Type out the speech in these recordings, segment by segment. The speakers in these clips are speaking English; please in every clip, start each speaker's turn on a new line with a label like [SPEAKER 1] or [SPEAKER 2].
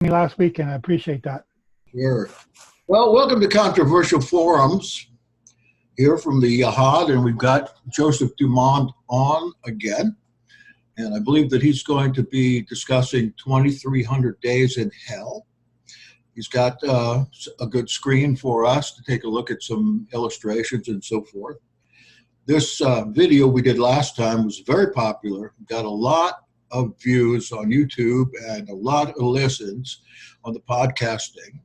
[SPEAKER 1] me last week, and I appreciate that.
[SPEAKER 2] Sure. Well, welcome to Controversial Forums here from the Yahad, and we've got Joseph Dumond on again. And I believe that he's going to be discussing 2,300 Days in Hell. He's got a good screen for us to take a look at some illustrations and so forth. This video we did last time was very popular. Got a lot of views on YouTube and a lot of listens on the podcasting.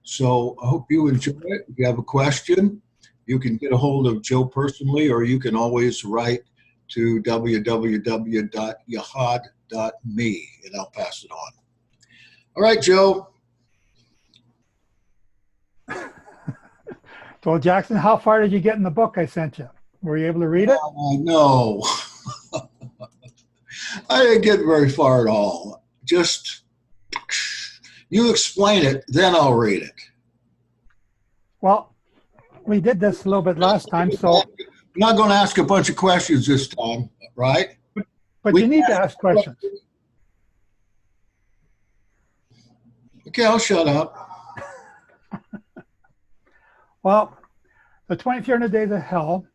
[SPEAKER 2] So I hope you enjoy it. If you have a question, you can get a hold of Joe personally, or you can always write to www.yahad.me, and I'll pass it on. All right, Joe.
[SPEAKER 1] So, Jackson, how far did you get in the book I sent you? Were you able to read it?
[SPEAKER 2] No. I didn't get very far at all. Just, you explain it, then I'll read it.
[SPEAKER 1] Well, we did this a little bit last time, so...
[SPEAKER 2] I'm not going to ask a bunch of questions this time, right?
[SPEAKER 1] But you need to ask questions.
[SPEAKER 2] Okay, I'll shut up.
[SPEAKER 1] Well, the 2,300 Days of Hell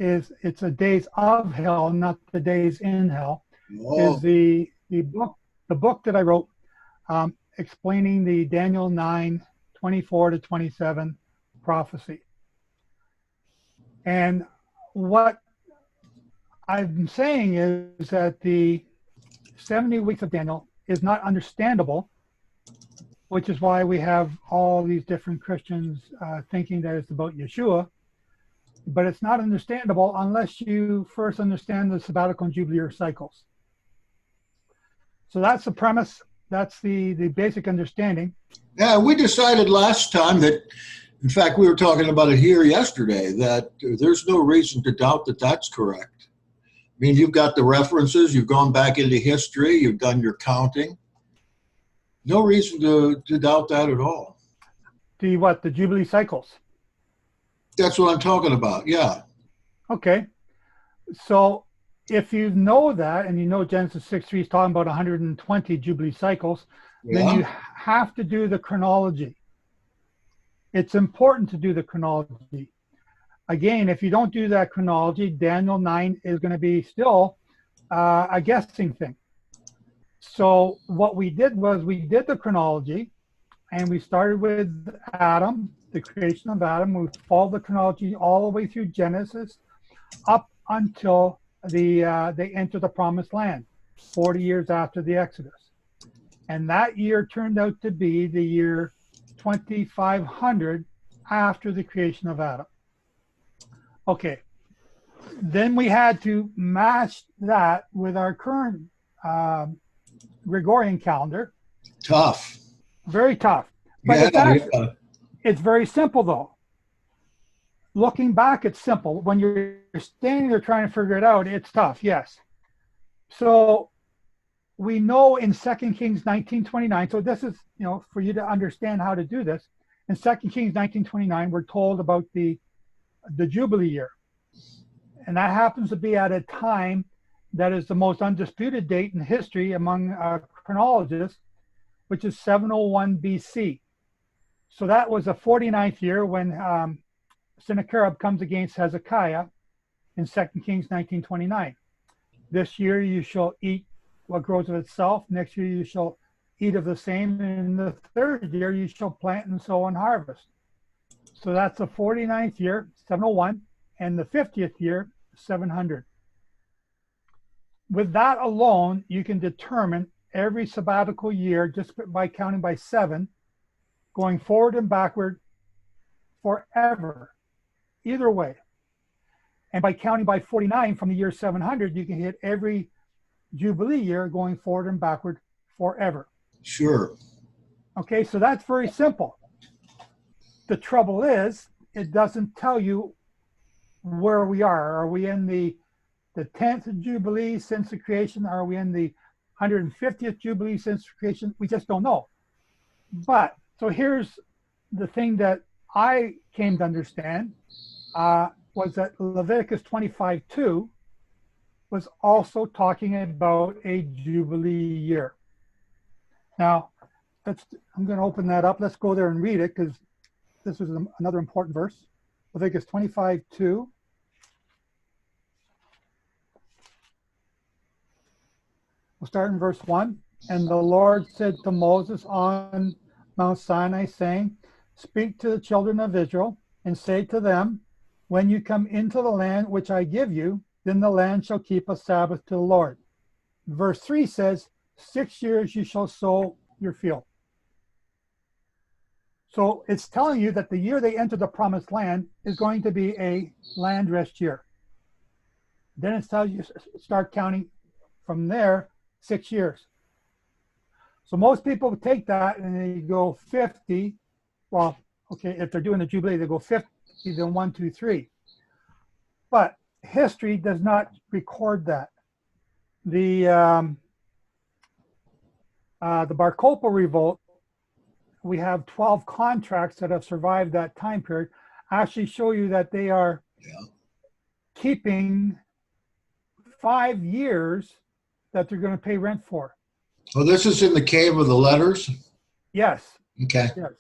[SPEAKER 1] it's a days of hell, not the days in hell.
[SPEAKER 2] Oh.
[SPEAKER 1] Is the book that I wrote explaining the Daniel 9:24 to 27 prophecy. And what I'm saying is that the 70 weeks of Daniel is not understandable, which is why we have all these different Christians thinking that it's about Yeshua. But it's not understandable unless you first understand the sabbatical and jubilee year cycles. So that's the premise. That's the basic understanding.
[SPEAKER 2] Yeah, we decided last time that, in fact, we were talking about it here yesterday, that there's no reason to doubt that that's correct. I mean, you've got the references, you've gone back into history, you've done your counting. No reason to doubt that at all.
[SPEAKER 1] The Jubilee cycles?
[SPEAKER 2] That's what I'm talking about, yeah.
[SPEAKER 1] Okay. So if you know that, and you know Genesis 6:3 is talking about 120 Jubilee cycles, then you have to do the chronology. It's important to do the chronology. Again, if you don't do that chronology, Daniel 9 is going to be still a guessing thing. So what we did was we did the chronology, and we started with Adam, the creation of Adam. We followed the chronology all the way through Genesis up until they enter the promised land, 40 years after the Exodus. And that year turned out to be the year 2500 after the creation of Adam. Okay, then we had to match that with our current Gregorian calendar.
[SPEAKER 2] Tough.
[SPEAKER 1] Very tough. But it's very simple, though. Looking back, it's simple. When you're standing there trying to figure it out, it's tough, yes. So we know in 2 Kings 19:29, so this is, for you to understand how to do this. In 2 Kings 19:29, we're told about the Jubilee year. And that happens to be at a time that is the most undisputed date in history among chronologists, which is 701 BC. So that was the 49th year when Sennacherib comes against Hezekiah in 2 Kings 19:29. This year you shall eat what grows of itself. Next year you shall eat of the same. And in the third year you shall plant and sow and harvest. So that's the 49th year, 701, and the 50th year, 700. With that alone, you can determine every sabbatical year just by counting by 7, going forward and backward forever, either way. And by counting by 49 from the year 700, you can hit every Jubilee year going forward and backward forever.
[SPEAKER 2] Sure.
[SPEAKER 1] Okay, so that's very simple. The trouble is, it doesn't tell you where we are. Are we in the 10th Jubilee since the creation? Are we in the 150th Jubilee since creation? We just don't know. But, so here's the thing that I came to understand, was that Leviticus 25:2 was also talking about a Jubilee year. Now, I'm going to open that up. Let's go there and read it because this is another important verse. Leviticus 25:2. We'll start in verse 1. And the Lord said to Moses on Mount Sinai, saying, speak to the children of Israel and say to them, when you come into the land which I give you, then the land shall keep a Sabbath to the Lord. Verse 3 says, 6 years you shall sow your field. So it's telling you that the year they enter the promised land is going to be a land rest year. Then it tells you start counting from there 6 years. So most people take that and they go 50. Well, okay, if they're doing the Jubilee, they go 50, then 1, 2, 3. But history does not record that. The Bar Kokhba revolt, we have 12 contracts that have survived that time period, actually show you that they are keeping 5 years that they're going to pay rent for.
[SPEAKER 2] Oh, this is in the Cave of the Letters?
[SPEAKER 1] Yes.
[SPEAKER 2] Okay.
[SPEAKER 1] Yes.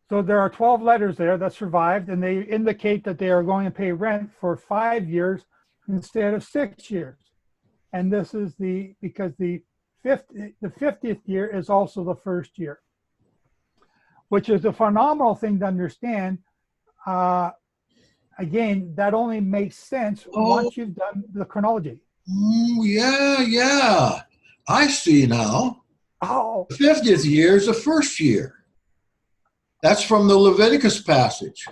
[SPEAKER 1] So there are 12 letters there that survived, and they indicate that they are going to pay rent for 5 years instead of 6 years. And this is because the 50th year is also the first year, which is a phenomenal thing to understand. Again, that only makes sense once you've done the chronology.
[SPEAKER 2] Yeah. I see now.
[SPEAKER 1] Oh.
[SPEAKER 2] The 50th year is the first year. That's from the Leviticus passage.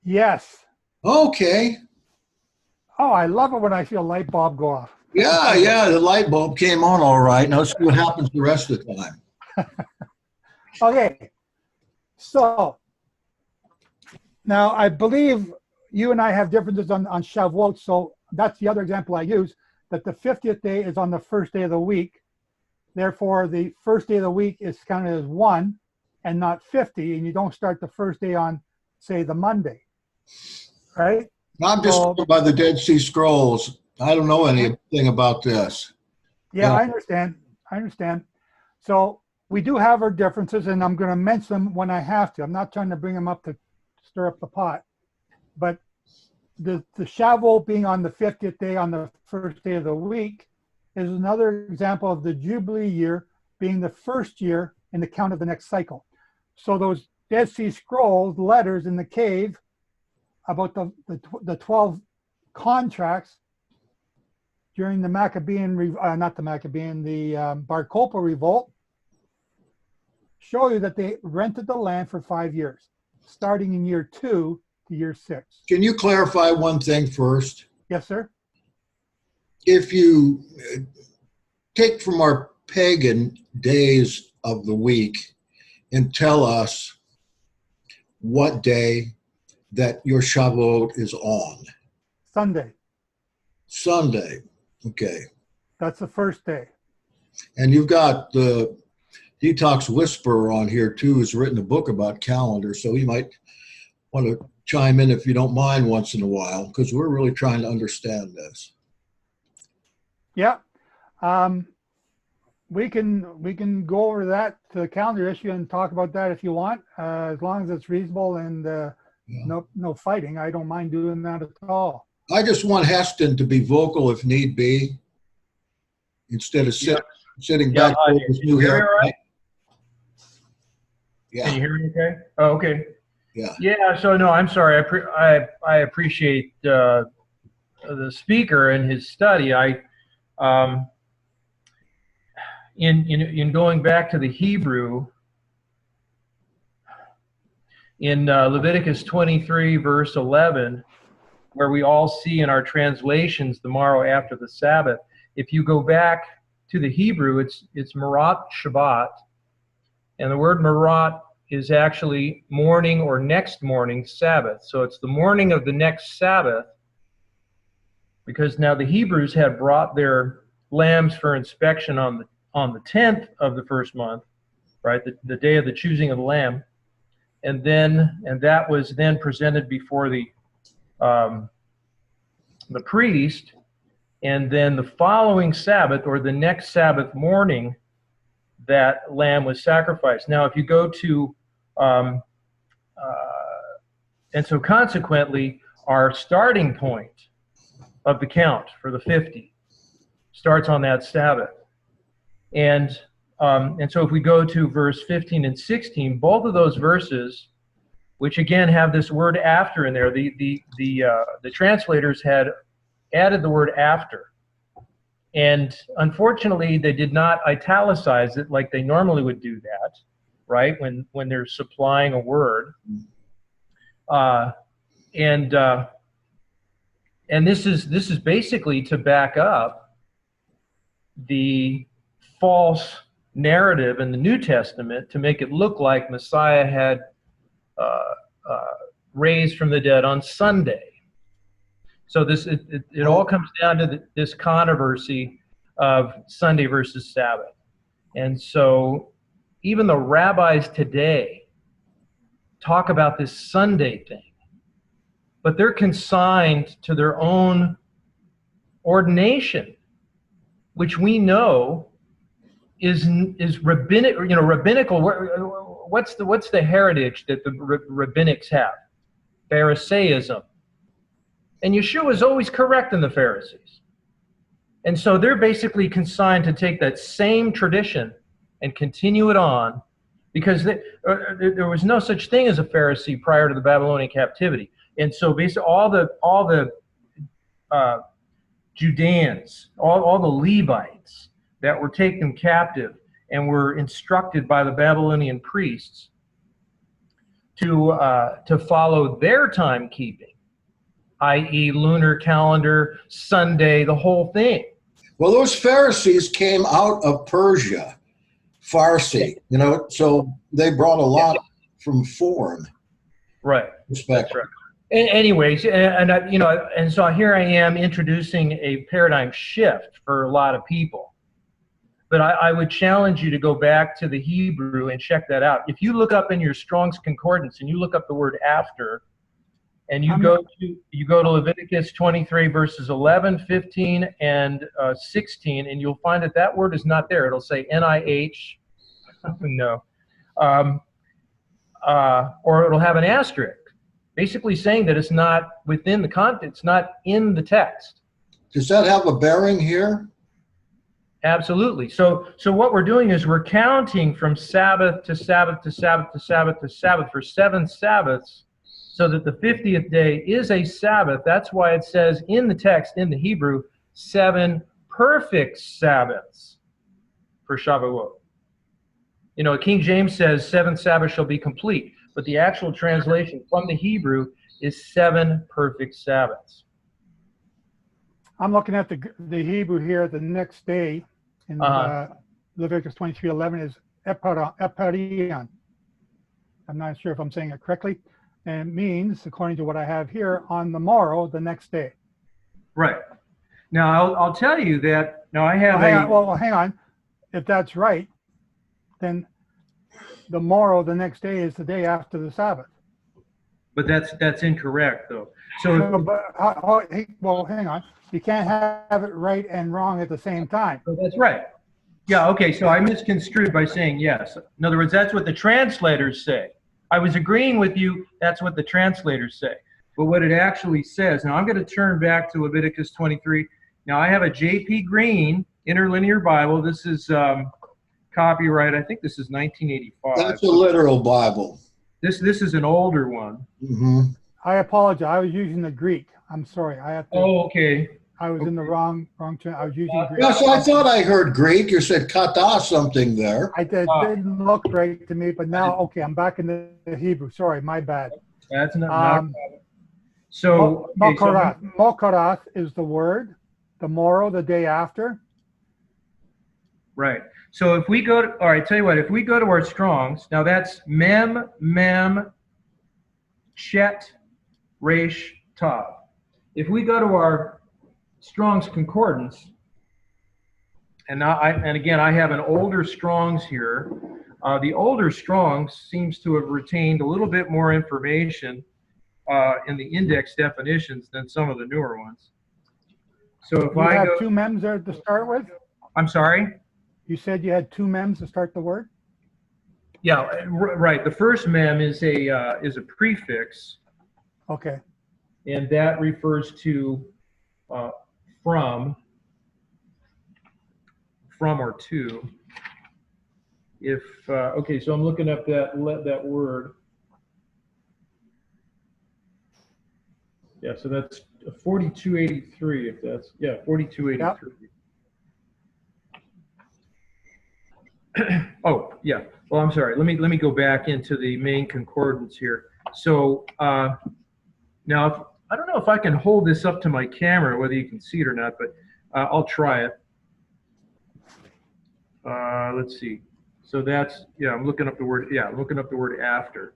[SPEAKER 1] Yes.
[SPEAKER 2] Okay.
[SPEAKER 1] Oh, I love it when I feel a light bulb go off.
[SPEAKER 2] Yeah, the light bulb came on all right. Now let's see what happens the rest of the time.
[SPEAKER 1] Okay. So now I believe you and I have differences on Shavuot. So that's the other example I use, that the 50th day is on the first day of the week. Therefore, the first day of the week is counted as 1 and not 50. And you don't start the first day on, say, the Monday. Right?
[SPEAKER 2] I'm just going by the Dead Sea Scrolls. I don't know anything about this.
[SPEAKER 1] Yeah, I understand. So we do have our differences, and I'm going to mention them when I have to. I'm not trying to bring them up to stir up the pot. But the Shavuot being on the 50th day on the first day of the week is another example of the Jubilee year being the first year in the count of the next cycle. So those Dead Sea Scrolls letters in the cave about the 12 contracts during the Maccabean, the Bar Kokhba revolt, show you that they rented the land for 5 years, starting in year 2 to year 6.
[SPEAKER 2] Can you clarify one thing first?
[SPEAKER 1] Yes, sir.
[SPEAKER 2] If you take from our pagan days of the week and tell us what day that your Shavuot is on. Sunday. Okay.
[SPEAKER 1] That's the first day.
[SPEAKER 2] And you've got the Detox Whisperer on here too, who's written a book about calendar. So you might want to chime in if you don't mind once in a while, because we're really trying to understand this.
[SPEAKER 1] Yeah. We can go over that to the calendar issue and talk about that if you want, as long as it's reasonable and no fighting. I don't mind doing that at all.
[SPEAKER 2] I just want Heston to be vocal if need be, instead of sitting back with his new hair. Right? Yeah.
[SPEAKER 3] Can you hear me okay? Oh, okay.
[SPEAKER 2] Yeah.
[SPEAKER 3] Yeah. So no, I'm sorry. I appreciate the speaker and his study. In going back to the Hebrew, in Leviticus 23 verse 11, where we all see in our translations the morrow after the Sabbath, if you go back to the Hebrew, it's Marat Shabbat, and the word Marat is actually morning or next morning Sabbath. So it's the morning of the next Sabbath, because now the Hebrews had brought their lambs for inspection on the 10th of the first month, right, the day of the choosing of the lamb, and that was then presented before the priest, and then the following Sabbath or the next Sabbath morning, that lamb was sacrificed. Now, if you go to, and so consequently, our starting point of the count for the 50 starts on that Sabbath. And so if we go to verse 15 and 16, both of those verses, which again have this word after in there, the translators had added the word after. And unfortunately, they did not italicize it like they normally would do that, right, when they're supplying a word. And this is basically to back up the false narrative in the New Testament to make it look like Messiah had raised from the dead on Sunday. So it all comes down to this controversy of Sunday versus Sabbath. And so even the rabbis today talk about this Sunday thing, but they're consigned to their own ordination, which we know is rabbinic, rabbinical. What's the heritage that the rabbinics have? Pharisaism. And Yeshua is always correcting the Pharisees. And so they're basically consigned to take that same tradition and continue it on, because there was no such thing as a Pharisee prior to the Babylonian captivity. And so basically all the Judeans, all the Levites that were taken captive and were instructed by the Babylonian priests to follow their timekeeping, i.e. lunar calendar, Sunday, the whole thing.
[SPEAKER 2] Well, those Pharisees came out of Persia, Farsi, so they brought a lot from foreign.
[SPEAKER 3] Right.
[SPEAKER 2] Perspective.
[SPEAKER 3] That's right. Anyways, and so here I am introducing a paradigm shift for a lot of people. But I would challenge you to go back to the Hebrew and check that out. If you look up in your Strong's Concordance and you look up the word after, and you go to Leviticus 23 verses 11, 15, and 16, and you'll find that word is not there. It'll say NIH, no, or it'll have an asterisk, basically saying that it's not within the content, it's not in the text.
[SPEAKER 2] Does that have a bearing here?
[SPEAKER 3] Absolutely. So what we're doing is we're counting from Sabbath to Sabbath to Sabbath to Sabbath to Sabbath for 7 Sabbaths, so that the 50th day is a Sabbath. That's why it says in the text, in the Hebrew, 7 perfect Sabbaths for Shavuot. King James says 7 Sabbaths shall be complete, but the actual translation from the Hebrew is 7 perfect Sabbaths.
[SPEAKER 1] I'm looking at the Hebrew here. The next day in Leviticus 23:11 is eparion. I'm not sure if I'm saying it correctly. And it means, according to what I have here, on the morrow, the next day.
[SPEAKER 3] Right. Now, I'll tell you that, now I have
[SPEAKER 1] hang on. If that's right, then the morrow, the next day, is the day after the Sabbath.
[SPEAKER 3] But that's incorrect, though.
[SPEAKER 1] Well, hang on. You can't have it right and wrong at the same time.
[SPEAKER 3] So that's right. Yeah, okay, so I misconstrued by saying yes. In other words, that's what the translators say. I was agreeing with you, that's what the translators say. But what it actually says, now I'm going to turn back to Leviticus 23. Now I have a J.P. Green Interlinear Bible. This is copyright, I think this is 1985.
[SPEAKER 2] That's a literal Bible.
[SPEAKER 3] This is an older one.
[SPEAKER 2] Mm-hmm.
[SPEAKER 1] I apologize. I was using the Greek. I'm sorry.
[SPEAKER 3] Okay.
[SPEAKER 1] I was in the wrong term. I was using Greek.
[SPEAKER 2] Yeah, so I thought I heard Greek. You said kata something there.
[SPEAKER 1] It didn't look right to me, but now, okay, I'm back in the Hebrew. Sorry, my bad.
[SPEAKER 3] That's not so.
[SPEAKER 1] Mokorath is the word. The morrow, the day after.
[SPEAKER 3] Right. So if we go to, all right, tell you what, if we go to our Strongs, now that's mem, chet, resh, tav. If we go to our Strong's Concordance, and again, I have an older Strong's here. The older Strong's seems to have retained a little bit more information in the index definitions than some of the newer ones. So if
[SPEAKER 1] I have 2 mems there to start with.
[SPEAKER 3] I'm sorry?
[SPEAKER 1] You said you had two mems to start the word?
[SPEAKER 3] Yeah, right. The first mem is a prefix.
[SPEAKER 1] Okay.
[SPEAKER 3] And that refers to from or to. If okay, so I'm looking up that word. Yeah, so that's 4283. If that's 4283. Yep. Oh yeah. Well, I'm sorry. Let me go back into the main concordance here. So now, I don't know if I can hold this up to my camera, whether you can see it or not, but I'll try it. Let's see. So that's, I'm looking up the word, I'm looking up the word after.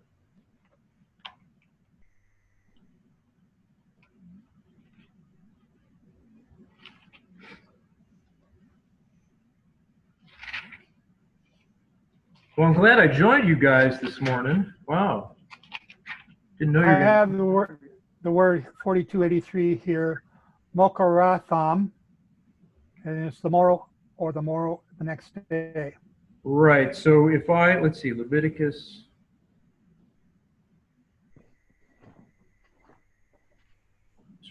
[SPEAKER 3] Well, I'm glad I joined you guys this morning. Wow. Didn't know you were
[SPEAKER 1] I have the word 4283 here, Mokaratham, and it's the morrow or the morrow the next day.
[SPEAKER 3] Right. So if let's see, Leviticus.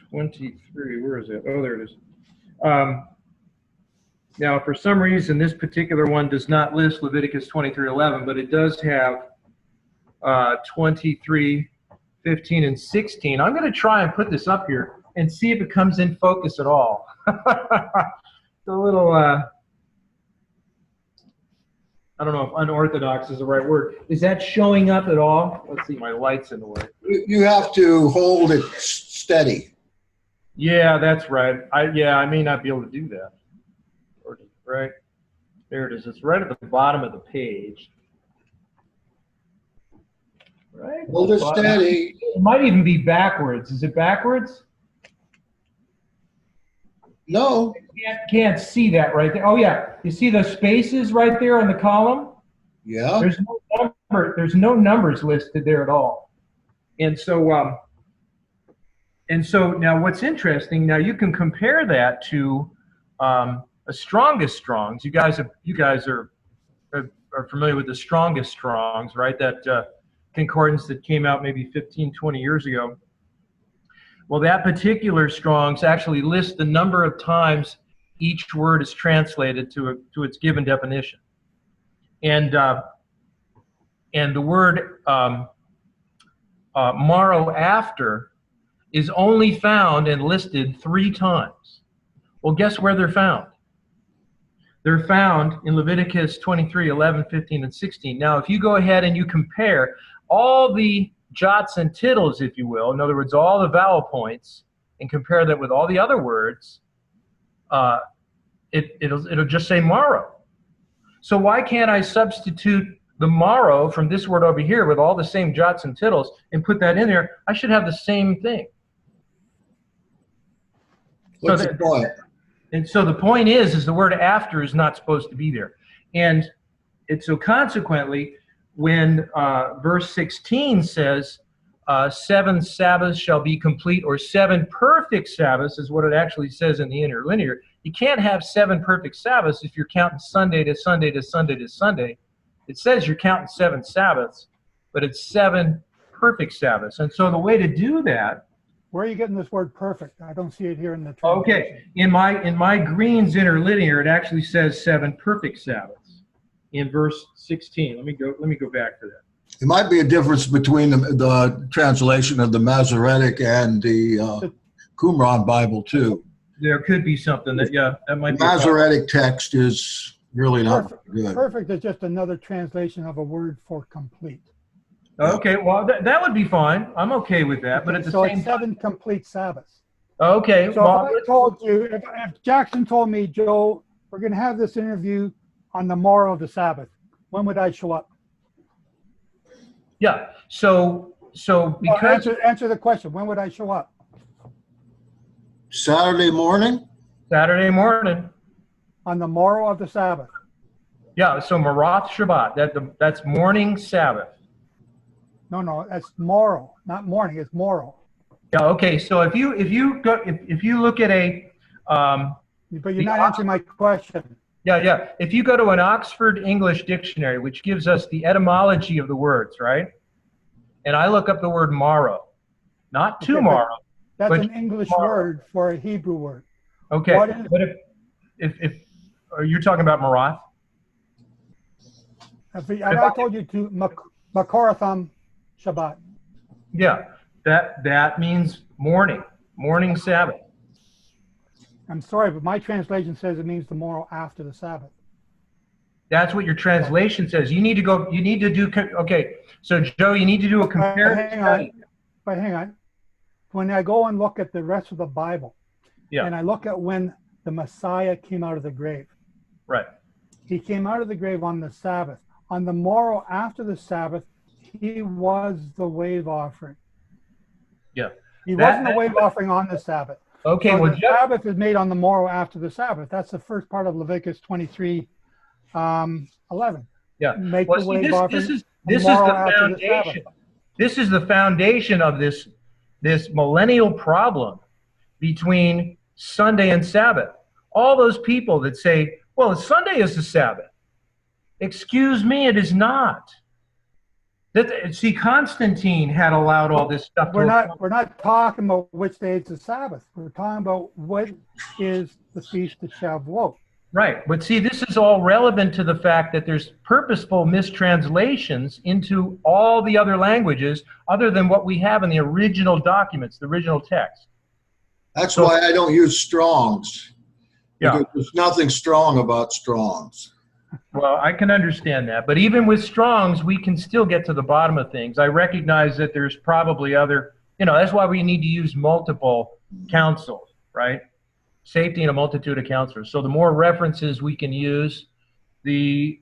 [SPEAKER 3] '23. Where is it? Oh, there it is. Now, for some reason, this particular one does not list Leviticus 23:11, but it does have 23, 15, and 16. I'm going to try and put this up here and see if it comes in focus at all. It's a little, I don't know if unorthodox is the right word. Is that showing up at all? Let's see, my light's in the way.
[SPEAKER 2] You have to hold it steady.
[SPEAKER 3] Yeah, that's right. I may not be able to do that. Right there it is. It's right at the bottom of the page. Right.
[SPEAKER 2] Hold it steady.
[SPEAKER 3] It might even be backwards. Is it backwards?
[SPEAKER 2] No.
[SPEAKER 3] Can't see that right there. Oh yeah, you see the spaces right there on the column?
[SPEAKER 2] Yeah.
[SPEAKER 3] There's no number. There's no numbers listed there at all. And so now what's interesting? Now you can compare that to a strongest Strongs. You guys are familiar with the strongest Strongs, right? That concordance that came out maybe 15, 20 years ago. Well, that particular Strong's actually lists the number of times each word is translated to its given definition. And the word morrow after is only found and listed 3 times. Well, guess where they're found? They're found in Leviticus 23, 11, 15, and 16. Now, if you go ahead and you compare all the jots and tittles, if you will, in other words, all the vowel points, and compare that with all the other words, it'll just say morrow. So why can't I substitute the morrow from this word over here with all the same jots and tittles and put that in there? I should have the same thing.
[SPEAKER 2] What's the point?
[SPEAKER 3] And so the point is the word after is not supposed to be there. And so consequently, when verse 16 says, 7 Sabbaths shall be complete, or 7 perfect Sabbaths is what it actually says in the interlinear. You can't have 7 perfect Sabbaths if you're counting Sunday to Sunday to Sunday to Sunday. It says you're counting 7 Sabbaths, but it's 7 perfect Sabbaths. And so the way to do that.
[SPEAKER 1] Where are you getting this word perfect? I don't see it here in the translation.
[SPEAKER 3] Okay, in my Green's interlinear, it actually says 7 perfect Sabbaths in verse 16. Let me go back to that.
[SPEAKER 2] It might be a difference between the translation of the Masoretic and the Qumran Bible too.
[SPEAKER 3] There could be something that might be.
[SPEAKER 2] Masoretic text is really not good.
[SPEAKER 1] Perfect is just another translation of a word for complete.
[SPEAKER 3] Okay, well that would be fine. I'm okay with that, but at the same
[SPEAKER 1] it's 7 complete Sabbaths.
[SPEAKER 3] Okay.
[SPEAKER 1] So if I told you, if Jackson told me, Joe, we're going to have this interview on the morrow of the Sabbath, when would I show up?
[SPEAKER 3] Yeah. So because
[SPEAKER 1] answer the question. When would I show up?
[SPEAKER 2] Saturday morning.
[SPEAKER 3] Saturday morning.
[SPEAKER 1] On the morrow of the Sabbath.
[SPEAKER 3] Yeah. So Marath Shabbat. That's morning Sabbath.
[SPEAKER 1] No, that's morrow, not morning. It's morrow.
[SPEAKER 3] Yeah. Okay. So if you look at a.
[SPEAKER 1] But you're not answering my question.
[SPEAKER 3] Yeah, yeah. If you go to an Oxford English dictionary, which gives us the etymology of the words, right? And I look up the word morrow, not tomorrow.
[SPEAKER 1] That's
[SPEAKER 3] but
[SPEAKER 1] an English
[SPEAKER 3] tomorrow.
[SPEAKER 1] word for a Hebrew word.
[SPEAKER 3] Okay,
[SPEAKER 1] What is,
[SPEAKER 3] but if are you talking about Marath?
[SPEAKER 1] I told you to Makoratham Shabbat.
[SPEAKER 3] Yeah, that means morning Sabbath.
[SPEAKER 1] I'm sorry, but my translation says it means the morrow after the Sabbath.
[SPEAKER 3] That's what your translation says. You need to go. You need to do. Okay, so Joe, you need to do a comparative study.
[SPEAKER 1] But hang on. When I go and look at the rest of the Bible, and I look at when the Messiah came out of the grave.
[SPEAKER 3] Right.
[SPEAKER 1] He came out of the grave on the Sabbath. On the morrow after the Sabbath, he was the wave offering.
[SPEAKER 3] Yeah.
[SPEAKER 1] He wasn't a wave offering on the Sabbath.
[SPEAKER 3] Okay,
[SPEAKER 1] so
[SPEAKER 3] well,
[SPEAKER 1] the Sabbath is made on the morrow after the Sabbath. That's the first part of Leviticus 23, 11.
[SPEAKER 3] Yeah.
[SPEAKER 1] Make
[SPEAKER 3] well,
[SPEAKER 1] the
[SPEAKER 3] see,
[SPEAKER 1] wave offering
[SPEAKER 3] this is the foundation. This is the foundation of this millennial problem between Sunday and Sabbath. All those people that say, well, Sunday is the Sabbath. Excuse me, it is not. See, Constantine had allowed all this stuff.
[SPEAKER 1] We're not talking about which day is the Sabbath. We're talking about what is the Feast of Shavuot.
[SPEAKER 3] Right, but see, this is all relevant to the fact that there's purposeful mistranslations into all the other languages other than what we have in the original documents, the original text.
[SPEAKER 2] That's why I don't use Strong's. Because there's nothing strong about Strong's.
[SPEAKER 3] Well, I can understand that. But even with Strong's, we can still get to the bottom of things. I recognize that there's probably other, that's why we need to use multiple counsels, right? Safety in a multitude of counselors. So the more references we can use, the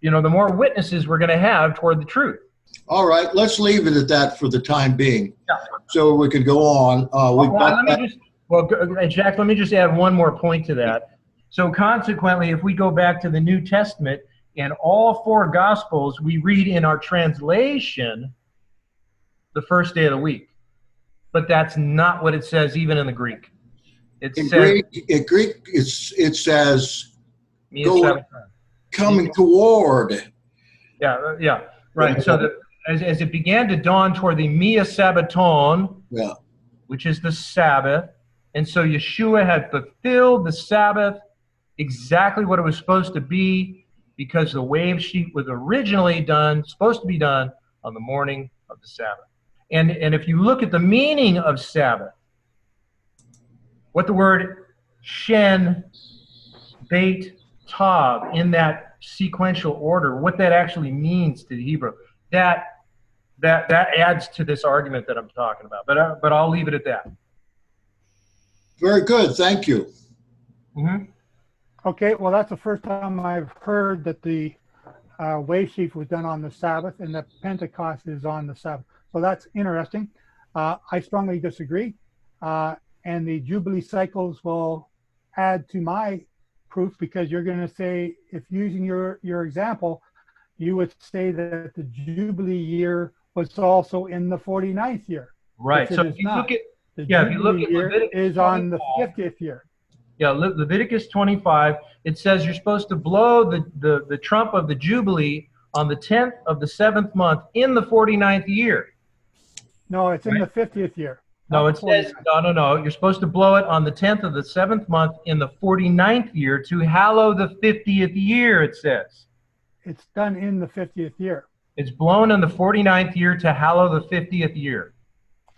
[SPEAKER 3] more witnesses we're going to have toward the truth.
[SPEAKER 2] All right, let's leave it at that for the time being.
[SPEAKER 3] Yeah.
[SPEAKER 2] So we could go on.
[SPEAKER 3] Jack, let me just add one more point to that. So consequently, if we go back to the New Testament, in all four Gospels, we read in our translation the first day of the week. But that's not what it says even in the Greek.
[SPEAKER 2] In Greek, it says coming toward.
[SPEAKER 3] Yeah, right. So as it began to dawn toward the Mia Sabbaton, which is the Sabbath, and so Yeshua had fulfilled the Sabbath exactly what it was supposed to be, because the wave sheet was originally supposed to be done on the morning of the Sabbath. And if you look at the meaning of Sabbath, what the word shen, beit, tav, in that sequential order, what that actually means to the Hebrew, that adds to this argument that I'm talking about. But I'll leave it at that.
[SPEAKER 2] Very good. Thank you.
[SPEAKER 3] Mm-hmm.
[SPEAKER 1] Okay, well, that's the first time I've heard that the wave sheaf was done on the Sabbath and that Pentecost is on the Sabbath. So that's interesting. I strongly disagree. And the Jubilee cycles will add to my proof, because you're going to say, if using your example, you would say that the Jubilee year was also in the 49th year.
[SPEAKER 3] Right. So if you look at
[SPEAKER 1] Leviticus is on the 50th year.
[SPEAKER 3] Yeah, Leviticus 25, it says you're supposed to blow the trump of the Jubilee on the 10th of the 7th month in the 49th year.
[SPEAKER 1] No, it's in the 50th year.
[SPEAKER 3] No, it says, no. You're supposed to blow it on the 10th of the 7th month in the 49th year to hallow the 50th year, it says.
[SPEAKER 1] It's done in the 50th year.
[SPEAKER 3] It's blown in the 49th year to hallow the 50th year.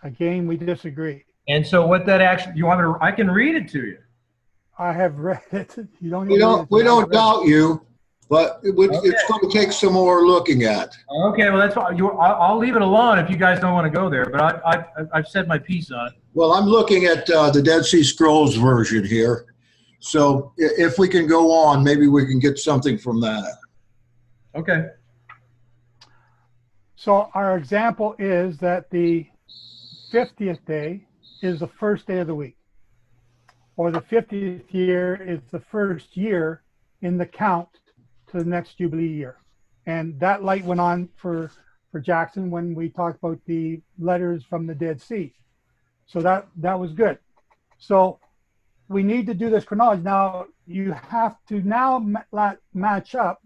[SPEAKER 1] Again, we disagree.
[SPEAKER 3] And so what that actually, I can read it to you.
[SPEAKER 1] I have read it.
[SPEAKER 2] We don't doubt you, but it's going to take some more looking at.
[SPEAKER 3] Okay, well, that's fine. I'll leave it alone if you guys don't want to go there, but I've said my piece on it.
[SPEAKER 2] Well, I'm looking at the Dead Sea Scrolls version here. So if we can go on, maybe we can get something from that.
[SPEAKER 3] Okay.
[SPEAKER 1] So our example is that the 50th day is the first day of the week, or the 50th year is the first year in the count to the next Jubilee year. And that light went on for Jackson when we talked about the letters from the Dead Sea. So that was good. So we need to do this chronology. Now, you have to now match up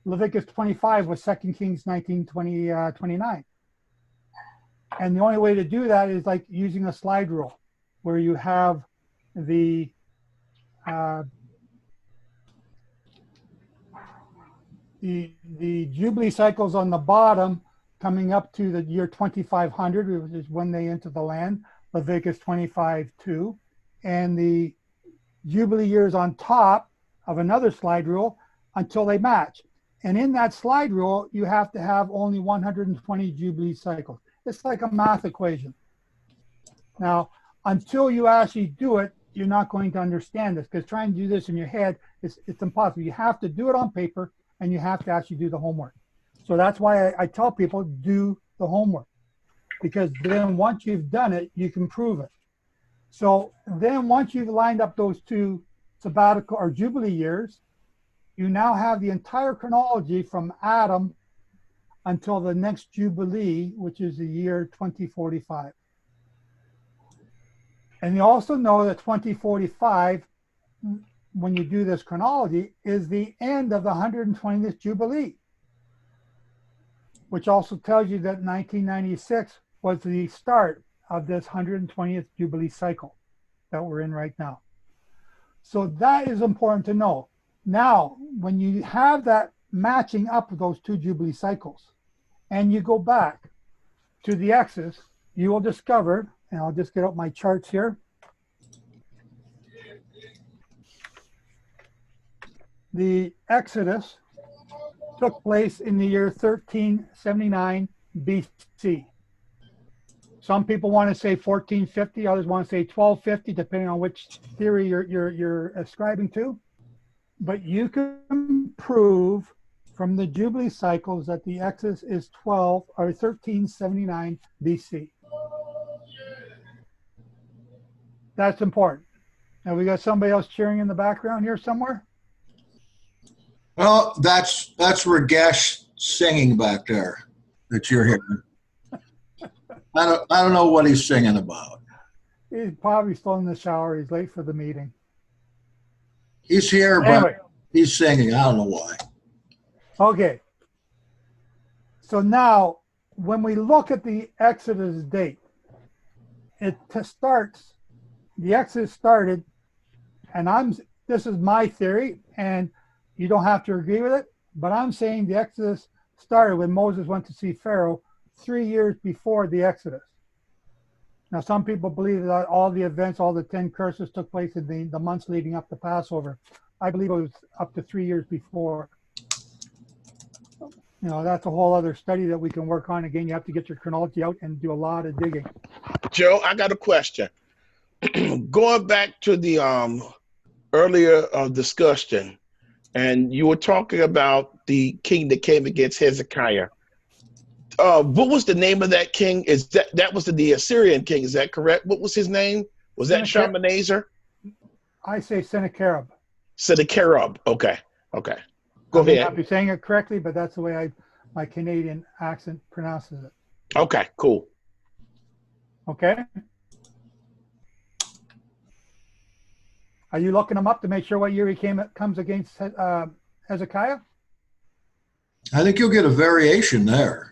[SPEAKER 1] Leviticus 25 with 2 Kings 19, 29. And the only way to do that is like using a slide rule, where you have the Jubilee cycles on the bottom coming up to the year 2500, which is when they enter the land, Leviticus 25:2, and the Jubilee years on top of another slide rule until they match. And in that slide rule, you have to have only 120 Jubilee cycles. It's like a math equation. Now, until you actually do it, you're not going to understand this, because trying to do this in your head, it's impossible. You have to do it on paper, and you have to actually do the homework. So that's why I tell people, do the homework, because then once you've done it, you can prove it. So then once you've lined up those two sabbatical or Jubilee years, you now have the entire chronology from Adam until the next Jubilee, which is the year 2045. And you also know that 2045, when you do this chronology, is the end of the 120th Jubilee, which also tells you that 1996 was the start of this 120th Jubilee cycle that we're in right now. So that is important to know. Now, when you have that matching up of those two Jubilee cycles, and you go back to the Exodus, you will discover, and I'll just get out my charts here. The Exodus took place in the year 1379 BC. Some people want to say 1450, others want to say 1250, depending on which theory you're ascribing to. But you can prove from the Jubilee cycles that the Exodus is 1379 BC. That's important. Now we got somebody else cheering in the background here somewhere.
[SPEAKER 2] Well, that's Regesh singing back there that you're hearing. I don't know what he's singing about.
[SPEAKER 1] He's probably still in the shower. He's late for the meeting.
[SPEAKER 2] He's here,
[SPEAKER 1] anyway,
[SPEAKER 2] but he's singing. I don't know why.
[SPEAKER 1] Okay. So now, when we look at the Exodus date, the Exodus started, and this is my theory, and you don't have to agree with it, but I'm saying the Exodus started when Moses went to see Pharaoh 3 years before the Exodus. Now, some people believe that all the events, all the 10 curses took place in the months leading up to Passover. I believe it was up to 3 years before. You know, that's a whole other study that we can work on. Again, you have to get your chronology out and do a lot of digging.
[SPEAKER 4] Joe, I got a question. Going back to the earlier discussion, and you were talking about the king that came against Hezekiah. What was the name of that king? Is that was the Assyrian king? Is that correct? What was his name? Was that Shalmaneser?
[SPEAKER 1] I say Sennacherib.
[SPEAKER 4] Sennacherib. Okay. Okay. Go ahead.
[SPEAKER 1] I may not be saying it correctly, but that's the way my Canadian accent pronounces it.
[SPEAKER 4] Okay. Cool.
[SPEAKER 1] Okay. Are you looking them up to make sure what year he comes against Hezekiah?
[SPEAKER 2] I think you'll get a variation there.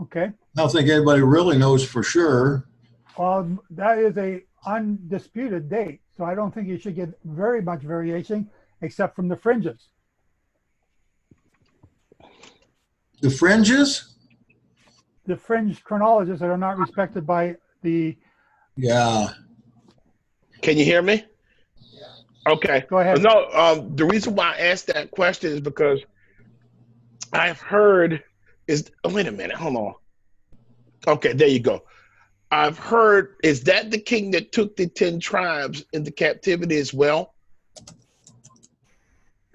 [SPEAKER 1] Okay.
[SPEAKER 2] I don't think anybody really knows for sure.
[SPEAKER 1] Well, that is a undisputed date, so I don't think you should get very much variation, except from the fringes.
[SPEAKER 2] The fringes?
[SPEAKER 1] The fringe chronologists that are not respected by the...
[SPEAKER 2] Yeah.
[SPEAKER 4] Can you hear me? Okay.
[SPEAKER 1] Go ahead.
[SPEAKER 4] No, the reason why I asked that question is because I've heard wait a minute, hold on. Okay, there you go. I've heard, is that the king that took the 10 tribes into captivity as well?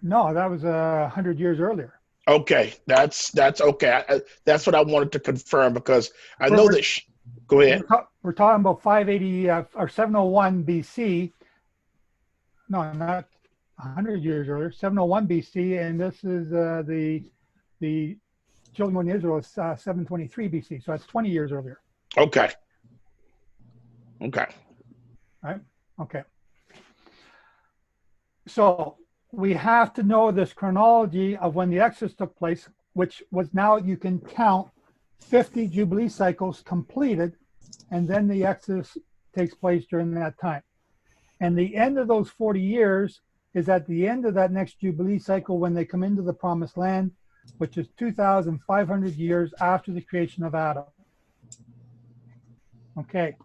[SPEAKER 1] No, that was 100 years earlier.
[SPEAKER 4] Okay, that's okay. That's what I wanted to confirm, because I know that. Go ahead.
[SPEAKER 1] We're talking about 580 or 701 BC. No, not 100 years earlier. 701 BC, and this is the children of Israel is 723 BC. So that's 20 years earlier.
[SPEAKER 4] Okay. Okay.
[SPEAKER 1] Right. Okay. So we have to know this chronology of when the Exodus took place, which was now you can count 50 Jubilee cycles completed, and then the Exodus takes place during that time. And the end of those 40 years is at the end of that next Jubilee cycle when they come into the Promised Land, which is 2,500 years after the creation of Adam. Okay,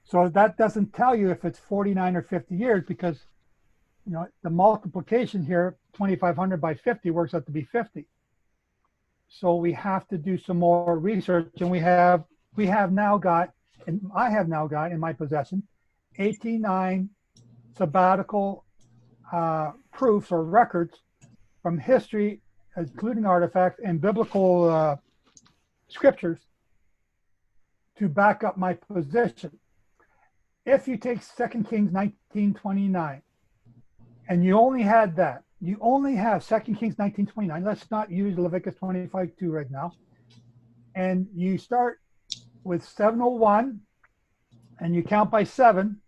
[SPEAKER 1] so that doesn't tell you if it's 49 or 50 years because, you know, the multiplication here, 2,500 by 50 works out to be 50. So we have to do some more research, and we have now got, and I have now got in my possession, 89 sabbatical proofs or records from history, including artifacts and biblical scriptures, to back up my position. If you take 2 Kings 19:29, and you only had that, you only have 2 Kings 19:29. Let's not use Leviticus 25:2 right now. And you start with 701, and you count by 7,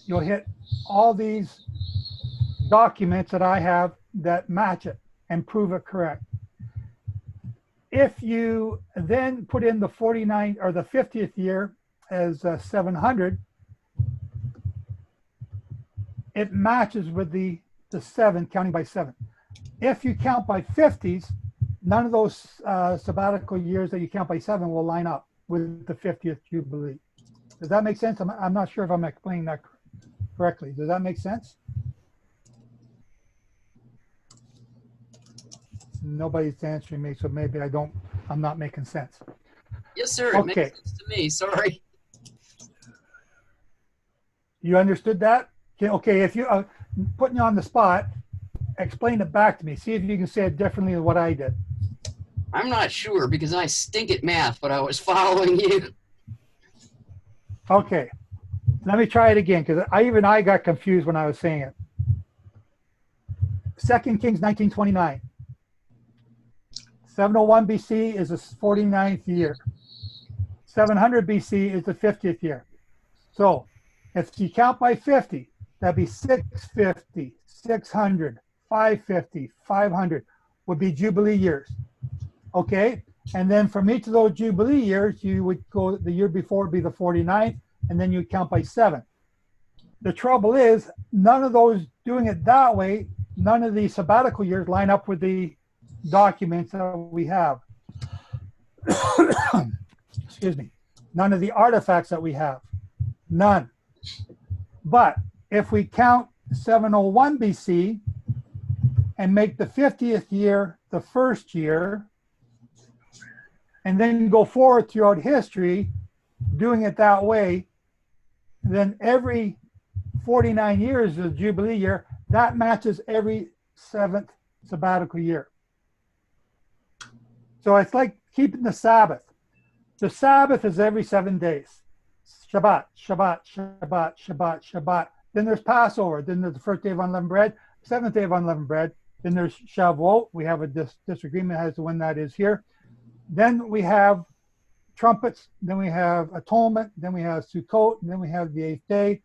[SPEAKER 1] you'll hit all these documents that I have that match it and prove it correct. If you then put in the 49 or the 50th year as 700, it matches with the 7, counting by 7. If you count by 50s, none of those sabbatical years that you count by 7 will line up with the 50th Jubilee. Does that make sense? I'm not sure if I'm explaining that correctly. Does that make sense? Nobody's answering me, so maybe I'm not making sense.
[SPEAKER 5] Yes, sir. It makes sense to me. Sorry.
[SPEAKER 1] You understood that? Okay, if you putting you on the spot, explain it back to me. See if you can say it differently than what I did.
[SPEAKER 5] I'm not sure because I stink at math, but I was following you.
[SPEAKER 1] Okay, let me try it again because I got confused when I was saying it. 2 Kings 19:29. 701 BC is the 49th year. 700 BC is the 50th year. So if you count by 50, that'd be 650, 600, 550, 500 would be Jubilee years. Okay? And then from each of those Jubilee years, you would go, the year before would be the 49th, and then you count by 7. The trouble is, none of those doing it that way, none of the sabbatical years line up with the documents that we have. Excuse me. None of the artifacts that we have. None. But if we count 701 BC and make the 50th year the first year, and then go forward throughout history, doing it that way, then every 49 years is a Jubilee year. That matches every 7th sabbatical year. So it's like keeping the Sabbath. The Sabbath is every 7 days. Shabbat, Shabbat, Shabbat, Shabbat, Shabbat. Then there's Passover. Then there's the first day of unleavened bread, 7th day of unleavened bread. Then there's Shavuot. We have a disagreement as to when that is here. Then we have trumpets. Then we have atonement. Then we have Sukkot. And then we have the 8th day.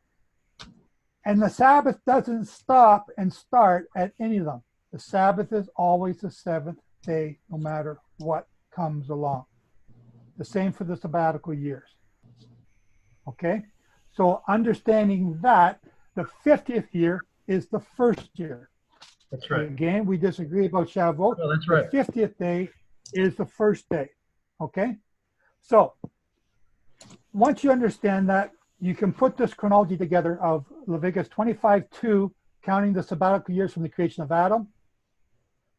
[SPEAKER 1] And the Sabbath doesn't stop and start at any of them. The Sabbath is always the 7th day, no matter what comes along. The same for the sabbatical years. Okay? So understanding that, the 50th year is the first year.
[SPEAKER 3] That's right.
[SPEAKER 1] Again, we disagree about Shavuot.
[SPEAKER 3] No, that's right.
[SPEAKER 1] The 50th day is the first day. Okay? So once you understand that, you can put this chronology together of Leviticus 25:2, counting the sabbatical years from the creation of Adam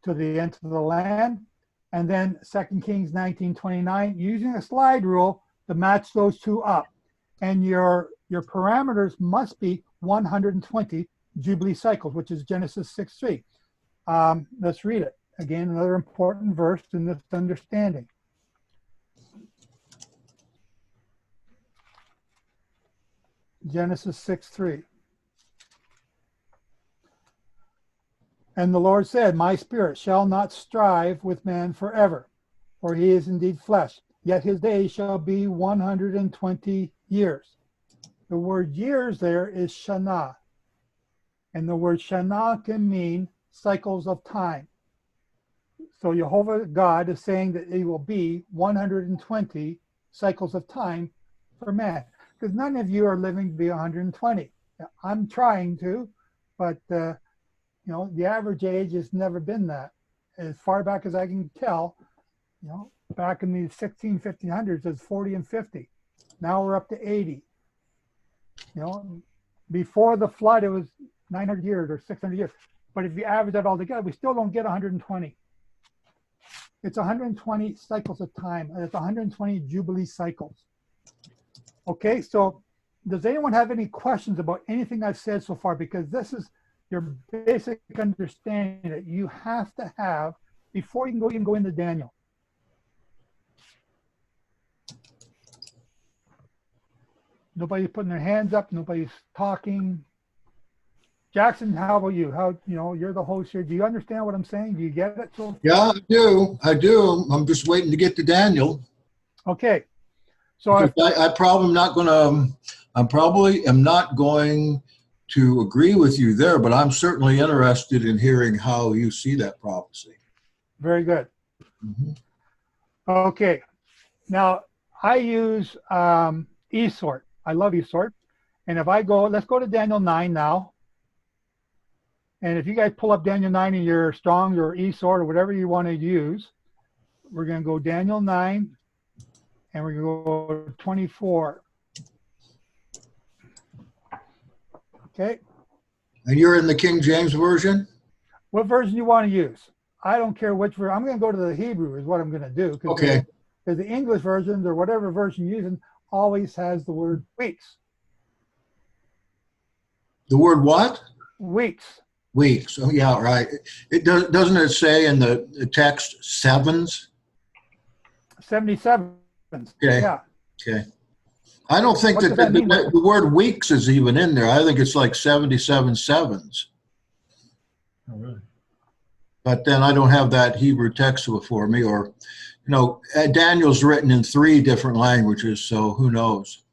[SPEAKER 1] to the end of the land, and then 2 Kings 19:29, using a slide rule to match those two up. And your parameters must be 120 Jubilee cycles, which is Genesis 6:3. Let's read it. Again, another important verse in this understanding. Genesis 6:3. And the Lord said, my spirit shall not strive with man forever, for he is indeed flesh, yet his days shall be 120 years. The word years there is shana. And the word Shana can mean cycles of time. So Jehovah God is saying that it will be 120 cycles of time for man. Because none of you are living to be 120. I'm trying to, but you know, the average age has never been that. As far back as I can tell, you know, back in the 1500s, it's 40 and 50. Now we're up to 80. You know, before the flood, it was 900 years or 600 years. But if you average that all together, we still don't get 120. It's 120 cycles of time, and it's 120 Jubilee cycles. Okay, so does anyone have any questions about anything I've said so far? Because this is your basic understanding that you have to have before you can go into Daniel. Nobody's putting their hands up. Nobody's talking. Jackson, how about you? How, you know, you're the host here. Do you understand what I'm saying? Do you get it?
[SPEAKER 2] Yeah, I do. I do. I'm just waiting to get to Daniel.
[SPEAKER 1] Okay. So
[SPEAKER 2] I probably not going to. I probably am not going to agree with you there, but I'm certainly interested in hearing how you see that prophecy.
[SPEAKER 1] Very good.
[SPEAKER 2] Mm-hmm.
[SPEAKER 1] Okay. Now I use eSort. I love eSort. And if I go, let's go to Daniel 9 now. And if you guys pull up Daniel 9 in your Strong or eSort or whatever you want to use, we're going to go Daniel 9 and we're going to go to 24. Okay.
[SPEAKER 2] And you're in the King James Version?
[SPEAKER 1] What version do you want to use? I don't care which version. I'm going to go to the Hebrew is what I'm going to do.
[SPEAKER 2] Okay.
[SPEAKER 1] Because the English versions or whatever version you're using always has the word weeks.
[SPEAKER 2] The word what?
[SPEAKER 1] Weeks.
[SPEAKER 2] Weeks. Oh, yeah, right. It doesn't it say in the text sevens?
[SPEAKER 1] 77.
[SPEAKER 2] Okay.
[SPEAKER 1] Yeah.
[SPEAKER 2] Okay. I don't think that the word weeks is even in there. I think it's like 77 sevens.
[SPEAKER 3] Oh, really?
[SPEAKER 2] But then I don't have that Hebrew text before me, or, you know, Daniel's written in 3 different languages, so who knows?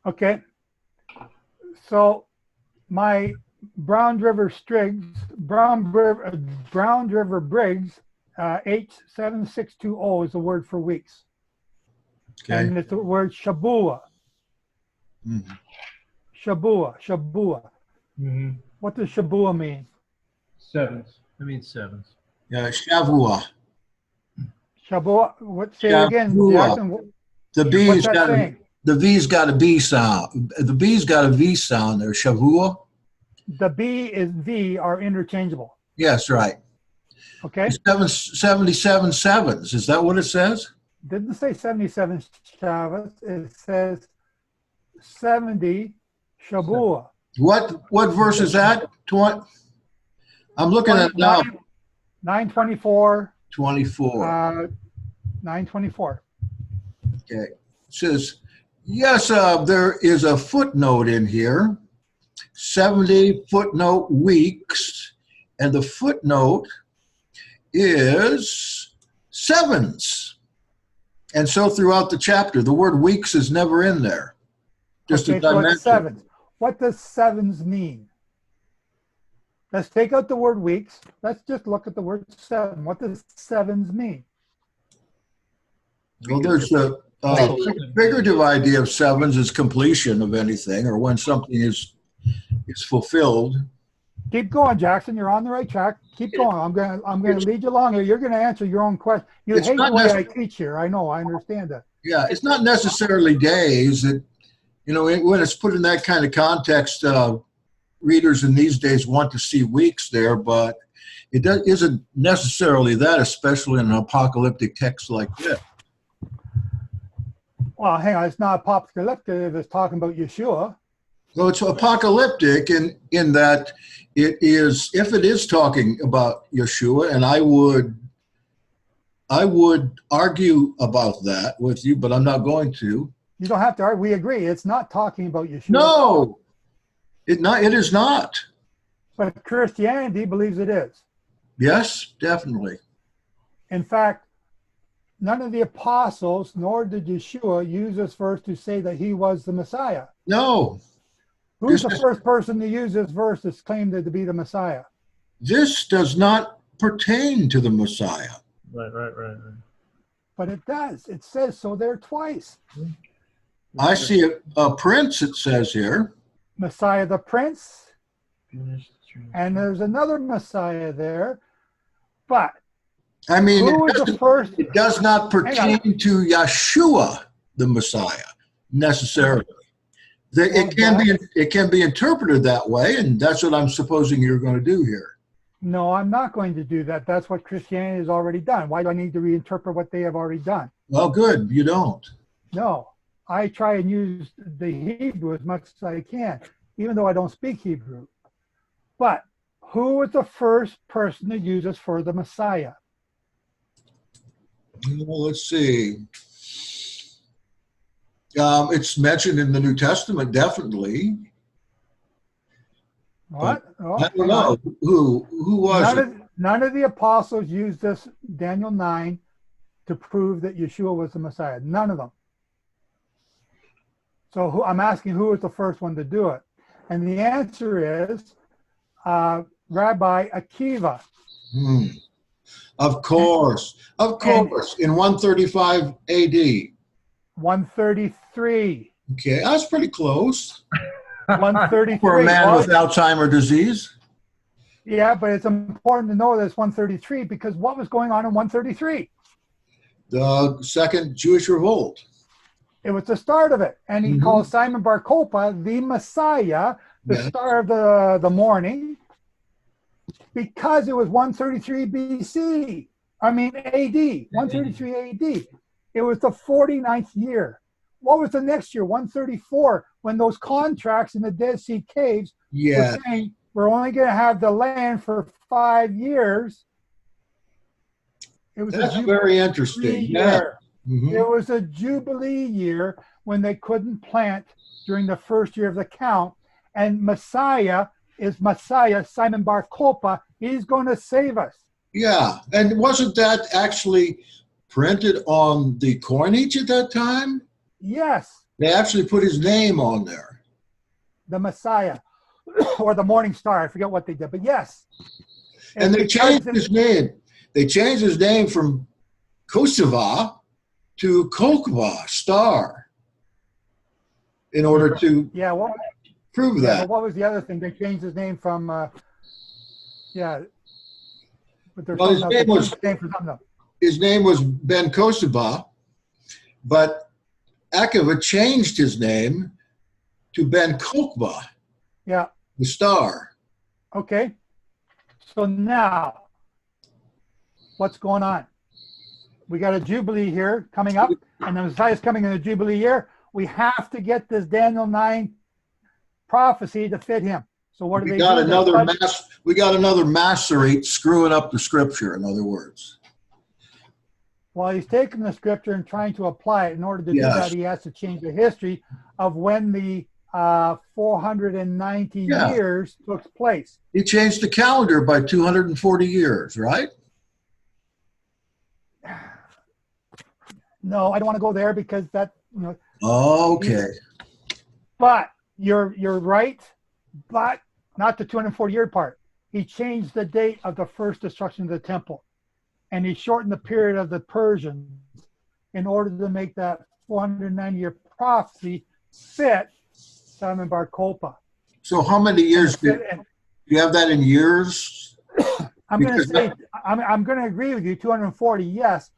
[SPEAKER 1] Okay. So my Brown River Briggs, H7620 is the word for weeks.
[SPEAKER 2] Okay.
[SPEAKER 1] And it's the word Shabua.
[SPEAKER 2] Mm-hmm.
[SPEAKER 1] Shabua.
[SPEAKER 3] Mm-hmm.
[SPEAKER 1] What does Shabua mean?
[SPEAKER 3] Sevens. It means sevens.
[SPEAKER 2] Yeah, Shavua.
[SPEAKER 1] Shabua. What? Say it again, Jackson.
[SPEAKER 2] The B's got
[SPEAKER 1] saying?
[SPEAKER 2] The V's got a B sound. The B's got a V sound there. Shavua.
[SPEAKER 1] The B is V are interchangeable.
[SPEAKER 2] Yes, right.
[SPEAKER 1] Okay.
[SPEAKER 2] 77 sevens. Is that what it says?
[SPEAKER 1] Didn't say 77 Shabbos. It says 70 Shabua.
[SPEAKER 2] What verse is that? I'm looking at now.
[SPEAKER 1] 924.
[SPEAKER 2] 24.
[SPEAKER 1] 924.
[SPEAKER 2] Okay. It says, yes, there is a footnote in here. 70 footnote weeks. And the footnote is sevens. And so throughout the chapter, the word weeks is never in there. Just
[SPEAKER 1] okay,
[SPEAKER 2] as I
[SPEAKER 1] so
[SPEAKER 2] mentioned.
[SPEAKER 1] it's sevens. What does sevens mean? Let's take out the word weeks. Let's just look at the word seven. What does sevens mean?
[SPEAKER 2] Well, there's a figurative idea of sevens is completion of anything, or when something is fulfilled.
[SPEAKER 1] Keep going, Jackson. You're on the right track. Keep going. I'm gonna lead you along here. You're gonna answer your own question. You hate the way I teach here. I know. I understand that.
[SPEAKER 2] Yeah, it's not necessarily days. That, you know, when it's put in that kind of context, readers in these days want to see weeks there, but it isn't necessarily that, especially in an apocalyptic text like this.
[SPEAKER 1] Well, hang on. It's not apocalyptic. It's talking about Yeshua.
[SPEAKER 2] Well, it's apocalyptic in that it is, if it is talking about Yeshua, and I would argue about that with you, but I'm not going to.
[SPEAKER 1] You don't have to argue. We agree. It's not talking about Yeshua.
[SPEAKER 2] No, it is not.
[SPEAKER 1] But Christianity believes it is.
[SPEAKER 2] Yes, definitely.
[SPEAKER 1] In fact, none of the apostles, nor did Yeshua, use this verse to say that he was the Messiah.
[SPEAKER 2] No.
[SPEAKER 1] Who's the first person to use this verse that's claimed to be the Messiah?
[SPEAKER 2] This does not pertain to the Messiah.
[SPEAKER 3] Right.
[SPEAKER 1] But it does. It says so there twice.
[SPEAKER 2] I see a prince, it says here.
[SPEAKER 1] Messiah the Prince. And there's another Messiah there. But
[SPEAKER 2] I mean,
[SPEAKER 1] who was the first?
[SPEAKER 2] It does not pertain to Yeshua, the Messiah, necessarily. It can be interpreted that way, and that's what I'm supposing you're going to do here.
[SPEAKER 1] No, I'm not going to do that. That's what Christianity has already done. Why do I need to reinterpret what they have already done?
[SPEAKER 2] Well, good. You don't.
[SPEAKER 1] No, I try and use the Hebrew as much as I can, even though I don't speak Hebrew. But who was the first person to use this for the Messiah?
[SPEAKER 2] Well, let's see. It's mentioned in the New Testament, definitely.
[SPEAKER 1] What?
[SPEAKER 2] I don't know. Who was it?
[SPEAKER 1] None of the apostles used this Daniel 9 to prove that Yeshua was the Messiah. None of them. So I'm asking who was the first one to do it. And the answer is Rabbi Akiva.
[SPEAKER 2] Of course. In 135 AD.
[SPEAKER 1] 133.
[SPEAKER 2] Okay, that's pretty close.
[SPEAKER 1] 133.
[SPEAKER 2] For a man with Alzheimer's disease?
[SPEAKER 1] Yeah, but it's important to know that it's 133 because what was going on in 133?
[SPEAKER 2] The Second Jewish Revolt.
[SPEAKER 1] It was the start of it. And he called Simon Bar Kokhba the Messiah, the star of the morning, because it was 133 BC. I mean AD, 133 AD. It was the 49th year. What was the next year? 134, when those contracts in the Dead Sea Caves were saying we're only going to have the land for 5 years. It was
[SPEAKER 2] That's very interesting. Yeah.
[SPEAKER 1] It was a Jubilee year when they couldn't plant during the first year of the count. And Messiah is Messiah, Simon Bar Kokhba. He's going to save us.
[SPEAKER 2] Yeah. And wasn't that actually printed on the coinage at that time?
[SPEAKER 1] Yes.
[SPEAKER 2] They actually put his name on there.
[SPEAKER 1] The Messiah or the Morning Star. I forget what they did, but yes.
[SPEAKER 2] And they changed his name. They changed his name from Kosovo to Kokhba, star, in order to prove that.
[SPEAKER 1] But what was the other thing? They changed his name from, But
[SPEAKER 2] his name was Ben Kosovo, but Akiva changed his name to Ben Kokhba, the star.
[SPEAKER 1] Okay. So now, what's going on? We got a Jubilee here coming up, and the Messiah's coming in the Jubilee year. We have to get this Daniel 9 prophecy to fit him. So what do they do?
[SPEAKER 2] We got another Masorete screwing up the scripture, in other words.
[SPEAKER 1] Well, he's taking the scripture and trying to apply it. In order to do that, he has to change the history of when the 490 years took place.
[SPEAKER 2] He changed the calendar by 240 years, right?
[SPEAKER 1] No, I don't want to go there because that,
[SPEAKER 2] Okay.
[SPEAKER 1] But you're right, but not the 240-year part. He changed the date of the first destruction of the temple, and he shortened the period of the Persians in order to make that 490-year prophecy fit Simon Bar Kokhba.
[SPEAKER 2] So how many years do you have that in years?
[SPEAKER 1] I'm going to say, I'm going to agree with you, 240, yes,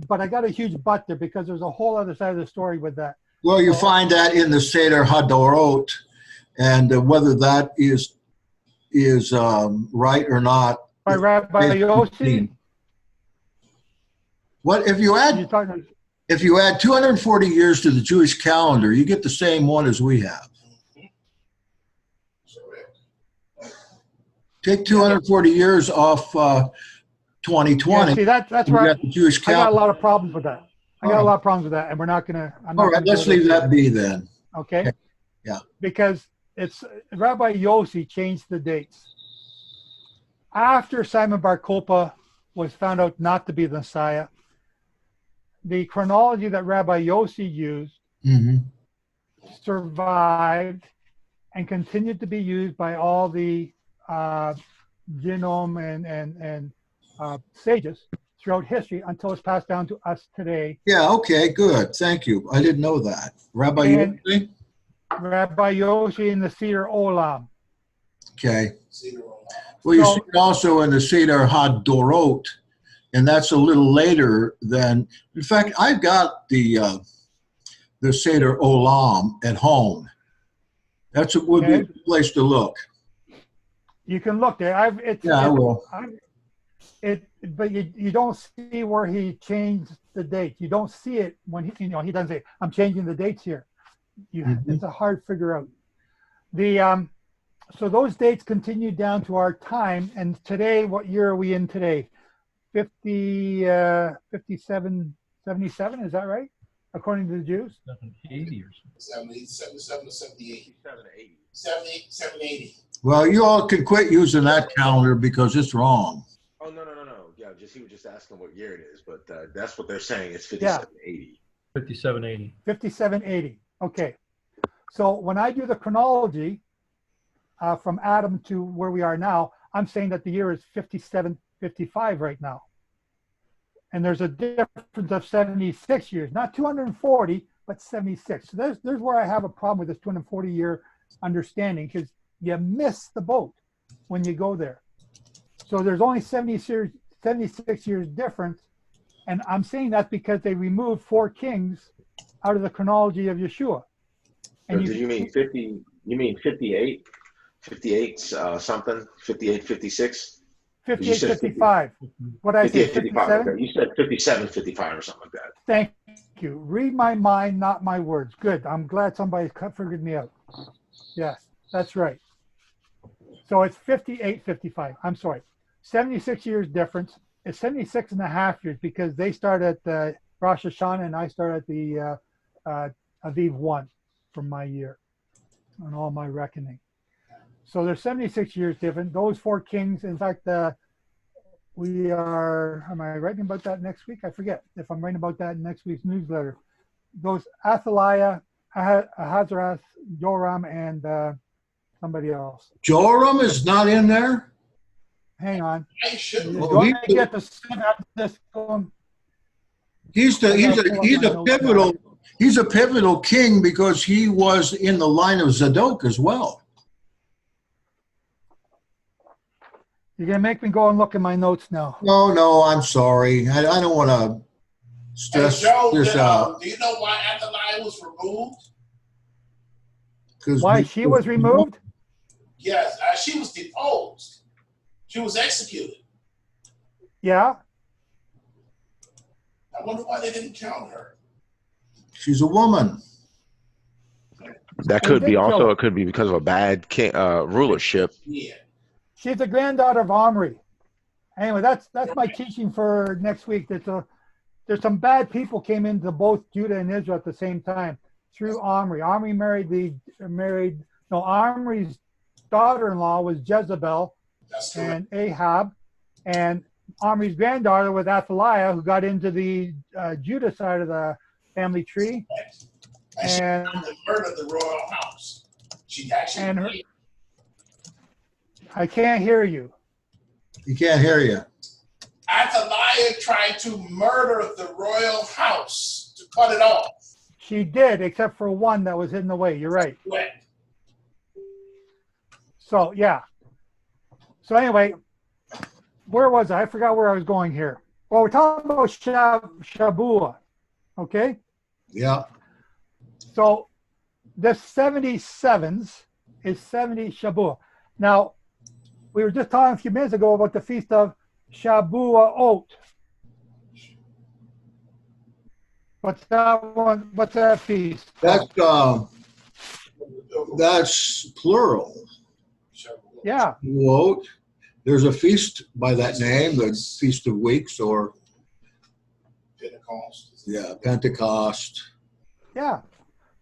[SPEAKER 1] but I got a huge but there because there's a whole other side of the story with that.
[SPEAKER 2] Well, you find that in the Seder Hadorot, and whether that is right or not.
[SPEAKER 1] By Rabbi Yossi?
[SPEAKER 2] What if you add 240 years to the Jewish calendar, you get the same one as we have. Take 240 years off 2020.
[SPEAKER 1] Yeah, see, that's right.
[SPEAKER 2] The Jewish calendar.
[SPEAKER 1] I got a lot of problems with that. I got a lot of problems with that, and we're not going to.
[SPEAKER 2] All right, let's leave that be then.
[SPEAKER 1] Okay.
[SPEAKER 2] Yeah.
[SPEAKER 1] Because it's Rabbi Yossi changed the dates after Simon Bar Kokhba was found out not to be the Messiah. The chronology that Rabbi Yossi used survived, and continued to be used by all the genome and sages throughout history until it's passed down to us today.
[SPEAKER 2] Yeah, okay, good. Thank you. I didn't know that. Rabbi
[SPEAKER 1] And
[SPEAKER 2] Yoshi?
[SPEAKER 1] Rabbi Yoshi in the Seder Olam.
[SPEAKER 2] Okay. Well, you see it also in the Seder HaDorot, and that's a little later than, in fact, I've got the Seder Olam at home. That's would be a good place to look.
[SPEAKER 1] You can look there. I will. But you don't see where he changed the date. You don't see it when he doesn't say, I'm changing the dates here. It's a hard figure out. So those dates continue down to our time. And today, what year are we in today? 57, 77, is that right? According to the Jews?
[SPEAKER 3] 80 or
[SPEAKER 6] something. 77 to 78. 70, 80.
[SPEAKER 2] Well, you all can quit using that calendar because it's wrong.
[SPEAKER 6] Oh, no. Yeah, he was just asking what year it is, but that's what they're saying. It's 5780.
[SPEAKER 3] 5780.
[SPEAKER 1] 5780. Okay. So when I do the chronology from Adam to where we are now, I'm saying that the year is 5755 right now. And there's a difference of 76 years, not 240, but 76. So there's where I have a problem with this 240-year understanding, because you miss the boat when you go there. So there's only 76 years difference. And I'm saying that because they removed 4 kings out of the chronology of Yeshua. And
[SPEAKER 6] So you mean 50? You mean 58? 58 something? 58, 56?
[SPEAKER 1] 58, 55. What did I say? 57?
[SPEAKER 6] Okay. You said 57, 55 or something like that.
[SPEAKER 1] Thank you. Read my mind, not my words. Good. I'm glad somebody figured me out. Yes, that's right. So it's 58, 55. I'm sorry. 76 years difference. It's 76 and a half years because they start at Rosh Hashanah and I start at the Aviv 1 from my year on all my reckoning. So there's 76 years different. Those 4 kings, in fact, we are, am I writing about that next week? I forget if I'm writing about that in next week's newsletter. Those Athaliah, Ahasuerus, Joram, and somebody else.
[SPEAKER 2] Joram is not in there?
[SPEAKER 1] Hang on.
[SPEAKER 2] Well, he's a pivotal king because he was in the line of Zadok as well.
[SPEAKER 1] You're going to make me go and look at my notes now.
[SPEAKER 2] No, I'm sorry. I don't want to stress this out.
[SPEAKER 6] Do you know why Athaliah was removed?
[SPEAKER 1] Why she was removed?
[SPEAKER 6] Yes, she was deposed. She was executed.
[SPEAKER 1] Yeah.
[SPEAKER 6] I wonder why they didn't count her.
[SPEAKER 2] She's a woman.
[SPEAKER 6] That could be also, it could be because of a bad rulership. Yeah.
[SPEAKER 1] She's the granddaughter of Omri. Anyway, that's my teaching for next week. There's some bad people came into both Judah and Israel at the same time through Omri. Omri's daughter-in-law was Jezebel and Ahab, and Omri's granddaughter was Athaliah, who got into the Judah side of the family tree.
[SPEAKER 6] And she murdered the royal house. She actually.
[SPEAKER 1] I can't hear you.
[SPEAKER 2] He can't hear you.
[SPEAKER 6] Athaliah tried to murder the royal house to cut it off.
[SPEAKER 1] She did, except for one that was in the way. You're right.
[SPEAKER 6] Right.
[SPEAKER 1] So, yeah. So anyway, where was I? I forgot where I was going here. Well, we're talking about Shabua, okay?
[SPEAKER 2] Yeah.
[SPEAKER 1] So the 77s is 70 Shabua. Now, we were just talking a few minutes ago about the feast of Shabuot. What's that one? What's that feast?
[SPEAKER 2] That's plural.
[SPEAKER 1] Yeah.
[SPEAKER 2] Shabuot. There's a feast by that name, the Feast of Weeks, or
[SPEAKER 6] Pentecost.
[SPEAKER 2] Yeah, Pentecost.
[SPEAKER 1] Yeah.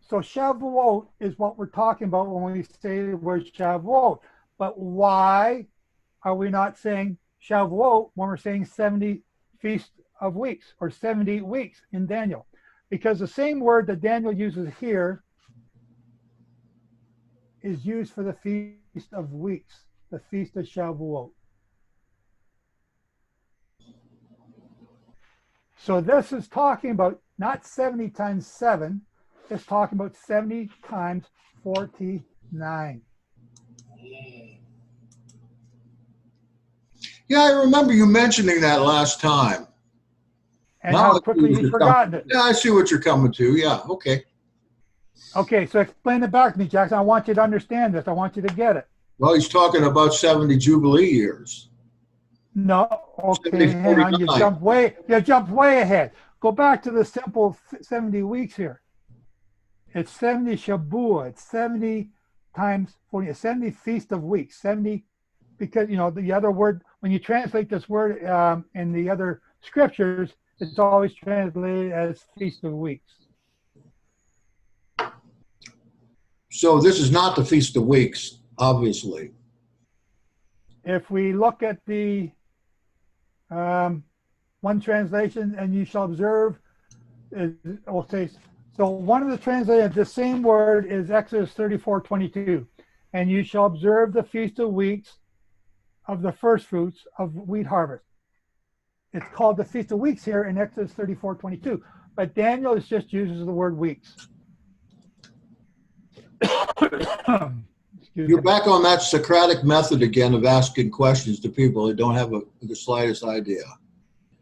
[SPEAKER 1] So Shavuot is what we're talking about when we say the word Shavuot. But why are we not saying Shavuot when we're saying 70 Feast of Weeks or 70 weeks in Daniel? Because the same word that Daniel uses here is used for the Feast of Weeks, the Feast of Shavuot. So this is talking about not 70 times 7, it's talking about 70 times 49.
[SPEAKER 2] Yeah, I remember you mentioning that last time.
[SPEAKER 1] And
[SPEAKER 2] Now
[SPEAKER 1] how quickly he's forgotten it.
[SPEAKER 2] Yeah, I see what you're coming to. Yeah, okay.
[SPEAKER 1] Okay, so explain it back to me, Jackson. I want you to understand this. I want you to get it.
[SPEAKER 2] Well, he's talking about 70 Jubilee years.
[SPEAKER 1] No, okay, hang on. You jumped way ahead. Go back to the simple 70 weeks here. It's 70 Shabuah. It's 70 times 40. 70 Feast of Weeks. 70, because, you know, the other word, when you translate this word in the other scriptures, it's always translated as Feast of Weeks.
[SPEAKER 2] So this is not the Feast of Weeks, obviously.
[SPEAKER 1] If we look at the one translation, and you shall observe, will say, so one of the translations, the same word is Exodus 34:22, and you shall observe the Feast of Weeks of the first fruits of wheat harvest. It's called the Feast of Weeks here in Exodus 34:22, but Daniel just uses the word weeks.
[SPEAKER 2] You're back on that Socratic method again of asking questions to people that don't have the slightest idea.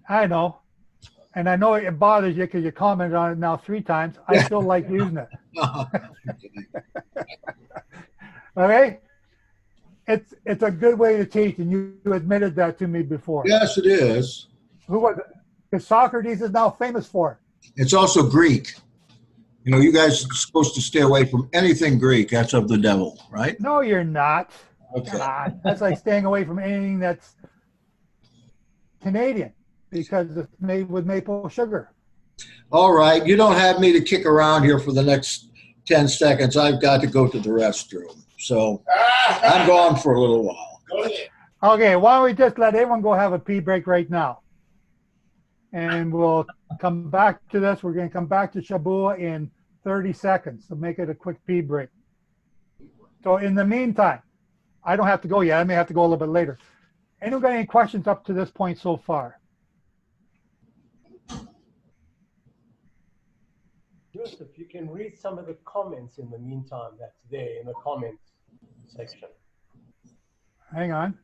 [SPEAKER 1] I know. And I know it bothers you because you commented on it now 3 times. I still like using it. Okay? It's a good way to teach, and you admitted that to me before.
[SPEAKER 2] Yes, it is.
[SPEAKER 1] Who was it? Because Socrates is now famous for it.
[SPEAKER 2] It's also Greek. You know, you guys are supposed to stay away from anything Greek. That's of the devil, right?
[SPEAKER 1] No, you're not.
[SPEAKER 2] Okay.
[SPEAKER 1] God, that's like staying away from anything that's Canadian because it's made with maple sugar.
[SPEAKER 2] All right. You don't have me to kick around here for the next 10 seconds. I've got to go to the restroom. So I'm gone for a little while.
[SPEAKER 6] Go ahead.
[SPEAKER 1] Okay, why don't we just let everyone go have a pee break right now? And we'll come back to this. We're going to come back to Shabuah in 30 seconds. So make it a quick pee break. So in the meantime, I don't have to go yet. I may have to go a little bit later. Anyone got any questions up to this point so far?
[SPEAKER 7] Joseph, you can read some of the comments in the meantime that's there in the comments section.
[SPEAKER 1] Hang on.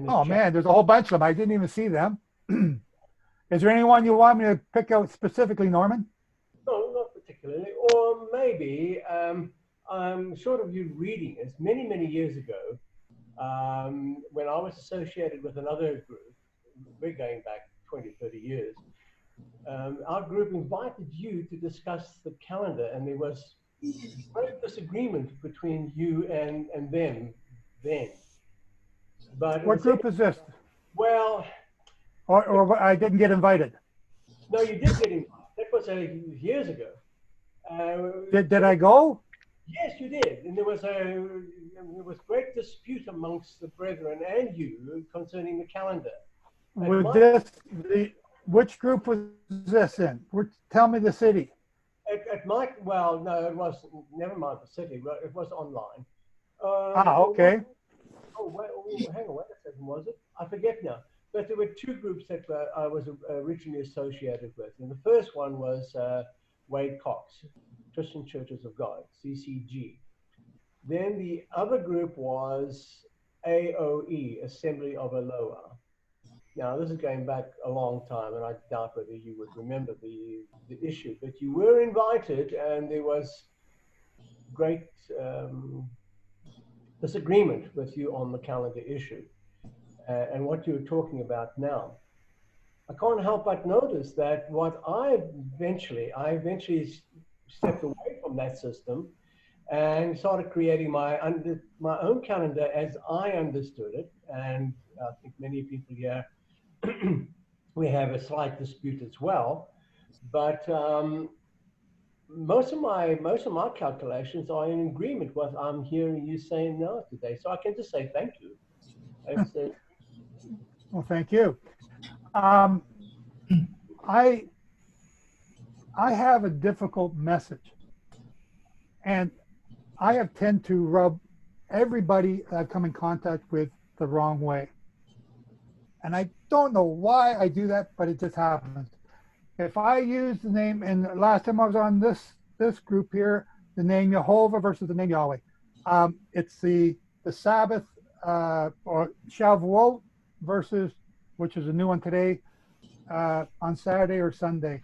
[SPEAKER 7] Oh,
[SPEAKER 1] man, there's a whole bunch of them. I didn't even see them. Is there anyone you want me to pick out specifically, Norman?
[SPEAKER 7] No, not particularly. Or maybe I'm sort of you reading this many, many years ago when I was associated with another group. We're going back 20, 30 years. Our group invited you to discuss the calendar, and there was great disagreement between you and them then. But
[SPEAKER 1] what group is this?
[SPEAKER 7] Well,
[SPEAKER 1] or I didn't get invited.
[SPEAKER 7] No, you did get invited. That was years ago.
[SPEAKER 1] Did I go?
[SPEAKER 7] Yes, you did. And there was great dispute amongst the brethren and you concerning the calendar.
[SPEAKER 1] Which group was this in? Tell me the city.
[SPEAKER 7] Well, no, it was, never mind the city, but it was online.
[SPEAKER 1] Okay.
[SPEAKER 7] Hang on, wait a second, was it? I forget now. But there were 2 groups that I was originally associated with. And the first one was Wade Cox, Christian Churches of God, CCG. Then the other group was AOE, Assembly of Eloah. Now, this is going back a long time, and I doubt whether you would remember the issue. But you were invited, and there was great disagreement with you on the calendar issue and what you're talking about now. I can't help but notice that I eventually stepped away from that system and started creating my own calendar as I understood it. And I think many people here, we have a slight dispute as well. But most of my calculations are in agreement with what I'm hearing you saying now today. So I can just say thank you.
[SPEAKER 1] Well, thank you. I have a difficult message, And I have tend to rub everybody I've come in contact with the wrong way. And I don't know why I do that, but it just happens. If I use the name, and last time I was on this group here, the name Jehovah versus the name Yahweh. It's the Sabbath or Shavuot versus, which is a new one today, on Saturday or Sunday.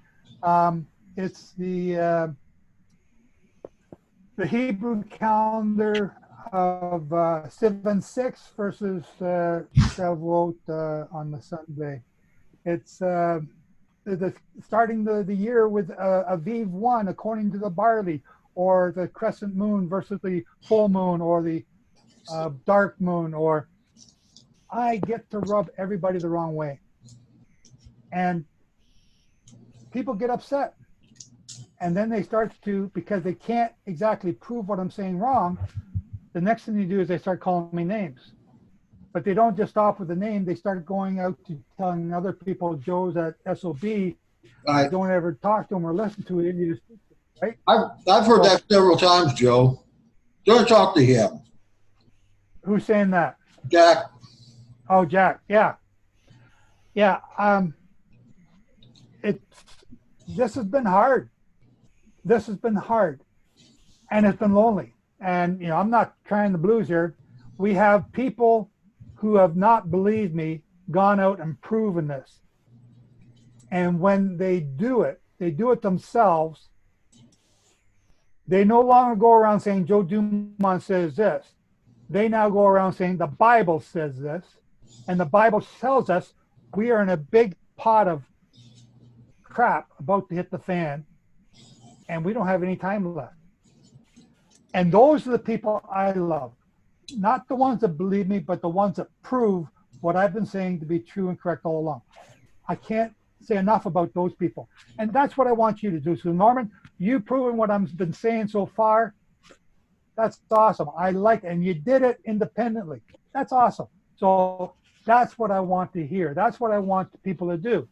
[SPEAKER 1] It's the Hebrew calendar of Sivan 6 versus Shavuot on the Sunday. It's starting the year with Aviv 1 according to the barley, or the crescent moon versus the full moon, or the dark moon, or I get to rub everybody the wrong way. And people get upset. And then they start to, because they can't exactly prove what I'm saying wrong, the next thing they do is they start calling me names. But they don't just stop with the name, they start going out to telling other people, Joe's at SOB,
[SPEAKER 2] Right.
[SPEAKER 1] don't ever talk to them or listen to it. You just, right?
[SPEAKER 2] I've heard that several times, Joe. Don't talk to him.
[SPEAKER 1] Who's saying that?
[SPEAKER 2] Jack.
[SPEAKER 1] Oh, Jack. Yeah. Yeah. This has been hard. This has been hard. And it's been lonely. And, you know, I'm not trying the blues here. We have people who have not believed me gone out and proven this. And when they do it themselves. They no longer go around saying Joe Dumond says this. They now go around saying the Bible says this. And the Bible tells us we are in a big pot of crap about to hit the fan. And we don't have any time left. And those are the people I love. Not the ones that believe me, but the ones that prove what I've been saying to be true and correct all along. I can't say enough about those people. And that's what I want you to do. So Norman, you've proven what I've been saying so far. That's awesome. I like it. And you did it independently. That's awesome. So that's what I want to hear. That's what I want people to do.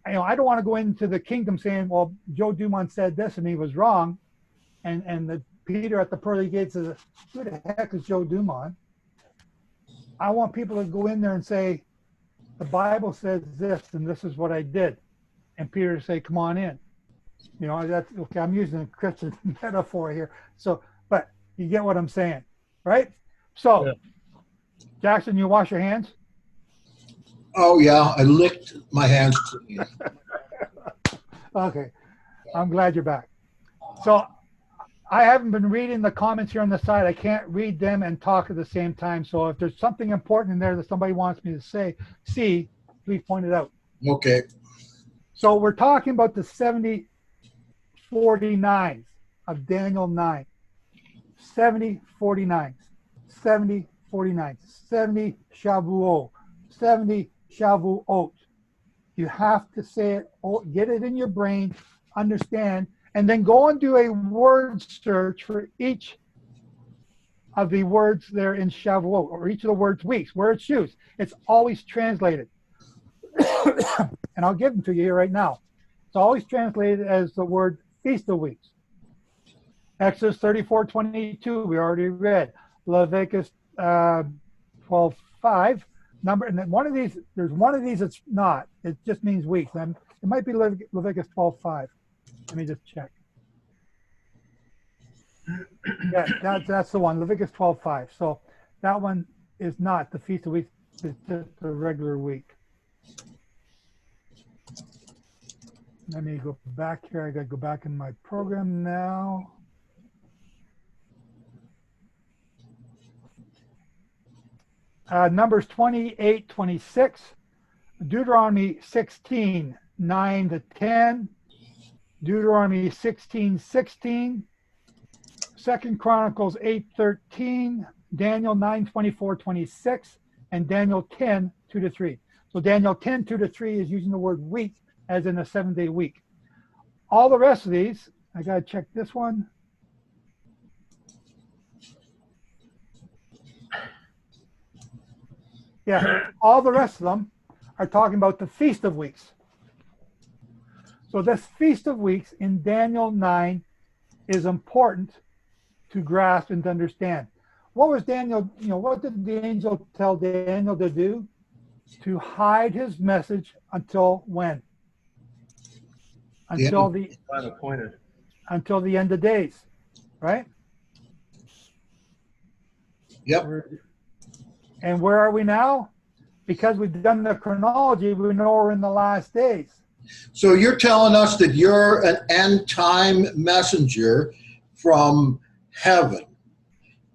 [SPEAKER 1] You know, I don't want to go into the kingdom saying, well, Joe Dumond said this and he was wrong. And the Peter at the pearly gates says, who the heck is Joe Dumond? I want people to go in there and say, the Bible says this, and this is what I did. And Peter to say, come on in. You know, that's okay. I'm using a Christian metaphor here. So, but you get what I'm saying, right? So, yeah. Jackson, you wash your hands?
[SPEAKER 2] Oh, yeah. I licked my hands.
[SPEAKER 1] Okay. I'm glad you're back. So, I haven't been reading the comments here on the side. I can't read them and talk at the same time. So if there's something important in there that somebody wants me to see, please point it out.
[SPEAKER 2] Okay.
[SPEAKER 1] So we're talking about the 70-49s of Daniel 9. 70-49s. 70-49s. 70 Shavuot. 70 Shavuot. You have to say it, get it in your brain, understand, and then go and do a word search for each of the words there in Shavuot, or each of the words weeks, where it's used. It's always translated. And I'll give them to you here right now. It's always translated as the word Feast of Weeks. Exodus 34:22, we already read. Leviticus 12:5. And then one of these, there's one of these that's not. It just means weeks. And it might be Leviticus 12:5. Let me just check. Yeah, that's the one, Leviticus 12:5. So that one is not the Feast of Weeks, it's just a regular week. Let me go back here. I got to go back in my program now. Numbers 28:26, Deuteronomy 16:9-10. Deuteronomy 16:16, 2 Chronicles 8:13, Daniel 9:24-26, and Daniel 10:2-3. So Daniel 10:2-3 is using the word week as in a 7-day week. All the rest of these, I gotta check this one. Yeah, all the rest of them are talking about the Feast of Weeks. So this Feast of Weeks in Daniel 9 is important to grasp and to understand. What was Daniel, what did the angel tell Daniel to do? To hide his message until when? Until the end of days, right?
[SPEAKER 2] Yep.
[SPEAKER 1] And where are we now? Because we've done the chronology, we know we're in the last days.
[SPEAKER 2] So you're telling us that you're an end time messenger from heaven.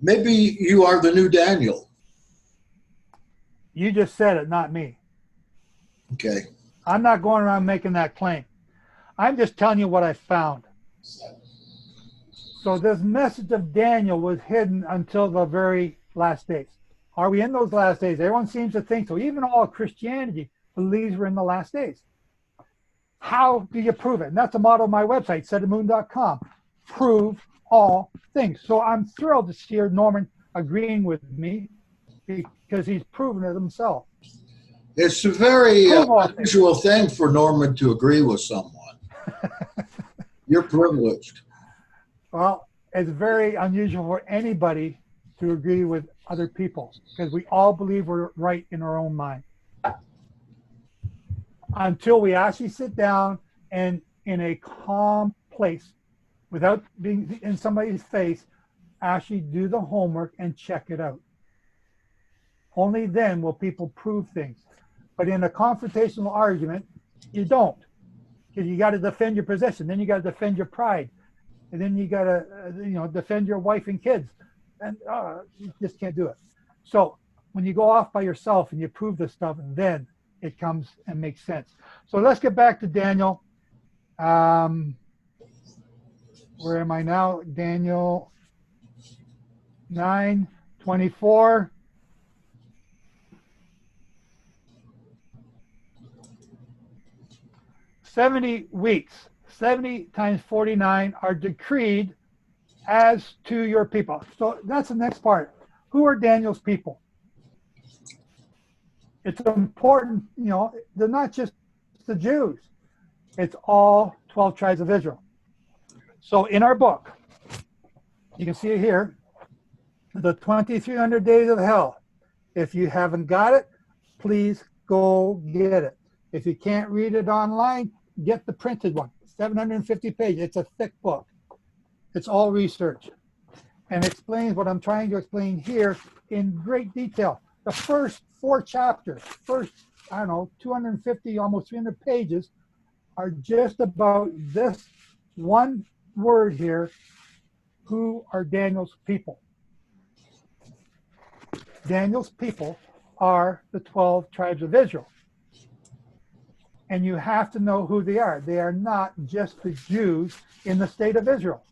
[SPEAKER 2] Maybe you are the new Daniel.
[SPEAKER 1] You just said it, not me.
[SPEAKER 2] Okay.
[SPEAKER 1] I'm not going around making that claim. I'm just telling you what I found. So this message of Daniel was hidden until the very last days. Are we in those last days? Everyone seems to think so. Even all of Christianity believes we're in the last days. How do you prove it? And that's the motto of my website, setofmoon.com. Prove all things. So I'm thrilled to hear Norman agreeing with me because he's proven it himself.
[SPEAKER 2] It's a very unusual thing for Norman to agree with someone. You're privileged.
[SPEAKER 1] Well, it's very unusual for anybody to agree with other people because we all believe we're right in our own mind. Until we actually sit down and in a calm place, without being in somebody's face, actually do the homework and check it out. Only then will people prove things. But in a confrontational argument, you don't. Because you got to defend your position. Then you got to defend your pride. And then you got to defend your wife and kids. And you just can't do it. So when you go off by yourself and you prove this stuff, then it comes and makes sense. So let's get back to Daniel. Where am I now? Daniel 9:24. "70 weeks, 70 times 49 are decreed as to your people." So that's the next part. Who are Daniel's people? It's important, they're not just the Jews. It's all 12 tribes of Israel. So in our book, you can see it here, the 2300 Days of Hell. If you haven't got it, please go get it. If you can't read it online, get the printed one. 750 pages. It's a thick book. It's all research and explains what I'm trying to explain here in great detail. The first 4 chapters, 250, almost 300 pages are just about this one word here. Who are Daniel's people? Daniel's people are the 12 tribes of Israel. And you have to know who they are. They are not just the Jews in the state of Israel.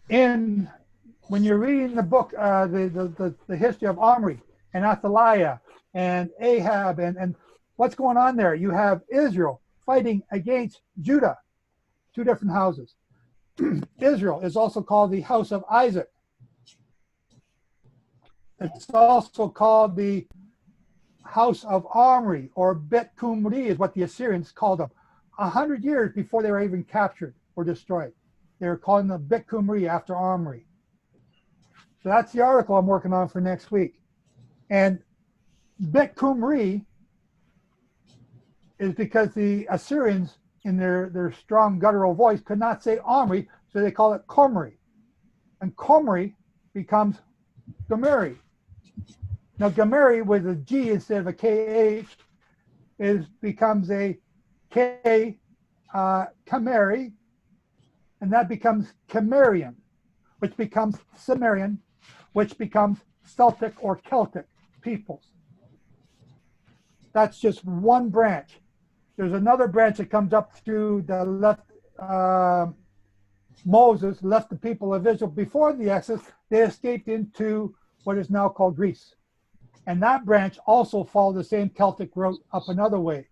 [SPEAKER 1] When you're reading the book, the history of Omri and Athaliah and Ahab and what's going on there, you have Israel fighting against Judah, 2 different houses. Israel is also called the house of Isaac. It's also called the house of Omri, or Bet Kumri is what the Assyrians called them. 100 years before they were even captured or destroyed. They were calling them Bet Kumri after Omri. So that's the article I'm working on for next week. And Bet Kumri is because the Assyrians, in their strong guttural voice, could not say Omri, so they call it Komri. And Komri becomes Gomeri. Now Gomeri with a G instead of a KH becomes a K Kameri, and that becomes Kamerian, which becomes Sumerian, which becomes Celtic or Celtic peoples. That's just one branch. There's another branch that comes up through the left. Moses left the people of Israel before the Exodus. They escaped into what is now called Greece. And that branch also followed the same Celtic route up another way.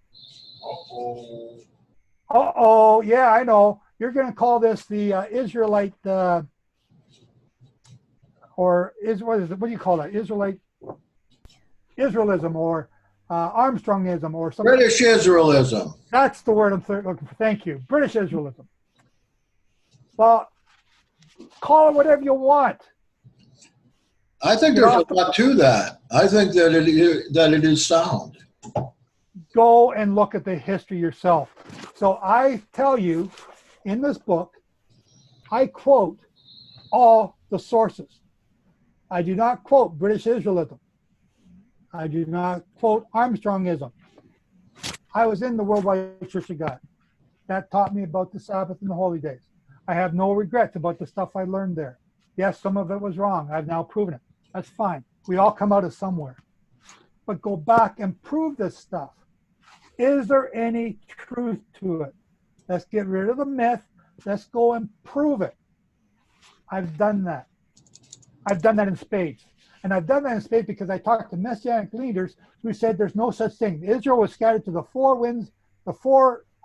[SPEAKER 1] Uh-oh, yeah, I know. You're going to call this the Israelite, or what is it? What do you call that? Israelism, or Armstrongism, or something.
[SPEAKER 2] British Israelism.
[SPEAKER 1] That's the word I'm looking for. Thank you. British Israelism. Well, Call it whatever you want.
[SPEAKER 2] I think there's a lot to that. I think that it is sound.
[SPEAKER 1] Go and look at the history yourself. So I tell you, in this book, I quote all the sources. I do not quote British Israelism. I do not quote Armstrongism. I was in the Worldwide Church of God. That taught me about the Sabbath and the holy days. I have no regrets about the stuff I learned there. Yes, some of it was wrong. I've now proven it. That's fine. We all come out of somewhere. But go back and prove this stuff. Is there any truth to it? Let's get rid of the myth. Let's go and prove it. I've done that. I've done that in spades. And I've done that in spades because I talked to Messianic leaders who said there's no such thing. Israel was scattered to the four winds,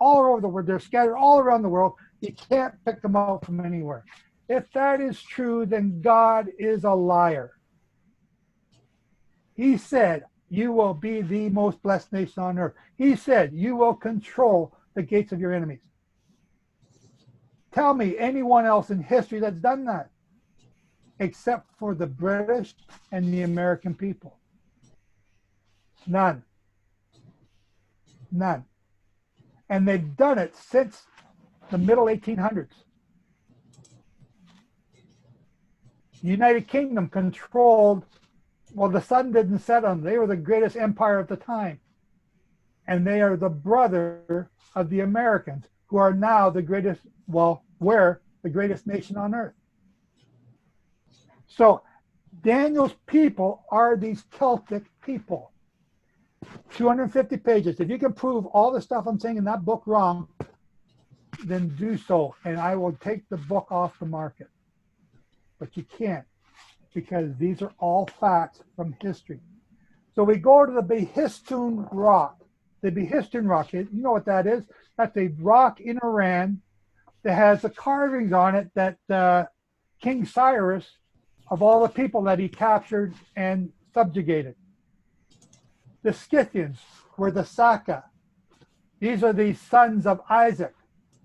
[SPEAKER 1] all over the world. They're scattered all around the world. You can't pick them out from anywhere. If that is true, then God is a liar. He said, you will be the most blessed nation on earth. He said, you will control the gates of your enemies. Tell me anyone else in history that's done that, except for the British and the American people. None. None. And they've done it since the middle 1800s. The United Kingdom controlled, well, the sun didn't set on them. They were the greatest empire at the time. And they are the brother of the Americans, who are now the greatest, well, we're the greatest nation on earth. So Daniel's people are these Celtic people. 250 pages. If you can prove all the stuff I'm saying in that book wrong, then do so, and I will take the book off the market. But you can't, because these are all facts from history. So we go to the Behistun rock. The Behistun rock, you know what that is? That's a rock in Iran that has the carvings on it that King Cyrus, of all the people that he captured and subjugated. The Scythians were the Saka. These are the sons of Isaac,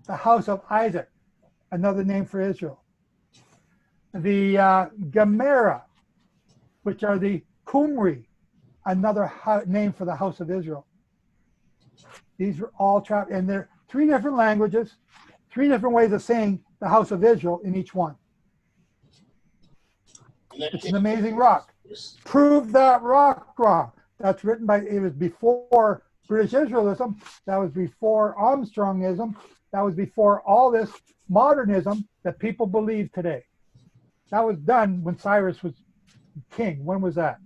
[SPEAKER 1] the house of Isaac, another name for Israel. The Gamera, which are the Qumri, another name for the house of Israel. These are all trapped, and they're three different languages, three different ways of saying the house of Israel in each one. It's an amazing rock. Prove that rock wrong. That's written by, it was before British Israelism, that was before Armstrongism, that was before all this modernism that people believe today. That was done when Cyrus was king. When was that?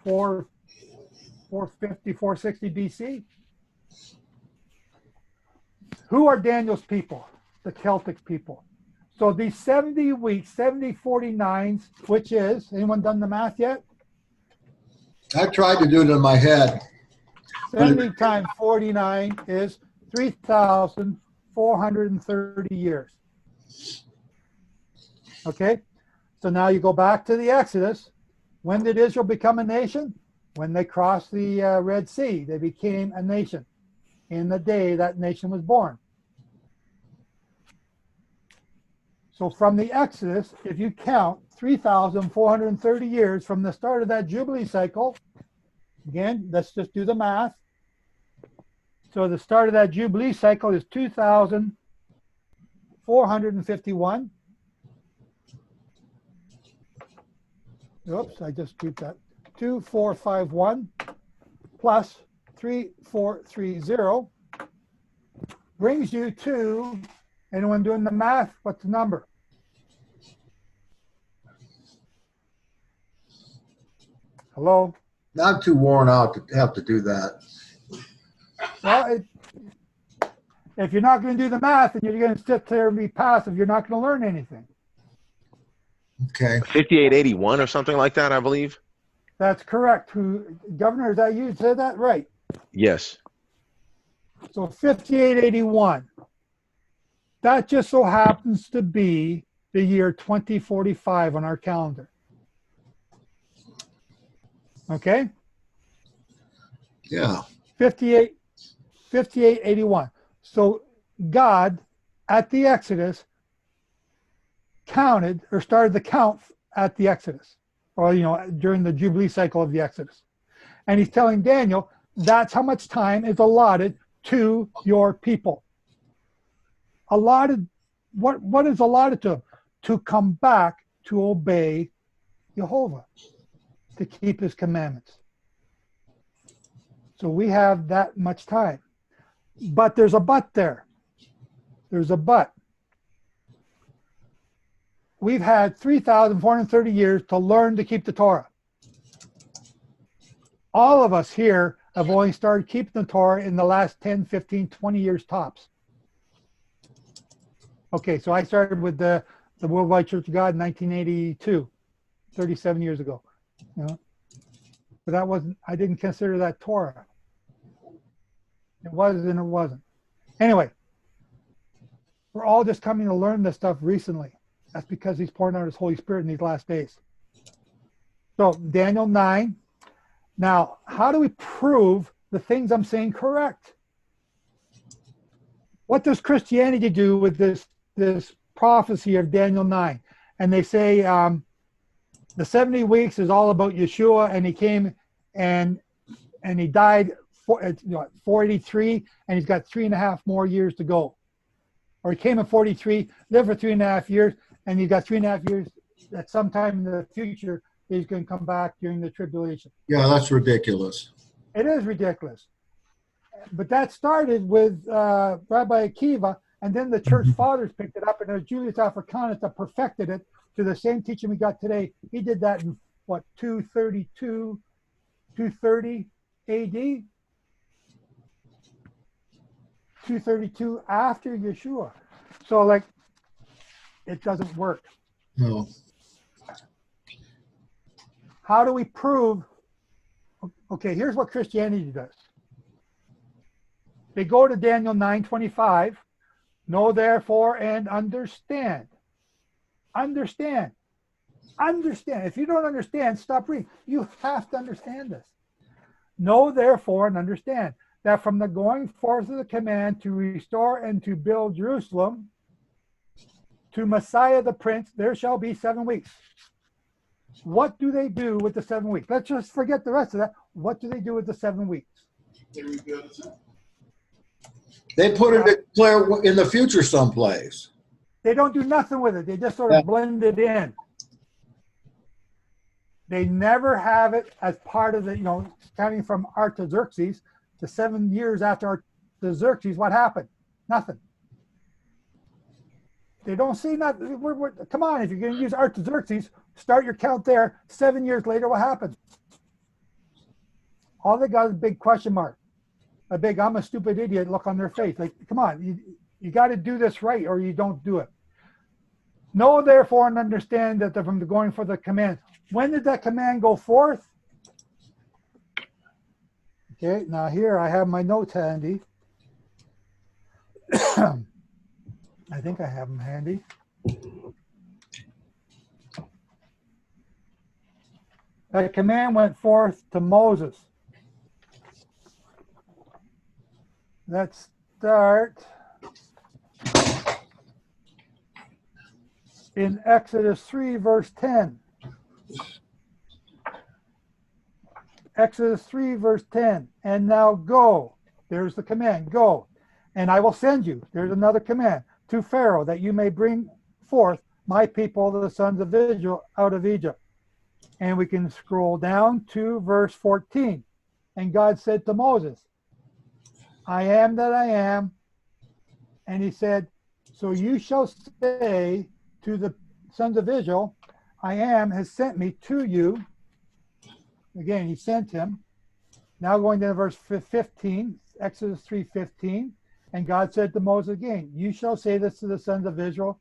[SPEAKER 1] 450, 460 BC? Who are Daniel's people? The Celtic people. So these 70 weeks, 70 49s, which is, anyone done the math yet?
[SPEAKER 2] I tried to do it in my head.
[SPEAKER 1] 70 times 49 is 3,430 years. Okay, so now you go back to the Exodus. When did Israel become a nation? When they crossed the Red Sea, they became a nation. In the day that nation was born. So from the Exodus, if you count 3,430 years from the start of that Jubilee cycle, again, let's just do the math. So the start of that Jubilee cycle is 2,451. Oops, I just did that. 2,451 plus 3,430 brings you to, anyone doing the math, what's the number? Hello?
[SPEAKER 2] Not too worn out to have to do that.
[SPEAKER 1] Well, if you're not going to do the math and you're going to sit there and be passive, you're not going to learn anything.
[SPEAKER 2] Okay.
[SPEAKER 8] 5881 or something like that, I believe.
[SPEAKER 1] That's correct. Governor, is that you said that? Right.
[SPEAKER 8] Yes.
[SPEAKER 1] So 5881. That just so happens to be the year 2045 on our calendar. Okay?
[SPEAKER 2] Yeah.
[SPEAKER 1] 5881. So God, at the Exodus, counted or started the count at the Exodus, or during the Jubilee cycle of the Exodus. And he's telling Daniel that's how much time is allotted to your people. Allotted, what is allotted to them? To come back to obey Jehovah, to keep his commandments. So we have that much time. But there's a but there. There's a but. We've had 3,430 years to learn to keep the Torah. All of us here have only started keeping the Torah in the last 10, 15, 20 years tops. Okay, so I started with the Worldwide Church of God in 1982, 37 years ago. But that wasn't, I didn't consider that Torah. It was and it wasn't. Anyway, we're all just coming to learn this stuff recently. That's because he's pouring out his Holy Spirit in these last days. So Daniel 9. Now, how do we prove the things I'm saying correct? What does Christianity do with this prophecy of Daniel 9? And they say the 70 weeks is all about Yeshua, and he came and he died 483, and he's got 3.5 more years to go. Or he came in 43, lived for 3.5 years, and he's got 3.5 years that sometime in the future he's going to come back during the tribulation.
[SPEAKER 2] Yeah, that's ridiculous.
[SPEAKER 1] It is ridiculous. But that started with Rabbi Akiva, and then the church fathers picked it up, and it was Julius Africanus that perfected it to the same teaching we got today. He did that in, 232, 230 AD? 232 after Yeshua. So, it doesn't work.
[SPEAKER 2] No.
[SPEAKER 1] How do we prove? Okay, here's what Christianity does. They go to Daniel 9:25. Know therefore and understand. Understand. Understand. If you don't understand, stop reading. You have to understand this. Know therefore and understand that from the going forth of the command to restore and to build Jerusalem to Messiah the Prince, there shall be 7 weeks. What do they do with the 7 weeks? Let's just forget the rest of that. What do they do with the 7 weeks?
[SPEAKER 2] They put it in the future someplace.
[SPEAKER 1] They don't do nothing with it. They just sort of blend it in. They never have it as part of the, counting from Artaxerxes, the 7 years after Artaxerxes, what happened? Nothing. They don't see nothing. Come on, if you're going to use Artaxerxes, start your count there. 7 years later, what happened? All they got is a big question mark. A big, I'm a stupid idiot look on their face. Come on, you got to do this right or you don't do it. Know therefore and understand that from the going for the command. When did that command go forth? Okay, now here I have my notes handy. I think I have them handy. That command went forth to Moses. Let's start in Exodus 3, verse 10. Exodus 3, verse 10. And now go. There's the command. Go. And I will send you. There's another command. To Pharaoh, that you may bring forth my people, the sons of Israel, out of Egypt. And we can scroll down to verse 14. And God said to Moses, I am that I am. And he said, so you shall say to the sons of Israel, I am has sent me to you. Again, he sent him. Now going to verse 15, Exodus 3:15. And God said to Moses again, you shall say this to the sons of Israel,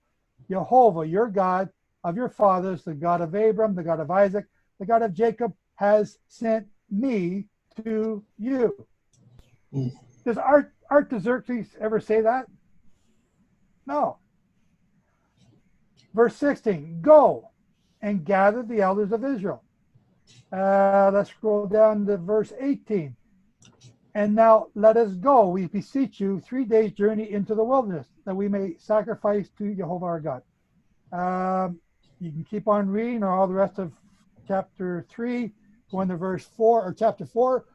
[SPEAKER 1] Jehovah, your God of your fathers, the God of Abram, the God of Isaac, the God of Jacob, has sent me to you. Does Artaxerxes ever say that? No. Verse 16, go and gather the elders of Israel. Let's scroll down to verse 18. And now let us go, we beseech you, 3 days' journey into the wilderness, that we may sacrifice to Jehovah our God. You can keep on reading or all the rest of chapter 3, going to verse 4 or chapter 4,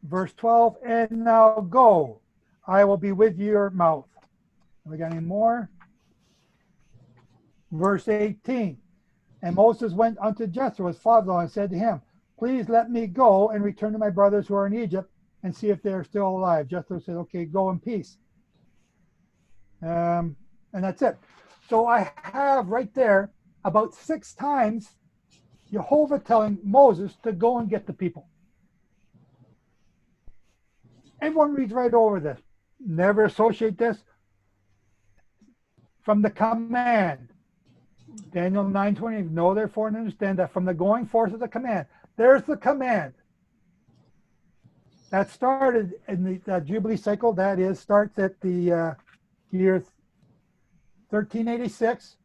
[SPEAKER 1] verse 12. And now go, I will be with your mouth. Have we got any more? Verse 18. And Moses went unto Jethro, his father-in-law, and said to him, please let me go and return to my brothers who are in Egypt and see if they are still alive. Jethro said, okay, go in peace. And that's it. So I have right there about 6 times Jehovah telling Moses to go and get the people. Everyone reads right over this. Never associate this from the command. Daniel 9:20, know therefore and understand that from the going forth of the command, there's the command. That started in the Jubilee cycle, that is, starts at the year 1386,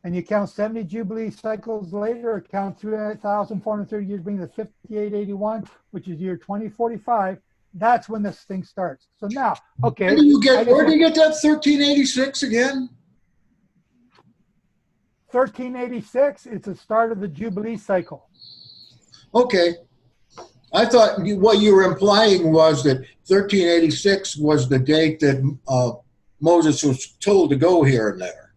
[SPEAKER 1] and you count 70 Jubilee cycles later, or count 3,430 years, being the 5881, which is year 2045. That's when this thing starts. So now, okay.
[SPEAKER 2] Where do you get that 1386 again?
[SPEAKER 1] 1386, it's the start of the Jubilee cycle.
[SPEAKER 2] Okay. I thought what you were implying was that 1386 was the date that Moses was told to go here and there.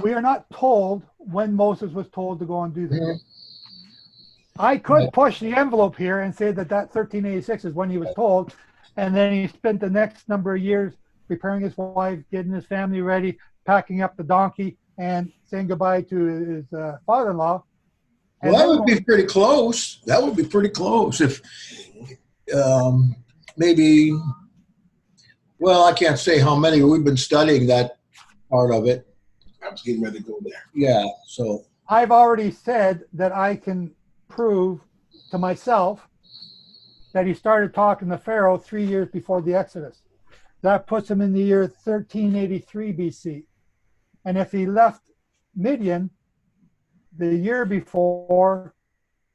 [SPEAKER 1] We are not told when Moses was told to go and do that. Mm-hmm. I could push the envelope here and say that 1386 is when he was told, and then he spent the next number of years preparing his wife, getting his family ready, packing up the donkey, and saying goodbye to his father-in-law.
[SPEAKER 2] Well, that would be pretty close. That would be pretty close if maybe, well, I can't say how many. We've been studying that part of it.
[SPEAKER 6] I was getting ready to go there.
[SPEAKER 2] Yeah, so.
[SPEAKER 1] I've already said that I can prove to myself that he started talking to Pharaoh 3 years before the Exodus. That puts him in the year 1383 BC. And if he left Midian the year before,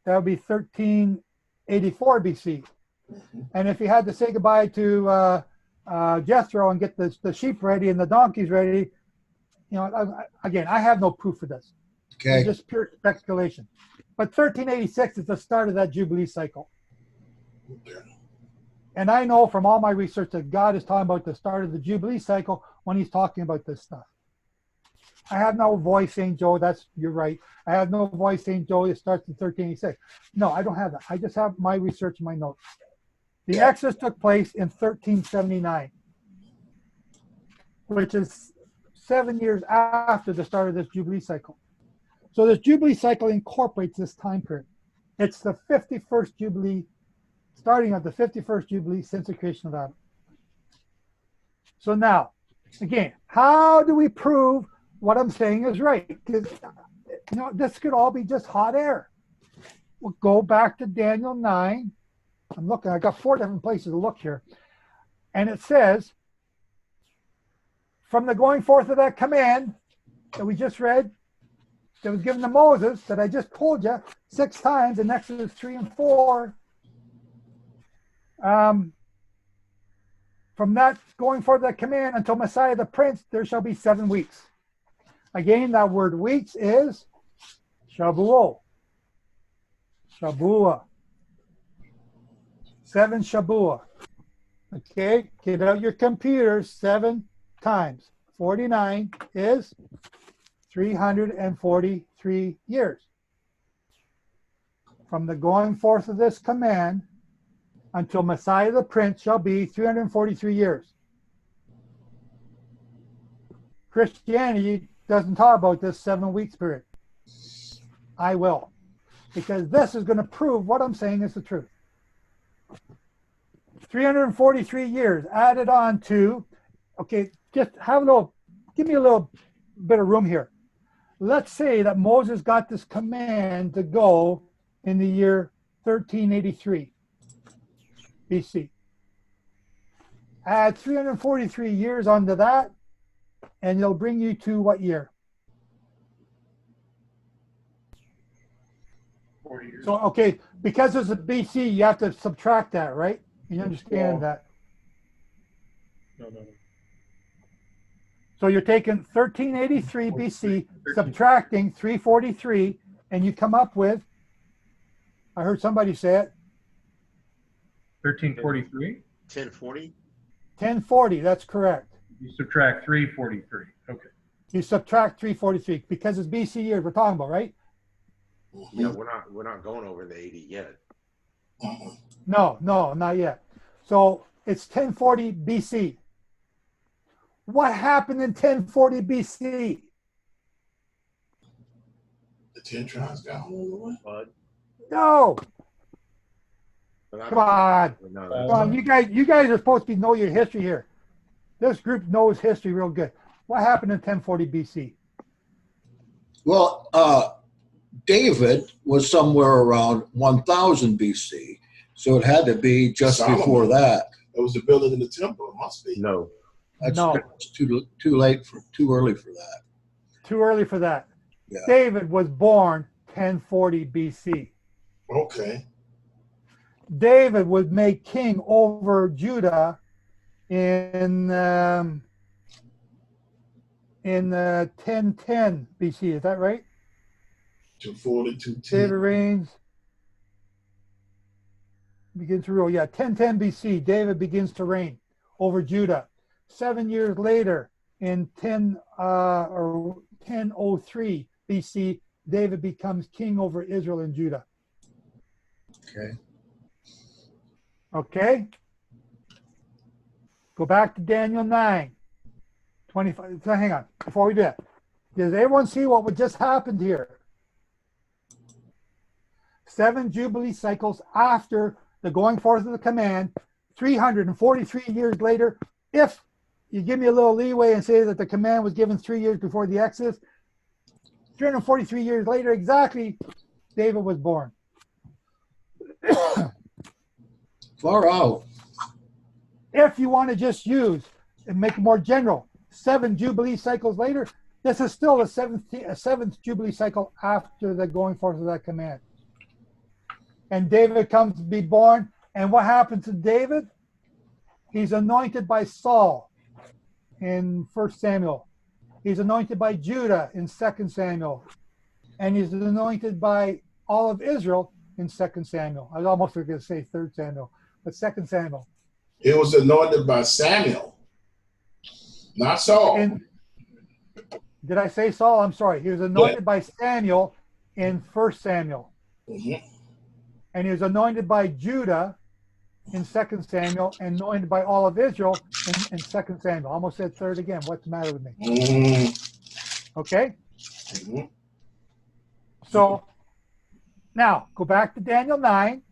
[SPEAKER 1] that would be 1384 BC. And if he had to say goodbye to Jethro and get the sheep ready and the donkeys ready, you know, again, I have no proof for this.
[SPEAKER 2] Okay.
[SPEAKER 1] It's just pure speculation. But 1386 is the start of that Jubilee cycle. And I know from all my research that God is talking about the start of the Jubilee cycle when he's talking about this stuff. I have no voice saying, Joe, you're right. I have no voice saying, Joe, it starts in 1386. No, I don't have that. I just have my research and my notes. The Exodus took place in 1379, which is 7 years after the start of this Jubilee cycle. So this Jubilee cycle incorporates this time period. It's the 51st Jubilee, starting at the 51st Jubilee since the creation of Adam. So now, again, how do we prove what I'm saying is right? Because, you know, this could all be just hot air. We'll go back to Daniel 9. I'm looking, I got 4 different places to look here. And it says, from the going forth of that command that we just read, that was given to Moses, that I just told you 6 times in Exodus 3 and 4. From that going forth that command until Messiah the Prince, there shall be 7 weeks. Again, that word weeks is Shabuo. Shabua. 7 Shabua. Okay, get out your computers. 7 times 49 is 343 years. From the going forth of this command until Messiah the Prince shall be 343 years. Christianity doesn't talk about this 7-week period. I will, because this is going to prove what I'm saying is the truth. 343 years added on to, okay, just have a little, give me a little bit of room here. Let's say that Moses got this command to go in the year 1383 BC. Add 343 years onto that, and it'll bring you to what year?
[SPEAKER 6] 40 years.
[SPEAKER 1] So, okay, because it's a BC, you have to subtract that, right? You understand that?
[SPEAKER 3] No.
[SPEAKER 1] So you're taking 1383 BC, subtracting 343, and you come up with, I heard somebody say it,
[SPEAKER 3] 1343?
[SPEAKER 8] 1040?
[SPEAKER 1] 1040, that's correct.
[SPEAKER 3] You subtract 343. Okay.
[SPEAKER 1] You subtract 343 because it's BC years we're talking about, right?
[SPEAKER 8] Yeah, we're not going over the 80 yet.
[SPEAKER 1] No, not yet. So it's 1040 BC. What happened in 1040 BC?
[SPEAKER 6] The 10 tribes got hold of it.
[SPEAKER 1] No. Come on.
[SPEAKER 8] No,
[SPEAKER 1] Come on. You guys are supposed to know your history here. This group knows history real good. What happened in 1040 BC?
[SPEAKER 2] Well, David was somewhere around 1000 BC, so it had to be just
[SPEAKER 6] Solomon.
[SPEAKER 2] before that.
[SPEAKER 6] It was the building of the temple. It must be.
[SPEAKER 8] No.
[SPEAKER 2] That's
[SPEAKER 1] No.
[SPEAKER 2] too early for that.
[SPEAKER 1] Too early for that.
[SPEAKER 2] Yeah.
[SPEAKER 1] David was born 1040 BC.
[SPEAKER 6] Okay.
[SPEAKER 1] David was made king over Judah in 1010 BC. Is that right?
[SPEAKER 6] 240, 210.
[SPEAKER 1] David reigns, begins to rule. Yeah, 1010 BC, David begins to reign over Judah. 7 years later, in 1003 BC, David becomes king over Israel and Judah.
[SPEAKER 2] Okay.
[SPEAKER 1] Okay? Go back to Daniel 9. 25. So hang on. Before we do that, does everyone see what just happened here? 7 Jubilee cycles after the going forth of the command, 343 years later, if you give me a little leeway and say that the command was given 3 years before the Exodus, 343 years later exactly, David was born.
[SPEAKER 2] Far out.
[SPEAKER 1] If you want to just use and make it more general, 7 Jubilee cycles later, this is still a seventh Jubilee cycle after the going forth of that command. And David comes to be born. And what happens to David? He's anointed by Saul in 1 Samuel. He's anointed by Judah in 2 Samuel. And he's anointed by all of Israel in 2 Samuel. I was almost going to say 3 Samuel, but 2 Samuel.
[SPEAKER 6] It was anointed by Samuel, not Saul.
[SPEAKER 1] Did I say Saul? I'm sorry. He was anointed by Samuel in 1 Samuel.
[SPEAKER 6] Mm-hmm.
[SPEAKER 1] And he was anointed by Judah in 2 Samuel and anointed by all of Israel in 2 Samuel. I almost said third again. What's the matter with me?
[SPEAKER 6] Mm-hmm.
[SPEAKER 1] Okay?
[SPEAKER 6] Mm-hmm.
[SPEAKER 1] So now go back to Daniel 9.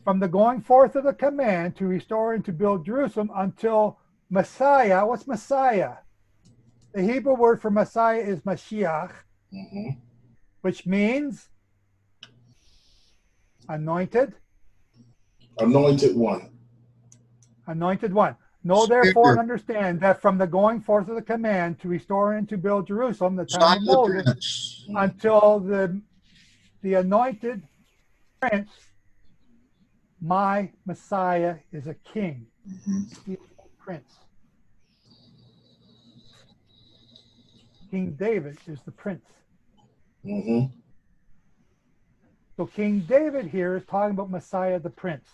[SPEAKER 1] From the going forth of the command to restore and to build Jerusalem until Messiah. What's Messiah? The Hebrew word for Messiah is Mashiach,
[SPEAKER 6] Mm-hmm.
[SPEAKER 1] which means anointed.
[SPEAKER 6] Anointed one.
[SPEAKER 1] Anointed one. Know therefore and understand that from the going forth of the command to restore and to build Jerusalem, the time of Moses, until the anointed prince, my Messiah is a king. He is a prince. King David is the prince.
[SPEAKER 6] Mm-hmm.
[SPEAKER 1] So King David here is talking about Messiah the prince.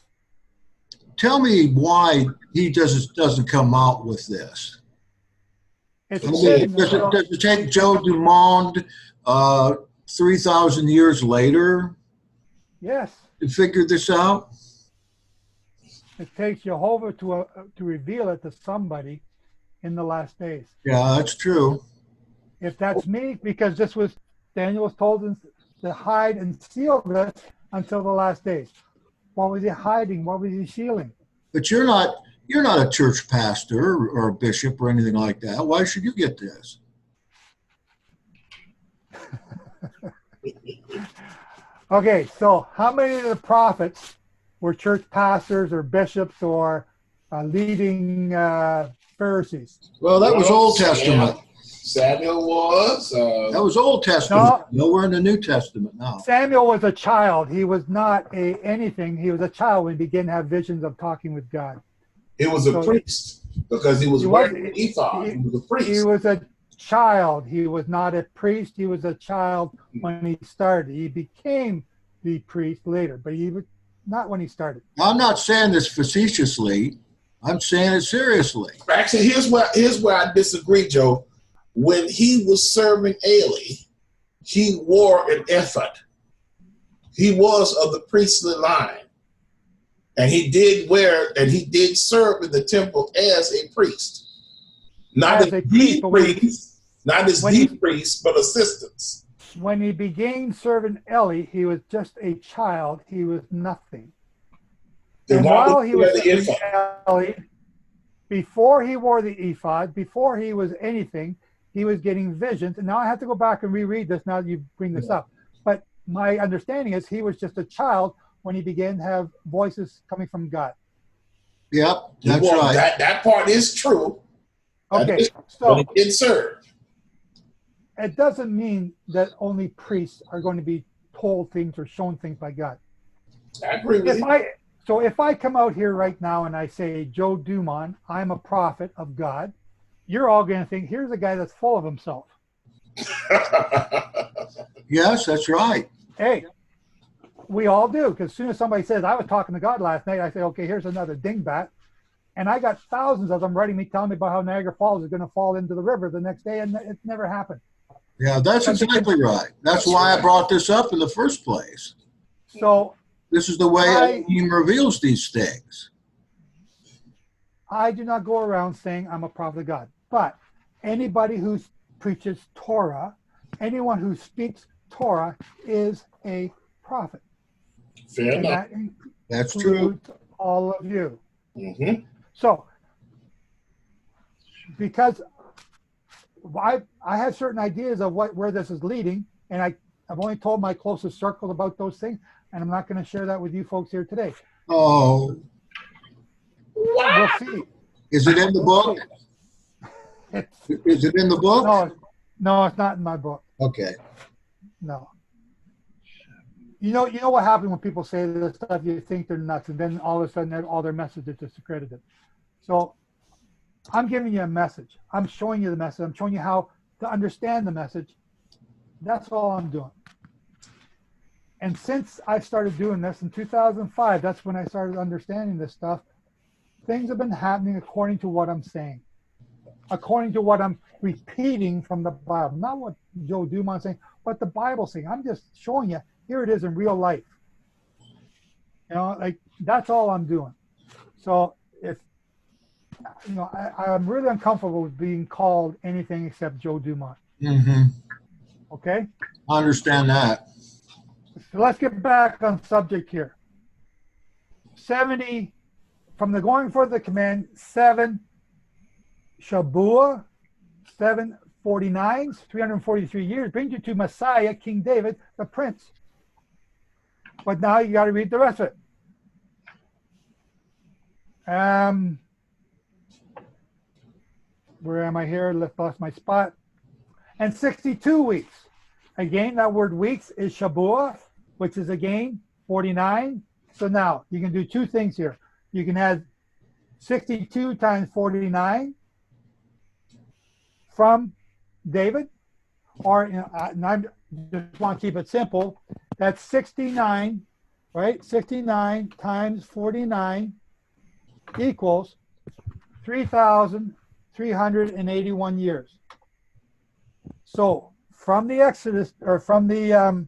[SPEAKER 2] Tell me why he doesn't come out with this.
[SPEAKER 1] It's
[SPEAKER 2] I mean, does it take Joe Dumond 3,000 years later
[SPEAKER 1] yes.
[SPEAKER 2] to figure this out?
[SPEAKER 1] It takes Jehovah to reveal it to somebody in the last days.
[SPEAKER 2] Yeah, that's true.
[SPEAKER 1] If that's me, because this was Daniel was told to hide and seal this until the last days. What was he hiding? What was he sealing?
[SPEAKER 2] But you're not a church pastor or a bishop or anything like that. Why should you get this?
[SPEAKER 1] Okay, so how many of the prophets were church pastors or bishops or leading Pharisees?
[SPEAKER 2] Well, that was Old Testament.
[SPEAKER 6] Samuel was.
[SPEAKER 2] That was Old Testament. No, we're in the New Testament now.
[SPEAKER 1] Samuel was a child. He was not anything. He was a child when he began to have visions of talking with God.
[SPEAKER 6] He was a priest because he was wearing an ephod. He was a priest.
[SPEAKER 1] He was a
[SPEAKER 6] ephod. He was a priest.
[SPEAKER 1] He was a child. He was not a priest. He was a child when he started. He became the priest later, but he was not when he started.
[SPEAKER 2] I'm not saying this facetiously. I'm saying it seriously.
[SPEAKER 6] Actually, here's where I disagree, Joe. When he was serving Eli, he wore an ephod. He was of the priestly line. And he did serve in the temple as a priest. Not as the priest, but assistants.
[SPEAKER 1] When he began serving Eli, he was just a child. He was nothing. And while he was serving Eli, before he wore the ephod, before he was anything, he was getting visions. And now I have to go back and reread this now that you bring this up. But my understanding is he was just a child when he began to have voices coming from God.
[SPEAKER 2] Yep, that's right.
[SPEAKER 6] That part is true.
[SPEAKER 1] Okay, so
[SPEAKER 6] it served.
[SPEAKER 1] It doesn't mean that only priests are going to be told things or shown things by God.
[SPEAKER 6] I agree with you.
[SPEAKER 1] So if I come out here right now and I say, Joe Dumond, I'm a prophet of God, you're all going to think, here's a guy that's full of himself.
[SPEAKER 2] Yes, that's right.
[SPEAKER 1] Hey, we all do, because as soon as somebody says, I was talking to God last night, I say, okay, here's another dingbat. And I got thousands of them writing me, telling me about how Niagara Falls is going to fall into the river the next day, and it never happened.
[SPEAKER 2] Yeah, that's exactly right. That's why I brought this up in the first place.
[SPEAKER 1] So
[SPEAKER 2] this is the way he reveals these things.
[SPEAKER 1] I do not go around saying I'm a prophet of God, but anybody who preaches Torah, anyone who speaks Torah is a prophet.
[SPEAKER 6] Fair enough.
[SPEAKER 2] That's true.
[SPEAKER 1] All of you.
[SPEAKER 6] Mm-hmm.
[SPEAKER 1] So, because I have certain ideas of where this is leading, and I've only told my closest circle about those things, and I'm not going to share that with you folks here today.
[SPEAKER 2] Oh.
[SPEAKER 1] We'll see.
[SPEAKER 2] Is it in the book? Is it in the book?
[SPEAKER 1] No, it's not in my book.
[SPEAKER 2] Okay.
[SPEAKER 1] No. You know what happens when people say this stuff, you think they're nuts, and then all of a sudden all their message is discredited. So I'm giving you a message. I'm showing you the message. I'm showing you how to understand the message. That's all I'm doing. And since I started doing this in 2005, that's when I started understanding this stuff. Things have been happening according to what I'm saying, according to what I'm repeating from the Bible. Not what Joe Dumond's saying, but the Bible's saying. I'm just showing you, here it is in real life. You know, like, that's all I'm doing. So if, you know, I'm really uncomfortable with being called anything except Joe Dumond.
[SPEAKER 2] Mm-hmm.
[SPEAKER 1] Okay?
[SPEAKER 2] I understand that.
[SPEAKER 1] So let's get back on subject here. 70, from the going forth of the command, 7 Shabuah, 7 49s, 343 years, brings you to Messiah, King David, the prince. But now you got to read the rest of it. Where am I here? Lost my spot. And 62 weeks. Again, that word weeks is Shabuah, which is again 49. So now you can do two things here. You can add 62 times 49 from David, or, you know, and I just want to keep it simple. That's 69, right? 69 times 49 equals 3,381 years. So from the Exodus, or from the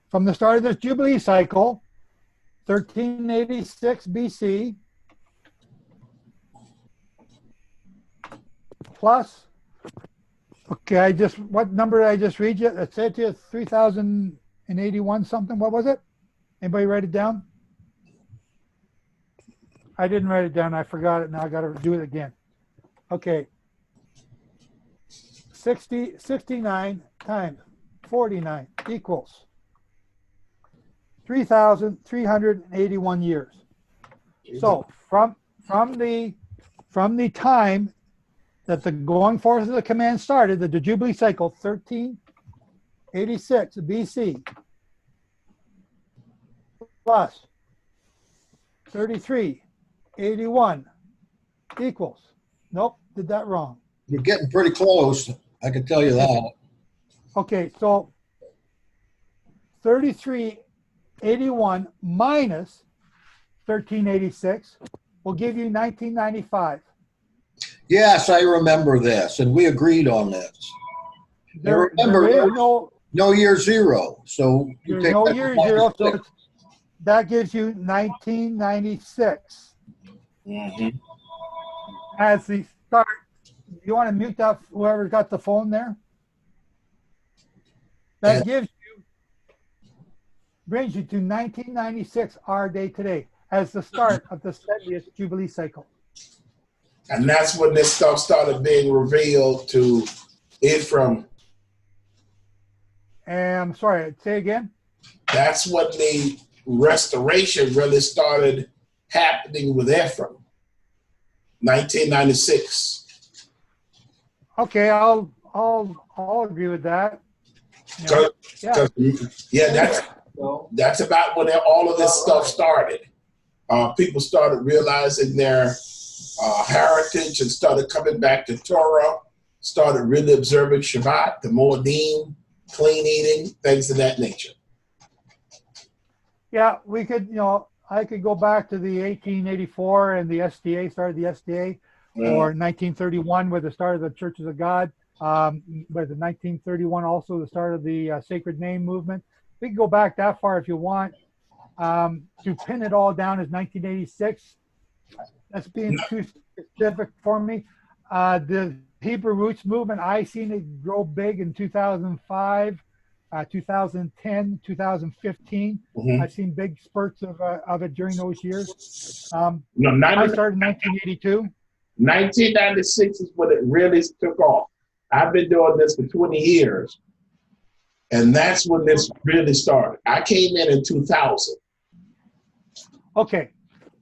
[SPEAKER 1] from the start of this Jubilee cycle, 1386 BC, plus, okay, what number did I just read you? I said to you 3,081 something. What was it? Anybody write it down? I didn't write it down. I forgot it. Now I got to do it again. Okay. 69 times 49 equals 3,381 years. So from the time that the going forth of the command started, the Jubilee cycle, 1386 BC, plus 33 81 equals. Nope, did that wrong.
[SPEAKER 2] You're getting pretty close. I can tell you that.
[SPEAKER 1] Okay, so 3381 minus 1386 will give you 1995.
[SPEAKER 2] Yes, I remember this, and we agreed on this.
[SPEAKER 1] There is
[SPEAKER 2] no year zero, so you take
[SPEAKER 1] no
[SPEAKER 2] that
[SPEAKER 1] year
[SPEAKER 2] minus
[SPEAKER 1] zero, so
[SPEAKER 2] 6.
[SPEAKER 1] that gives you 1996 as the start. You want to mute that, whoever's got the phone there? That brings you to 1996, our day today, as the start of the 70th Jubilee cycle.
[SPEAKER 6] And that's when this stuff started being revealed to Ephraim.
[SPEAKER 1] I'm sorry, say again?
[SPEAKER 6] That's when the restoration really started happening with Ephraim. 1996.
[SPEAKER 1] Okay, I'll agree with that.
[SPEAKER 6] That's about when all of this stuff started. People started realizing their heritage and started coming back to Torah, started really observing Shabbat, the Moedim, clean eating, things of that nature.
[SPEAKER 1] Yeah, we could, I could go back to the 1884 and the SDA, started the SDA, or 1931 with the start of the Churches of God, but the 1931 also the start of the Sacred Name movement. We can go back that far if you want. To pin it all down as 1986, that's being too specific for me. The Hebrew Roots movement, I seen it grow big in 2005, 2010, 2015. I've seen big spurts of it during those years. I started in 1982.
[SPEAKER 6] 1996 is when it really took off. I've been doing this for 20 years, and that's when this really started. I came in 2000.
[SPEAKER 1] Okay,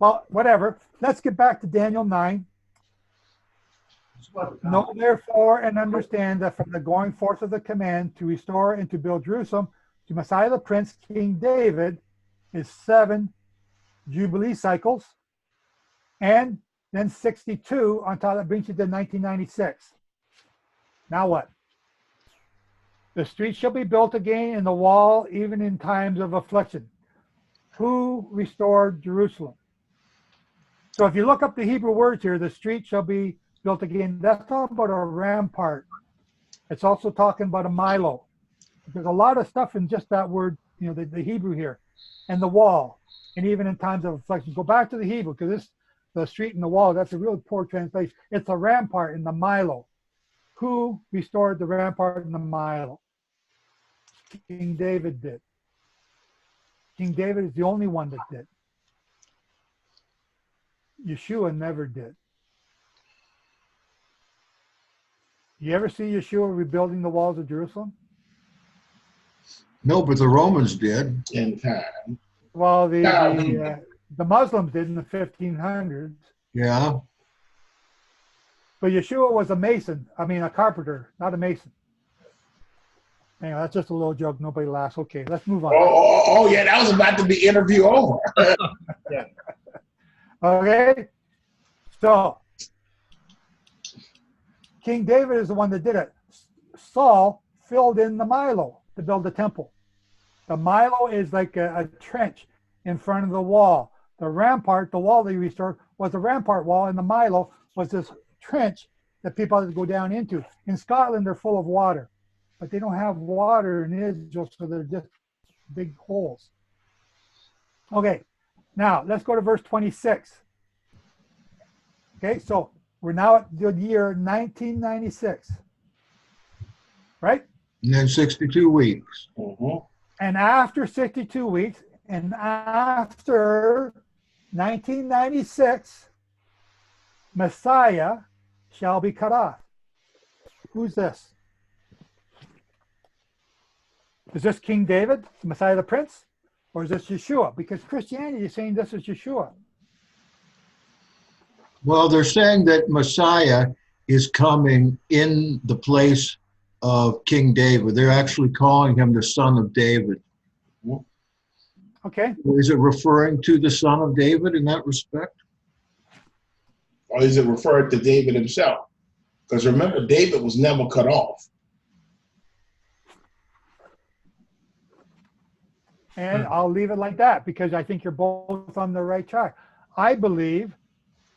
[SPEAKER 1] well, whatever. Let's get back to Daniel 9. Know therefore and understand that from the going forth of the command to restore and to build Jerusalem to Messiah the Prince, King David, is 7 Jubilee cycles, and then 62 on top. That brings you to 1996. Now what? The street shall be built again and the wall even in times of affliction. Who restored Jerusalem? So if you look up the Hebrew words here, the street shall be built again. That's talking about a rampart. It's also talking about a milo. There's a lot of stuff in just that word, the Hebrew here, and the wall, and even in times of affliction. Go back to the Hebrew, because the street and the wall, that's a really poor translation. It's a rampart in the milo. Who restored the rampart in the milo? King David did. King David is the only one that did. Yeshua never did. You ever see Yeshua rebuilding the walls of Jerusalem?
[SPEAKER 2] No, but the Romans did.
[SPEAKER 6] In time.
[SPEAKER 1] Well, the Muslims did in the 1500s.
[SPEAKER 2] Yeah.
[SPEAKER 1] But Yeshua was a carpenter, not a mason. Anyway, that's just a little joke. Nobody laughs. Okay, let's move on.
[SPEAKER 6] Oh yeah, that was about to be interview over.
[SPEAKER 1] Yeah. Okay, so King David is the one that did it. Saul filled in the Milo to build the temple. The Milo is like a trench in front of the wall. The rampart, the wall they restored, was the rampart wall, and the Milo was this trench that people had to go down into. In Scotland, they're full of water, but they don't have water in Israel, so they're just big holes. Okay, now let's go to verse 26. Okay, so we're now at the year 1996, right?
[SPEAKER 2] And then 62 weeks.
[SPEAKER 1] And after 62 weeks, and after 1996, Messiah shall be cut off. Who's this? Is this King David, Messiah the Prince? Or is this Yeshua? Because Christianity is saying this is Yeshua.
[SPEAKER 2] Well, they're saying that Messiah is coming in the place of King David. They're actually calling him the son of David.
[SPEAKER 1] Okay.
[SPEAKER 2] Is it referring to the son of David in that respect?
[SPEAKER 6] or is it referred to David himself? Because remember, David was never cut off.
[SPEAKER 1] And I'll leave it like that because I think you're both on the right track. I believe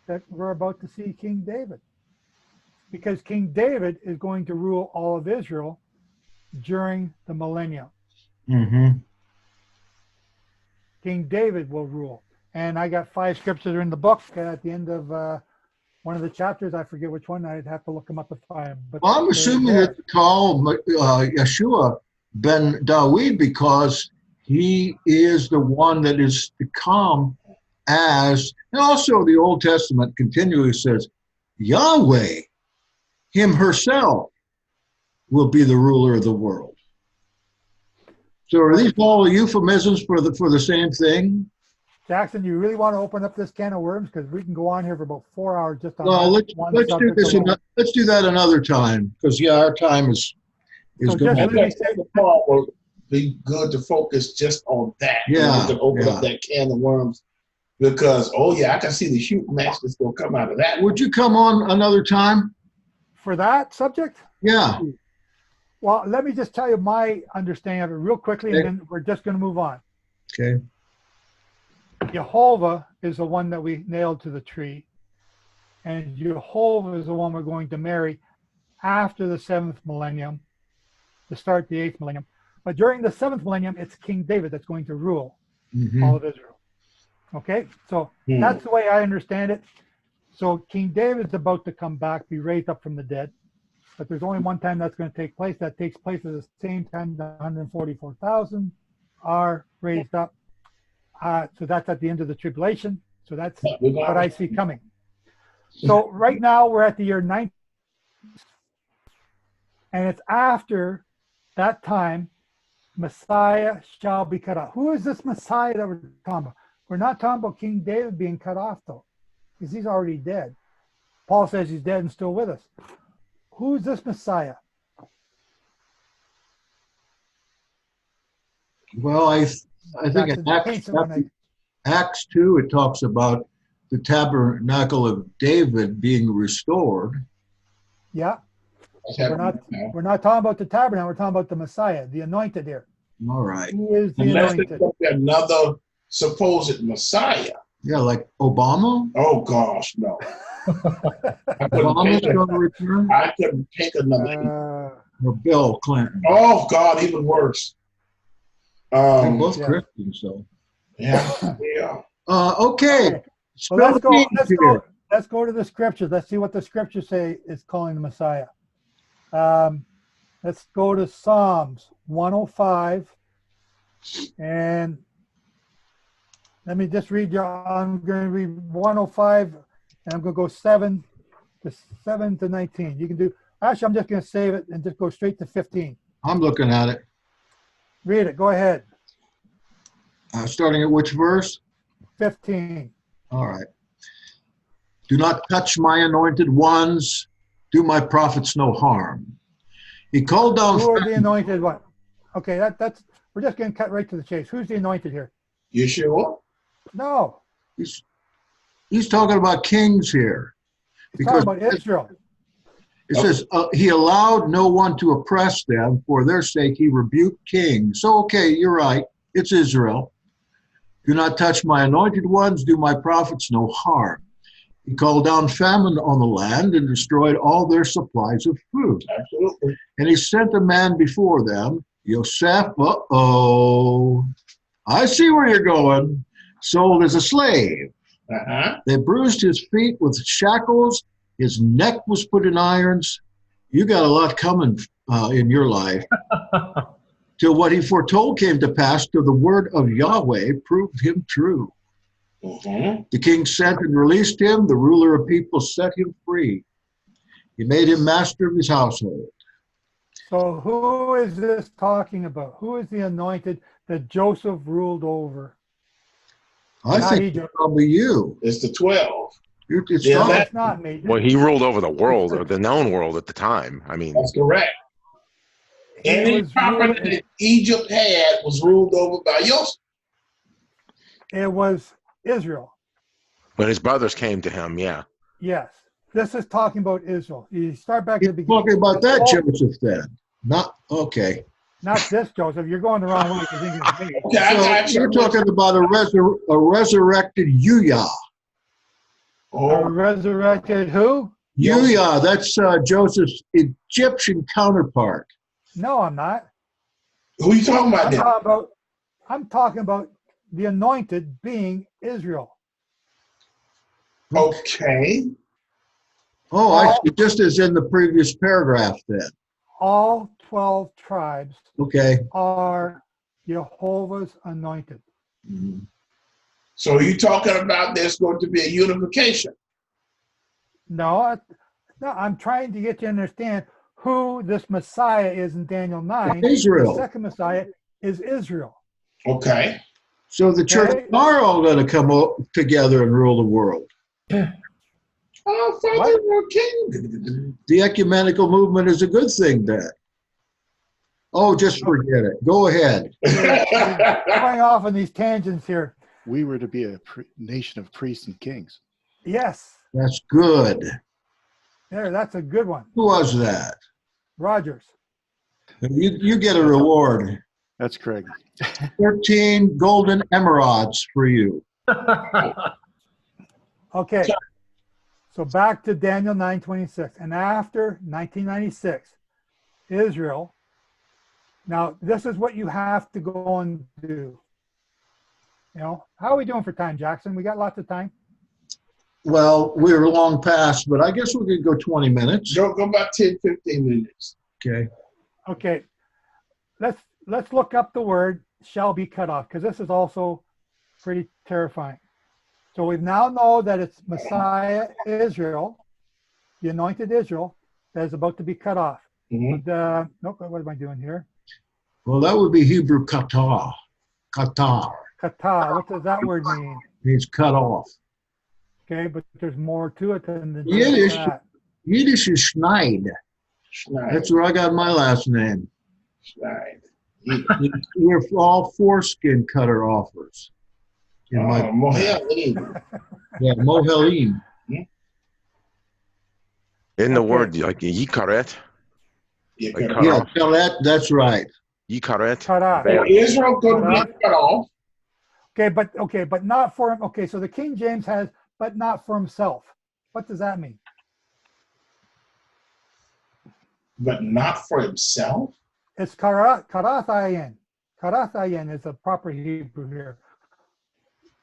[SPEAKER 1] that we're about to see King David because King David is going to rule all of Israel during the millennium.
[SPEAKER 2] Mm-hmm.
[SPEAKER 1] King David will rule. And I got 5 scriptures in the book at the end of one of the chapters. I forget which one. I'd have to look them up to find them. But
[SPEAKER 2] Well, I'm assuming that you call Yeshua ben Dawid because he is the one that is to come as, and also the Old Testament continually says, Yahweh, him herself, will be the ruler of the world. So are these all euphemisms for the same thing?
[SPEAKER 1] Jackson, you really want to open up this can of worms? Because we can go on here for about 4 hours just on
[SPEAKER 2] Well,
[SPEAKER 1] one
[SPEAKER 2] let's do
[SPEAKER 1] subject
[SPEAKER 2] this.
[SPEAKER 1] alone.
[SPEAKER 2] Let's do that another time because our time is
[SPEAKER 1] So
[SPEAKER 2] going.
[SPEAKER 1] just
[SPEAKER 6] I think the part would be good to focus just on that.
[SPEAKER 2] Yeah,
[SPEAKER 6] We can open up that can of worms because, I can see the shoot match that's going to come out of that.
[SPEAKER 2] Would you come on another time?
[SPEAKER 1] For that subject?
[SPEAKER 2] Yeah.
[SPEAKER 1] Well, let me just tell you my understanding of it real quickly, and then we're just going to move on.
[SPEAKER 2] Okay.
[SPEAKER 1] Jehovah is the one that we nailed to the tree, and Jehovah is the one we're going to marry after the 7th millennium to start the 8th millennium. But during the 7th millennium, it's King David that's going to rule all of Israel. Okay, so that's the way I understand it. So King David's about to come back, be raised up from the dead. But there's only one time that's going to take place. That takes place at the same time the 144,000 are raised up. So that's at the end of the tribulation. So that's what I see coming. So right now we're at the year 9. And it's after that time, Messiah shall be cut off. Who is this Messiah that we're talking about? We're not talking about King David being cut off, though, because he's already dead. Paul says he's dead and still with us. Who's this Messiah?
[SPEAKER 2] Well, I think in Acts 2, it talks about the tabernacle of David being restored.
[SPEAKER 1] Yeah. We're not talking about the tabernacle. We're talking about the Messiah, the anointed here.
[SPEAKER 2] All right.
[SPEAKER 1] Who is the
[SPEAKER 6] Unless
[SPEAKER 1] anointed?
[SPEAKER 6] there's another supposed Messiah.
[SPEAKER 2] Yeah, like Obama?
[SPEAKER 6] Oh, gosh, no.
[SPEAKER 2] Obama's going to return?
[SPEAKER 6] I couldn't take another.
[SPEAKER 2] Or Bill Clinton.
[SPEAKER 6] Oh, God, even worse.
[SPEAKER 2] They're both Christians, so.
[SPEAKER 6] Yeah.
[SPEAKER 2] Okay.
[SPEAKER 1] So let's go to the scriptures. Let's see what the scriptures say is calling the Messiah. Let's go to Psalms 105. And let me just read you. I'm going to read 105, and I'm going to go 7 to 19. You can do. Actually, I'm just going to save it and just go straight to 15.
[SPEAKER 2] I'm looking at it.
[SPEAKER 1] Read it. Go ahead.
[SPEAKER 2] Starting at which verse?
[SPEAKER 1] 15.
[SPEAKER 2] All right. Do not touch my anointed ones. Do my prophets no harm. He called down.
[SPEAKER 1] Who are the anointed one? Okay, that's. We're just going to cut right to the chase. Who's the anointed here?
[SPEAKER 6] Yeshua?
[SPEAKER 1] No.
[SPEAKER 2] He's talking about kings here.
[SPEAKER 1] He's talking about Israel.
[SPEAKER 2] It says, he allowed no one to oppress them. For their sake, he rebuked kings. So, okay, you're right. It's Israel. Do not touch my anointed ones. Do my prophets no harm. He called down famine on the land and destroyed all their supplies of food.
[SPEAKER 6] Absolutely.
[SPEAKER 2] And he sent a man before them, Yosef, I see where you're going, sold as a slave. They bruised his feet with shackles. His neck was put in irons. You got a lot coming in your life. Till what he foretold came to pass, till the word of Yahweh proved him true. The king sent and released him. The ruler of people set him free. He made him master of his household.
[SPEAKER 1] So who is this talking about? Who is the anointed that Joseph ruled over?
[SPEAKER 2] I think it's probably you.
[SPEAKER 6] It's the 12.
[SPEAKER 1] That's not me.
[SPEAKER 9] Well, he ruled over the world, or the known world at the time. I mean,
[SPEAKER 6] that's correct. Any property that Egypt had was ruled over by Joseph.
[SPEAKER 1] It was Israel.
[SPEAKER 9] When his brothers came to him, yeah.
[SPEAKER 1] Yes. This is talking about Israel. You start back
[SPEAKER 2] You're
[SPEAKER 1] at the beginning.
[SPEAKER 2] talking about that
[SPEAKER 1] Oh,
[SPEAKER 2] Joseph then. Not, okay.
[SPEAKER 1] not this, Joseph. You're going the wrong way. You're thinking it's me.
[SPEAKER 6] Okay, I got
[SPEAKER 2] So
[SPEAKER 6] you.
[SPEAKER 2] you're talking about a resurrected Yuya.
[SPEAKER 1] A
[SPEAKER 6] Oh,
[SPEAKER 1] resurrected who?
[SPEAKER 2] Yuya, that's Joseph's Egyptian counterpart.
[SPEAKER 1] No, I'm not.
[SPEAKER 6] who you talking about then?
[SPEAKER 1] I'm talking about the anointed being Israel.
[SPEAKER 6] Okay.
[SPEAKER 2] Oh, I see. Just as in the previous paragraph then.
[SPEAKER 1] All 12 tribes
[SPEAKER 2] Okay.
[SPEAKER 1] are Jehovah's anointed.
[SPEAKER 2] Mhm.
[SPEAKER 6] So you talking about there's going to be a unification?
[SPEAKER 1] No, I'm trying to get you to understand who this Messiah is in Daniel 9.
[SPEAKER 2] Israel.
[SPEAKER 1] The second Messiah is Israel.
[SPEAKER 6] Okay.
[SPEAKER 2] So the church
[SPEAKER 1] Okay.
[SPEAKER 2] are all going to come together and rule the world.
[SPEAKER 6] Oh, Father, King.
[SPEAKER 2] The ecumenical movement is a good thing then. Oh, just forget it. Go ahead.
[SPEAKER 1] You're going off on these tangents here.
[SPEAKER 10] We were to be a nation of priests and kings.
[SPEAKER 1] Yes.
[SPEAKER 2] That's good.
[SPEAKER 1] There, that's a good one.
[SPEAKER 2] Who was that?
[SPEAKER 1] Rogers.
[SPEAKER 2] You get a reward.
[SPEAKER 10] That's correct.
[SPEAKER 2] 13 golden emeralds for you.
[SPEAKER 1] Okay. So back to Daniel 9:26. And after 1996, Israel. Now, this is what you have to go and do. You know, how are we doing for time, Jackson? We got lots of time.
[SPEAKER 2] Well, we're long past, but I guess we could go 20 minutes.
[SPEAKER 6] Go about 10, 15 minutes.
[SPEAKER 2] Okay.
[SPEAKER 1] Okay. Let's look up the word shall be cut off, because this is also pretty terrifying. So we now know that it's Messiah Israel, the anointed Israel, that is about to be cut off.
[SPEAKER 6] Mhm.
[SPEAKER 1] But, nope, what am I doing here?
[SPEAKER 2] Well, that would be Hebrew kata. Kata
[SPEAKER 1] Kata, what does that word mean?
[SPEAKER 2] means cut off.
[SPEAKER 1] Okay, but there's more to it than just
[SPEAKER 2] Yiddish,
[SPEAKER 1] that.
[SPEAKER 2] Yiddish is Schneid.
[SPEAKER 6] Snyder.
[SPEAKER 2] That's where I got my last name.
[SPEAKER 6] Snyder.
[SPEAKER 2] We're all foreskin cutter offers. In my,
[SPEAKER 6] Mohelim.
[SPEAKER 2] yeah, Mohelim.
[SPEAKER 9] In the
[SPEAKER 1] Okay.
[SPEAKER 9] word, like yikaret,
[SPEAKER 6] Yeah,
[SPEAKER 9] like
[SPEAKER 6] cut
[SPEAKER 9] cut
[SPEAKER 2] Yeah,
[SPEAKER 9] off.
[SPEAKER 2] tell that's right.
[SPEAKER 9] Yikaret.
[SPEAKER 1] Kata.
[SPEAKER 6] So Israel could be cut off.
[SPEAKER 1] Okay, but not for him. Okay, so the King James has, but not for himself. What does that mean?
[SPEAKER 6] But not for himself?
[SPEAKER 1] It's karathayin. Karathayin is the proper Hebrew here.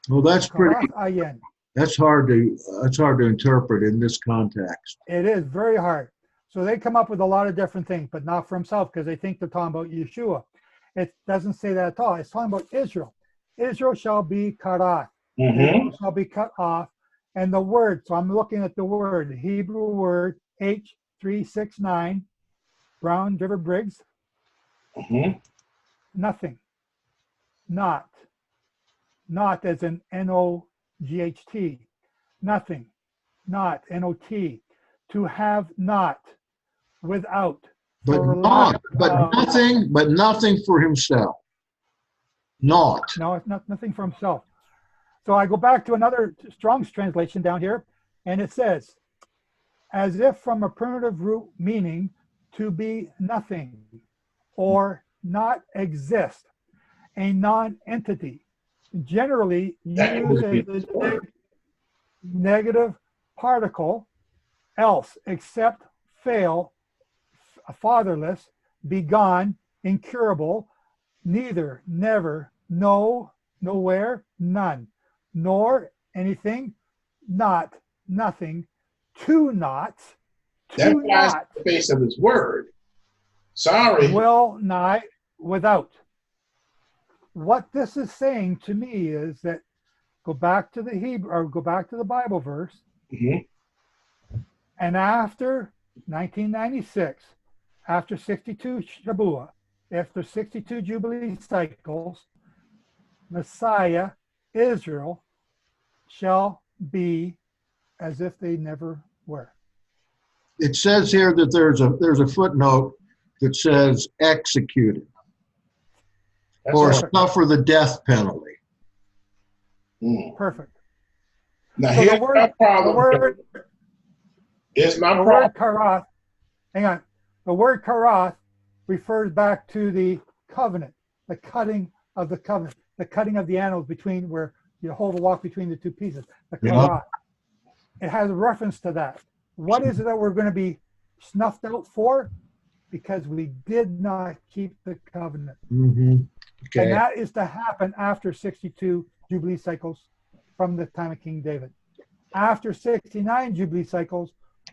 [SPEAKER 2] Well, that's pretty.
[SPEAKER 1] Karathayin.
[SPEAKER 2] That's hard to interpret in this context.
[SPEAKER 1] It is very hard. So they come up with a lot of different things, but not for himself, because they think they're talking about Yeshua. It doesn't say that at all. It's talking about Israel. Israel shall be karat.
[SPEAKER 6] Mm-hmm.
[SPEAKER 1] Shall be cut off. And the word, so I'm looking at the word, the Hebrew word H369, Brown River Briggs,
[SPEAKER 6] Mm-hmm.
[SPEAKER 1] nothing. Not as in N-O-G-H-T. Nothing. Not, N-O-T. To have not, without.
[SPEAKER 2] But
[SPEAKER 1] for
[SPEAKER 2] not,
[SPEAKER 1] lack
[SPEAKER 2] but
[SPEAKER 1] of.
[SPEAKER 2] nothing for himself. Not.
[SPEAKER 1] No, it's nothing for himself. So I go back to another Strong's translation down here, and it says, as if from a primitive root meaning to be nothing or not exist, a non-entity, generally used as a negative particle, else, except, fail, fatherless, begone, incurable, neither, never, no, nowhere, none, nor anything, not, nothing, to not,
[SPEAKER 6] That flies in the face of his word. Sorry.
[SPEAKER 1] will not, without. What this is saying to me is that go back to the Hebrew, or go back to the Bible verse,
[SPEAKER 6] Mhm.
[SPEAKER 1] and after 1996, after 62 Shabuah, after 62 Jubilee cycles, Messiah, Israel, shall be as if they never were.
[SPEAKER 2] It says here that there's a footnote that says executed
[SPEAKER 6] That's
[SPEAKER 2] or
[SPEAKER 6] all.
[SPEAKER 2] suffer the death penalty.
[SPEAKER 6] Mm.
[SPEAKER 1] Perfect.
[SPEAKER 6] Now
[SPEAKER 1] So
[SPEAKER 6] here's my problem. It's my
[SPEAKER 1] The
[SPEAKER 6] problem.
[SPEAKER 1] word karath, hang on. The word karath refers back to the covenant, the cutting of the covenant, the cutting of the animals between where you hold the walk between the two pieces, the karath. It has a reference to that. What is it that we're going to be snuffed out for? Because we did not keep the covenant.
[SPEAKER 2] Okay.
[SPEAKER 1] And that is to happen after 62 Jubilee cycles from the time of King David. After 69 Jubilee cycles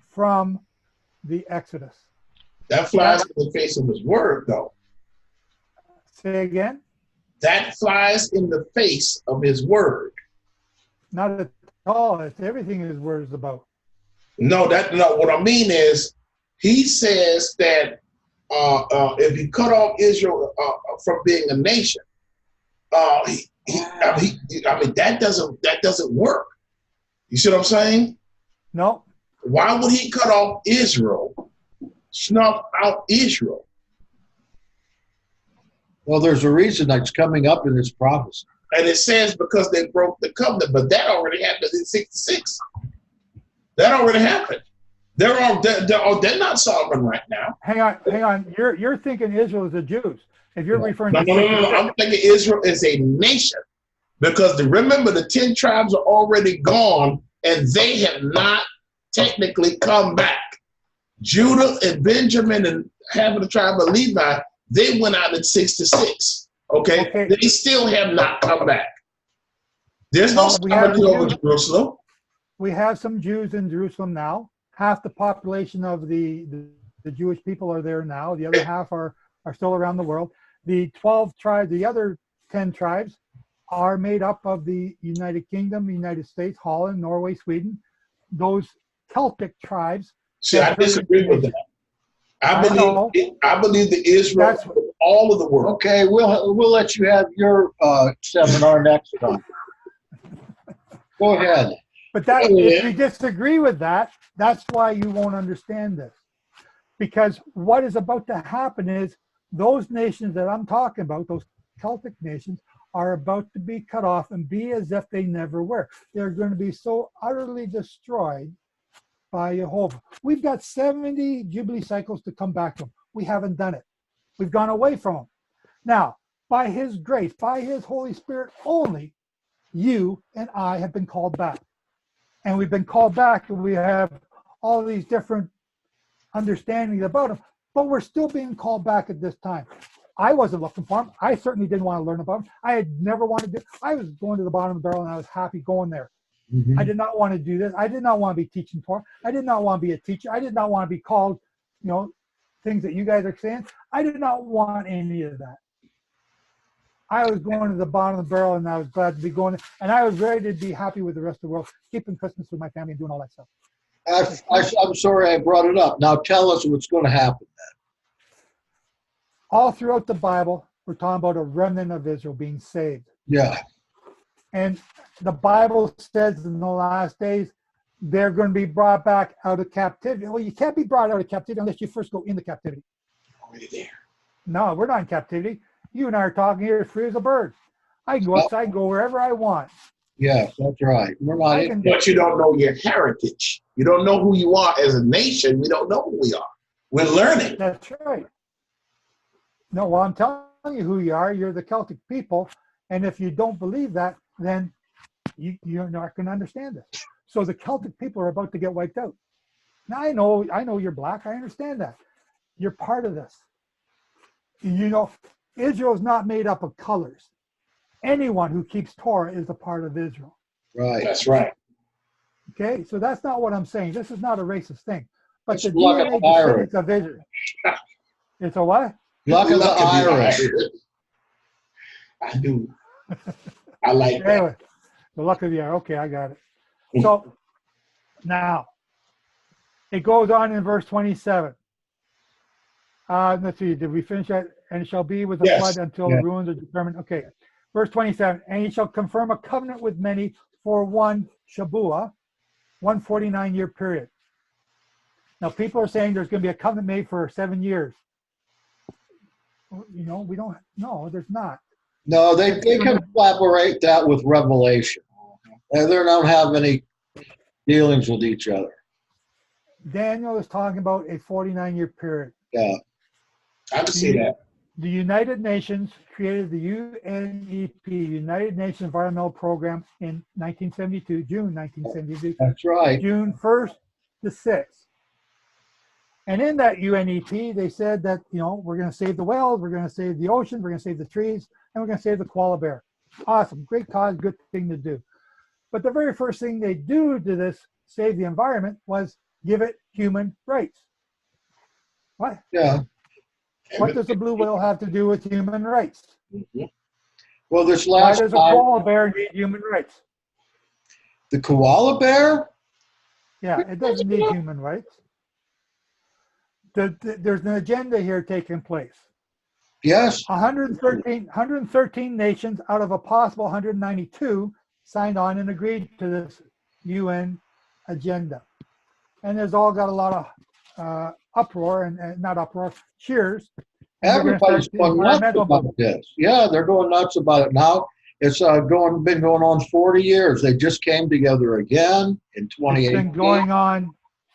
[SPEAKER 1] from the Exodus.
[SPEAKER 6] That flies in the face of his word, though.
[SPEAKER 1] Say again?
[SPEAKER 6] That flies in the face of his word.
[SPEAKER 1] Not at all. It's everything his word is about.
[SPEAKER 6] No, what I mean is, he says that if you cut off Israel from being a nation, I mean that doesn't work. You see what I'm saying?
[SPEAKER 1] No.
[SPEAKER 6] Why would he cut off Israel, snuff out Israel?
[SPEAKER 2] Well, there's a reason that's coming up in this prophecy.
[SPEAKER 6] And it says because they broke the covenant, but that already happened in 66. That already happened. They're not sovereign right now.
[SPEAKER 1] Hang on. You're thinking Israel is the Jews. If you're referring to
[SPEAKER 6] No. I'm thinking Israel is a nation. Because remember, the 10 tribes are already gone and they have not technically come back. Judah and Benjamin and half of the tribe of Levi, they went out in 66. Okay? They still have not come back. There's no sovereignty over Jerusalem.
[SPEAKER 1] We have some Jews in Jerusalem now. Half the population of the Jewish people are there now. The other half are still around the world. The 12 tribes, the other 10 tribes are made up of the United Kingdom, United States, Holland, Norway, Sweden. Those Celtic tribes.
[SPEAKER 6] See, I disagree with that. I believe the Israel of all of the world.
[SPEAKER 2] Okay, we'll let you have your seminar next time. Go ahead.
[SPEAKER 1] But if you disagree with that, that's why you won't understand this. Because what is about to happen is those nations that I'm talking about, those Celtic nations, are about to be cut off and be as if they never were. They're going to be so utterly destroyed by Jehovah. We've got 70 Jubilee cycles to come back to him. We haven't done it. We've gone away from him. Now, by his grace, by his Holy Spirit only, you and I have been called back. And we've been called back, and we have all these different understandings about him, but we're still being called back at this time. I wasn't looking for him. I certainly didn't want to learn about him. I had never wanted to. I was going to the bottom of the barrel, and I was happy going there. I did not want to do this. I did not want to be teaching Torah. I did not want to be a teacher. I did not want to be called, things that you guys are saying. I did not want any of that. I was going to the bottom of the barrel, and I was glad to be going. And I was ready to be happy with the rest of the world, keeping Christmas with my family and doing all that stuff.
[SPEAKER 2] I'm sorry I brought it up. Now tell us what's going to happen then.
[SPEAKER 1] All throughout the Bible, we're talking about a remnant of Israel being saved.
[SPEAKER 2] Yeah.
[SPEAKER 1] And the Bible says in the last days, they're going to be brought back out of captivity. Well, you can't be brought out of captivity unless you first go into captivity.
[SPEAKER 6] Already there.
[SPEAKER 1] No, we're not in captivity. You and I are talking here as free as a bird. I can go outside and go wherever I want.
[SPEAKER 2] Yes, that's right. We're not.
[SPEAKER 6] But you don't know your heritage. You don't know who you are as a nation. We don't know who we are. We're learning.
[SPEAKER 1] That's right. No, well, I'm telling you who you are. You're the Celtic people. And if you don't believe that, then you're not going to understand this. So the Celtic people are about to get wiped out. Now, I know you're black. I understand that. You're part of this. Israel is not made up of colors. Anyone who keeps Torah is a part of Israel.
[SPEAKER 2] Right.
[SPEAKER 6] That's right.
[SPEAKER 1] Okay, so that's not what I'm saying. This is not a racist thing. But
[SPEAKER 2] It's
[SPEAKER 1] the
[SPEAKER 2] luck of
[SPEAKER 1] DNA
[SPEAKER 2] the Irish.
[SPEAKER 1] descendants of Israel. It's a what?
[SPEAKER 2] Luck of the Irish.
[SPEAKER 6] I do. I like that.
[SPEAKER 1] Anyway, the luck of the Irish. Okay, I got it. So now it goes on in verse 27. Let's see, did we finish that? And it shall be with the flood until the ruins are determined. Okay, verse 27. And he shall confirm a covenant with many for one Shabuah, 149-year period. Now people are saying there's going to be a covenant made for 7 years. We don't. No, there's not.
[SPEAKER 2] No, they can collaborate that with Revelation. They don't have any dealings with each other.
[SPEAKER 1] Daniel is talking about a 49-year period.
[SPEAKER 2] Yeah.
[SPEAKER 6] I can see that.
[SPEAKER 1] The United Nations created the UNEP, United Nations Environmental Program, in 1972, June 1972.
[SPEAKER 2] That's right.
[SPEAKER 1] June 1st to 6th. And in that UNEP, they said that, you know, we're going to save the whales, we're going to save the oceans, we're going to save the trees, and we're going to save the koala bear. Awesome, great cause, good thing to do. But the very first thing they do to this, save the environment, was give it human rights. What?
[SPEAKER 2] Yeah.
[SPEAKER 1] What does the blue whale have to do with human rights?
[SPEAKER 2] Well, this
[SPEAKER 1] Why
[SPEAKER 2] last
[SPEAKER 1] does a
[SPEAKER 2] time,
[SPEAKER 1] koala bear need human rights?
[SPEAKER 2] the koala bear?
[SPEAKER 1] Yeah, it doesn't need human rights. There's an agenda here taking place.
[SPEAKER 2] Yes.
[SPEAKER 1] 113 nations out of a possible 192 signed on and agreed to this UN agenda. And there's all got a lot of uproar and not uproar, cheers.
[SPEAKER 2] Everybody's going nuts about this. Yeah, they're going nuts about it now. It's been going on 40 years. They just came together again in 2018.
[SPEAKER 1] It's been going on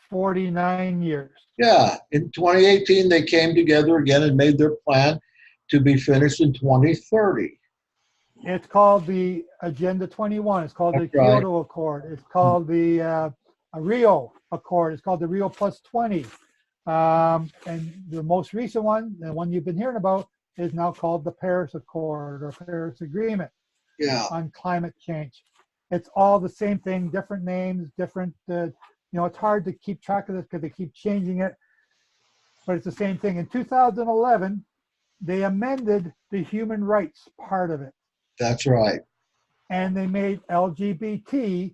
[SPEAKER 1] 49 years.
[SPEAKER 2] Yeah, in 2018 they came together again and made their plan to be finished in 2030.
[SPEAKER 1] It's called the Agenda 21. It's called the Kyoto Accord. It's called the Rio Accord. It's called the Rio Plus 20. And the most recent one, the one you've been hearing about, is now called the Paris Accord or Paris Agreement on climate change. It's all the same thing, different names, different, you know, it's hard to keep track of this because they keep changing it, but it's the same thing. In 2011, they amended the human rights part of it.
[SPEAKER 2] That's right.
[SPEAKER 1] And they made LGBT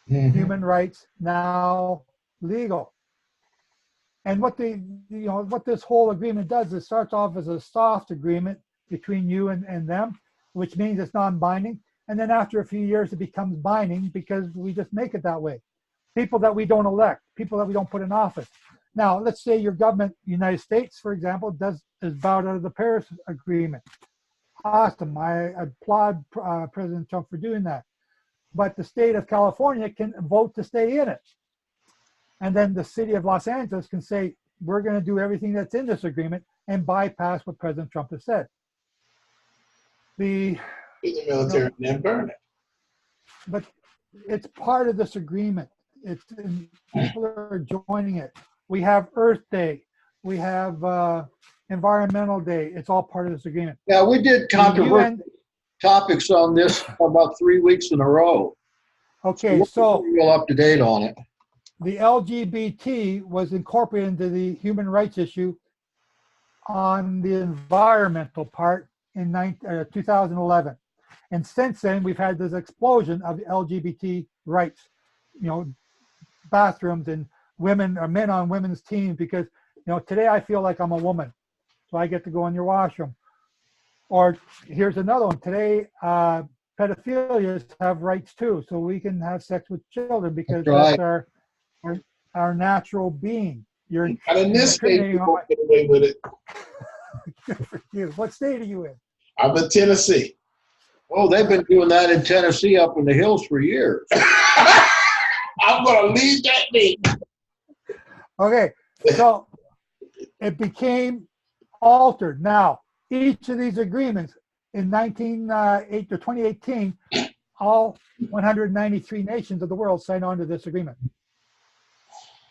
[SPEAKER 1] human rights now legal. And what what this whole agreement does is starts off as a soft agreement between you and them, which means it's non-binding. And then after a few years, it becomes binding because we just make it that way. People that we don't elect, people that we don't put in office. Now, let's say your government, United States, for example, is bowed out of the Paris Agreement. Awesome. I applaud President Trump for doing that. But the state of California can vote to stay in it. And then the city of Los Angeles can say, we're going to do everything that's in this agreement and bypass what President Trump has said. The
[SPEAKER 6] military and then burn it.
[SPEAKER 1] But it's part of this agreement. People are joining it. We have Earth Day. We have Environmental Day. It's all part of this agreement.
[SPEAKER 2] Yeah, we did controversial topics on this about 3 weeks in a row.
[SPEAKER 1] Okay, so
[SPEAKER 2] we're real up to date on it.
[SPEAKER 1] The LGBT was incorporated into the human rights issue on the environmental part in 2011. And since then, we've had this explosion of LGBT rights, you know, bathrooms and women or men on women's teams, because, you know, today I feel like I'm a woman, so I get to go in your washroom. Or here's another one. Today, pedophilias have rights too, so we can have sex with children because that's our natural being.
[SPEAKER 6] And in this state, you won't get away with it.
[SPEAKER 1] Good for you. What state are you in?
[SPEAKER 6] I'm in Tennessee.
[SPEAKER 2] Oh, they've been doing that in Tennessee up in the hills for years.
[SPEAKER 6] I'm going to leave that be.
[SPEAKER 1] Okay, so it became altered. Now, each of these agreements in 2018, all 193 nations of the world signed on to this agreement.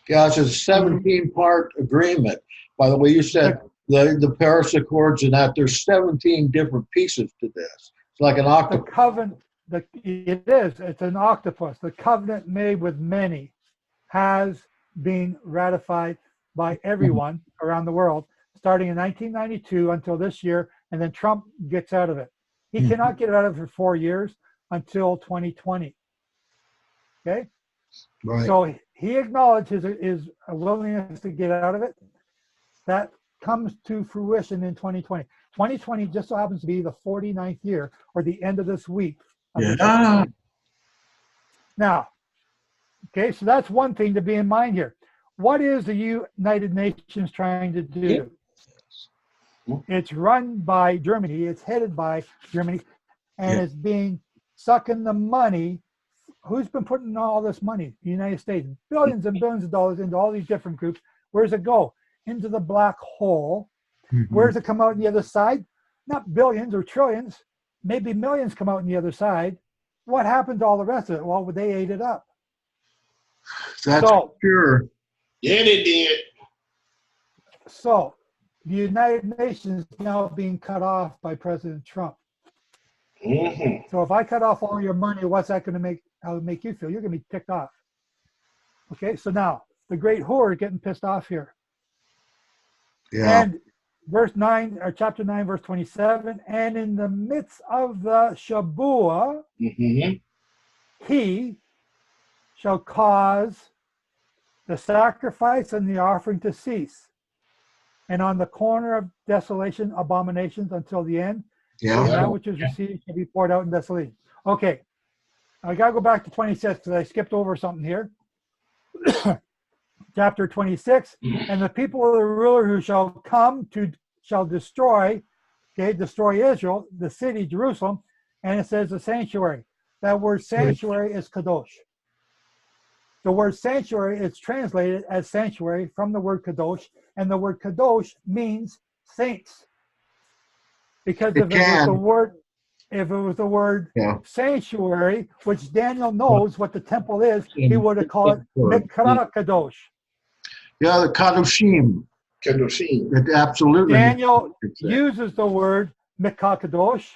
[SPEAKER 2] Yeah, it's a 17-part agreement. By the way, you said the Paris Accords and that there's 17 different pieces to this. It's like an octopus.
[SPEAKER 1] The covenant, it is. It's an octopus. The covenant made with many has been ratified by everyone around the world, starting in 1992 until this year, and then Trump gets out of it. He cannot get out of it for 4 years until 2020. Okay?
[SPEAKER 2] Right.
[SPEAKER 1] So he acknowledged his willingness to get out of it. That comes to fruition in 2020. 2020 just so happens to be the 49th year, or the end of this week.
[SPEAKER 2] Yeah.
[SPEAKER 1] Now, okay, so that's one thing to be in mind here. What is the United Nations trying to do? It's run by Germany. It's headed by Germany, and it's being sucking the money who's been putting all this money? The United States, billions and billions of dollars into all these different groups. Where does it go? Into the black hole. Where does it come out on the other side? Not billions or trillions, maybe millions come out on the other side. What happened to all the rest of it? Well, they ate it up.
[SPEAKER 2] That's sure.
[SPEAKER 6] Yeah, they did.
[SPEAKER 1] So the United Nations is now being cut off by President Trump. So if I cut off all your money, what's that going to make? How it make you feel? You're going to be ticked off. Okay, so now the great whore are getting pissed off here.
[SPEAKER 2] Yeah.
[SPEAKER 1] And verse 9, or chapter 9, verse 27, and in the midst of the Shabua, he shall cause the sacrifice and the offering to cease. And on the corner of desolation, abominations until the end.
[SPEAKER 2] Yeah.
[SPEAKER 1] And that which is received shall be poured out in desolation. Okay. I got to go back to 26 because I skipped over something here. Chapter 26, and the people of the ruler who shall come to shall destroy, okay, destroy Israel, the city, Jerusalem, and it says the sanctuary. That word sanctuary is kadosh. The word sanctuary is translated as sanctuary from the word kadosh, and the word kadosh means saints. Because if it was the word sanctuary, which Daniel knows what the temple is, he would have called it Mikra Kadosh.
[SPEAKER 2] Yeah, the Kadoshim. It absolutely.
[SPEAKER 1] Daniel uses the word Mikra Kadosh,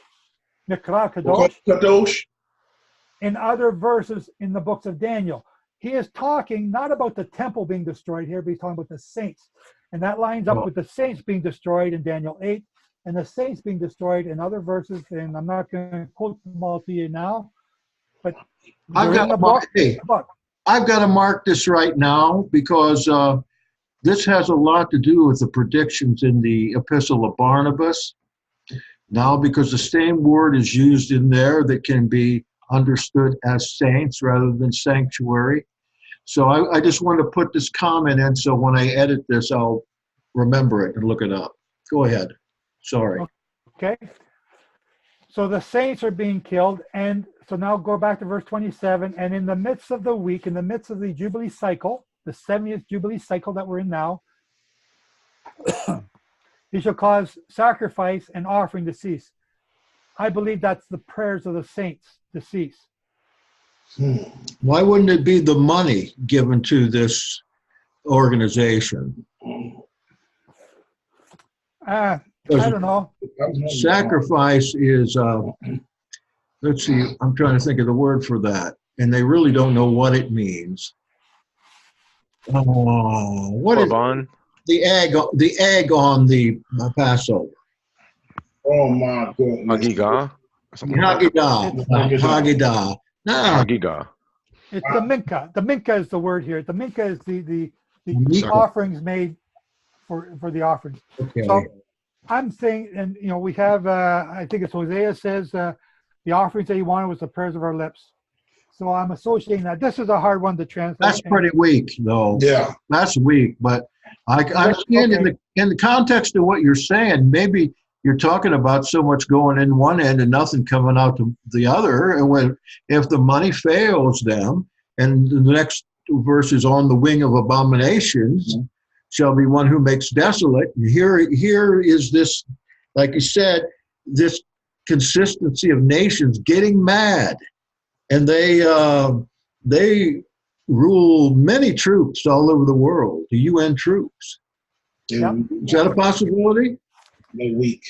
[SPEAKER 1] in other verses in the books of Daniel. He is talking not about the temple being destroyed here, but he's talking about the saints. And that lines up with the saints being destroyed in Daniel 8, and the saints being destroyed in other verses. And I'm not going to quote them all to you now, but
[SPEAKER 2] I've got to mark this right now because this has a lot to do with the predictions in the Epistle of Barnabas. Now, because the same word is used in there that can be understood as saints rather than sanctuary. So I just want to put this comment in so when I edit this, I'll remember it and look it up. Go ahead. Sorry.
[SPEAKER 1] Okay. So the saints are being killed. And so now go back to verse 27. And in the midst of the week, in the midst of the Jubilee cycle, the 70th Jubilee cycle that we're in now, he shall cause sacrifice and offering to cease. I believe that's the prayers of the saints to cease.
[SPEAKER 2] Why wouldn't it be the money given to this organization?
[SPEAKER 1] I don't know.
[SPEAKER 2] Sacrifice is, let's see, I'm trying to think of the word for that. And they really don't know what it means. What is the egg on the Passover?
[SPEAKER 6] Oh my goodness.
[SPEAKER 2] Haggadah. Haggadah. No.
[SPEAKER 9] Haggadah.
[SPEAKER 1] It's the minka. The minka is the word here. The minka is the offerings made for the offerings.
[SPEAKER 2] Okay.
[SPEAKER 1] So I'm saying, and you know, we have I think it's Hosea says the offerings that he wanted was the prayers of our lips. So I'm associating that. This is a hard one to translate.
[SPEAKER 2] That's pretty weak, though.
[SPEAKER 6] Yeah,
[SPEAKER 2] that's weak. But I understand in the context of what you're saying, maybe you're talking about so much going in one end and nothing coming out to the other. And if the money fails them, and the next verse is on the wing of abominations, shall be one who makes desolate. Here is this, like you said, this consistency of nations getting mad. And they rule many troops all over the world, the UN troops.
[SPEAKER 1] Yeah.
[SPEAKER 2] Is that a possibility?
[SPEAKER 6] They're weak.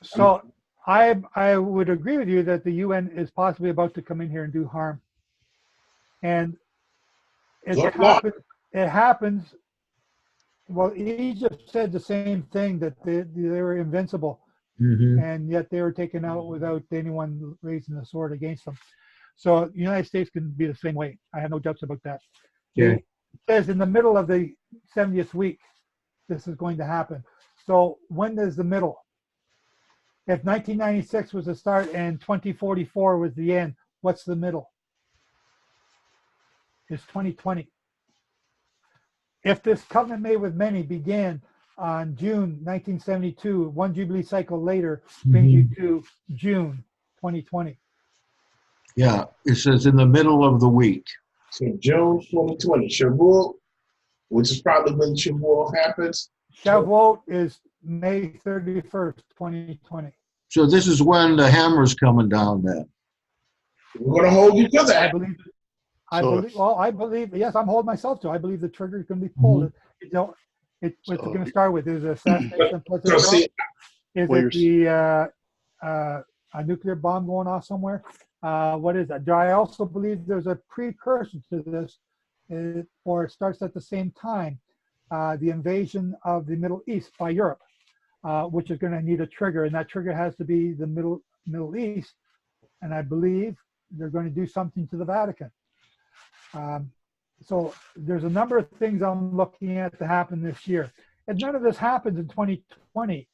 [SPEAKER 1] So I would agree with you that the UN is possibly about to come in here and do harm. And it happens. Well, Egypt said the same thing, that they were invincible, and yet they were taken out without anyone raising the sword against them. So the United States can be the same way. I have no doubts about that.
[SPEAKER 2] Yeah.
[SPEAKER 1] It says in the middle of the 70th week, this is going to happen. So when is the middle? If 1996 was the start and 2044 was the end, what's the middle? It's 2020. If this covenant made with many began on June 1972, one Jubilee cycle later brings you to June 2020.
[SPEAKER 2] Yeah, it says in the middle of the week.
[SPEAKER 6] So June 2020, Shavuot, which is probably when Shavuot happens.
[SPEAKER 1] Shavuot is May 31st, 2020.
[SPEAKER 2] So this is when the hammer's coming down then.
[SPEAKER 6] We're going to hold you to that.
[SPEAKER 1] I believe, yes, I'm holding myself to. I believe the trigger is going to be pulled. What's it going to start with? Is it assassination? Is it a nuclear bomb going off somewhere? What is that? Do I also believe there's a precursor to this, or it starts at the same time, the invasion of the Middle East by Europe, which is going to need a trigger, and that trigger has to be the Middle East, and I believe they're going to do something to the Vatican. So there's a number of things I'm looking at to happen this year. And none of this happens in 2020.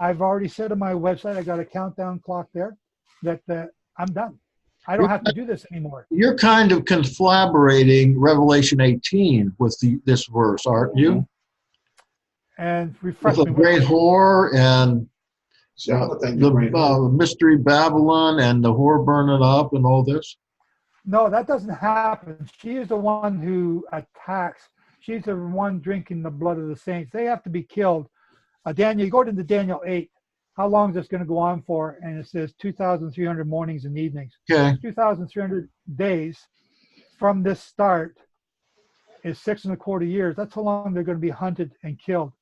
[SPEAKER 1] I've already said on my website, I got a countdown clock there, that I'm done. I don't have to do this anymore.
[SPEAKER 2] You're kind of conflaborating Revelation 18 with this verse, aren't you?
[SPEAKER 1] And refresh
[SPEAKER 2] with the great whore and the mystery Babylon and the whore burning up and all this.
[SPEAKER 1] No, that doesn't happen. She is the one who attacks. She's the one drinking the blood of the saints. They have to be killed. Daniel, you go to the Daniel 8. How long is this going to go on for? And it says 2,300 mornings and evenings.
[SPEAKER 2] Okay.
[SPEAKER 1] 2,300 days from this start is 6.25 years. That's how long they're going to be hunted and killed.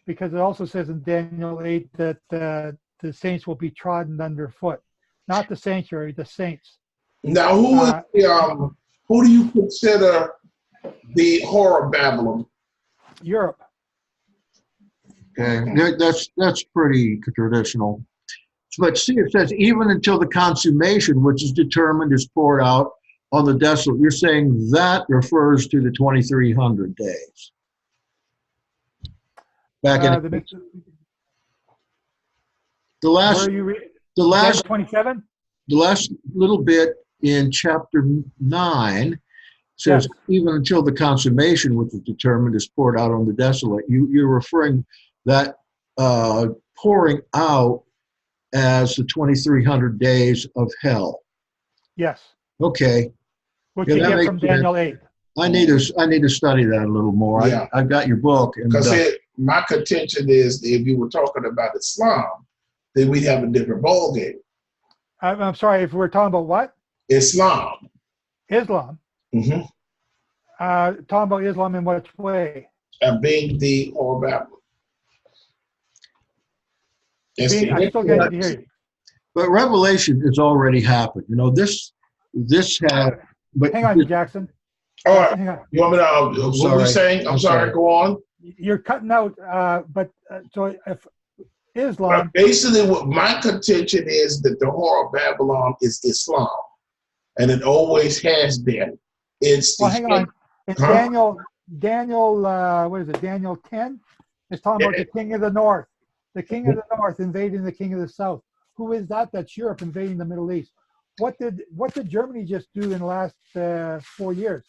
[SPEAKER 1] Because it also says in Daniel 8 that the saints will be trodden underfoot. Not the sanctuary, the saints.
[SPEAKER 6] Now, who do you consider the whore of Babylon?
[SPEAKER 1] Europe.
[SPEAKER 2] Okay, that's pretty traditional. But see, it says even until the consummation, which is determined, is poured out on the desolate. You're saying that refers to the 2,300 days. Back in the last
[SPEAKER 1] 27.
[SPEAKER 2] The last little bit in chapter 9 says, yes, even until the consummation, which is determined, is poured out on the desolate. You're referring that pouring out as the 2,300 days of hell.
[SPEAKER 1] Yes.
[SPEAKER 2] Okay.
[SPEAKER 1] What you get from Daniel 8.
[SPEAKER 2] I need to study that a little more. Yeah. I've got your book.
[SPEAKER 6] Because my contention is that if you were talking about Islam, then we'd have a different ballgame.
[SPEAKER 1] I'm sorry, if we're talking about what?
[SPEAKER 6] Islam.
[SPEAKER 1] Islam?
[SPEAKER 6] Mm-hmm.
[SPEAKER 1] Talking about Islam in what way?
[SPEAKER 6] Being the or Babylon.
[SPEAKER 1] I still get to hear you.
[SPEAKER 2] But Revelation has already happened. You know, this had... But
[SPEAKER 1] hang on, Jackson.
[SPEAKER 6] All right. Hang on. You want me to... what were you saying? I'm sorry. Go on.
[SPEAKER 1] You're cutting out, so if Islam...
[SPEAKER 6] Basically, what my contention is that the whore of Babylon is Islam. And it always has been. It's
[SPEAKER 1] hang on. In Daniel, what is it? Daniel 10? It's talking about the king of the north. The king of the north invading the king of the south. Who is that? That's Europe invading the Middle East. What did Germany just do in the last 4 years?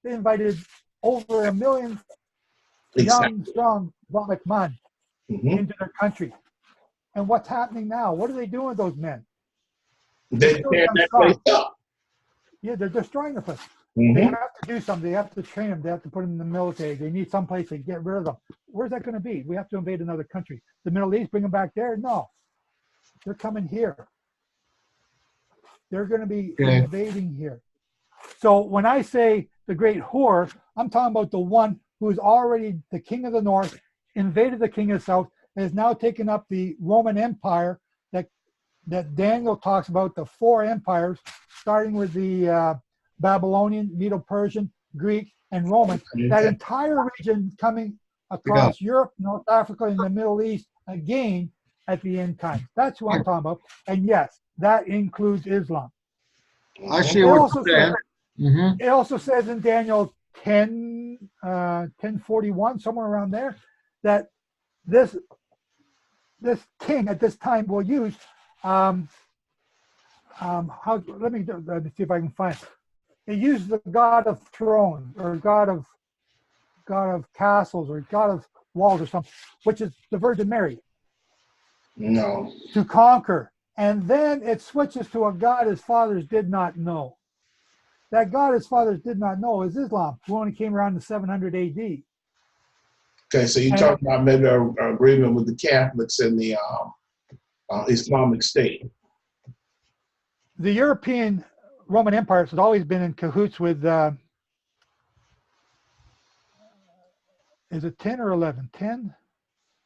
[SPEAKER 1] They invited over 1 million young, strong Islamic men into their country. And what's happening now? What are they doing with those men?
[SPEAKER 6] They tear that place up.
[SPEAKER 1] Yeah, they're destroying the place. They have to do something. They have to train them. They have to put them in the military. They need some place to get rid of them. Where's that going to be? We have to invade another country. The Middle East, bring them back there? No. They're coming here. They're going to be invading here. So when I say the great whore, I'm talking about the one who is already the king of the north, invaded the king of the south, and has now taken up the Roman Empire that Daniel talks about, the 4 empires, starting with the Babylonian, Medo-Persian, Greek, and Roman. That entire region coming across Europe, North Africa, and the Middle East again at the end time. That's what I'm talking about. And yes, that includes Islam.
[SPEAKER 2] I see what you're saying.
[SPEAKER 1] It also says in Daniel 10:41, somewhere around there, that this king at this time will use let me see if I can find it. It uses the god of thrones or god of castles or god of walls or something, which is the Virgin Mary.
[SPEAKER 6] No.
[SPEAKER 1] To conquer And then it switches to a God his fathers did not know. That God his fathers did not know is Islam, who only came around in 700 AD.
[SPEAKER 6] Okay, so you're talking about maybe an agreement with the Catholics and the Islamic State.
[SPEAKER 1] The European Roman Empire has always been in cahoots with, is it 10 or 11? 10?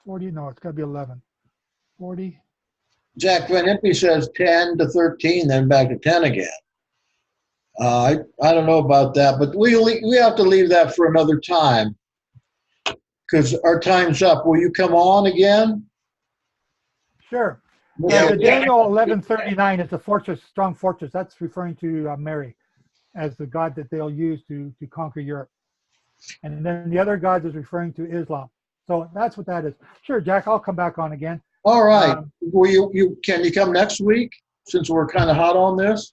[SPEAKER 1] 40? No, it's got to be 11. 40?
[SPEAKER 2] Jack Van Impe says 10 to 13, then back to 10 again. I don't know about that, but we have to leave that for another time because our time's up. Will you come on again?
[SPEAKER 1] Sure.
[SPEAKER 2] Yeah,
[SPEAKER 1] Daniel 11:39 is a fortress, strong fortress. That's referring to Mary as the god that they'll use to conquer Europe. And then the other gods is referring to Islam. So that's what that is. Sure, Jack, I'll come back on again.
[SPEAKER 2] All right. Will can you come next week since we're kind of hot on this?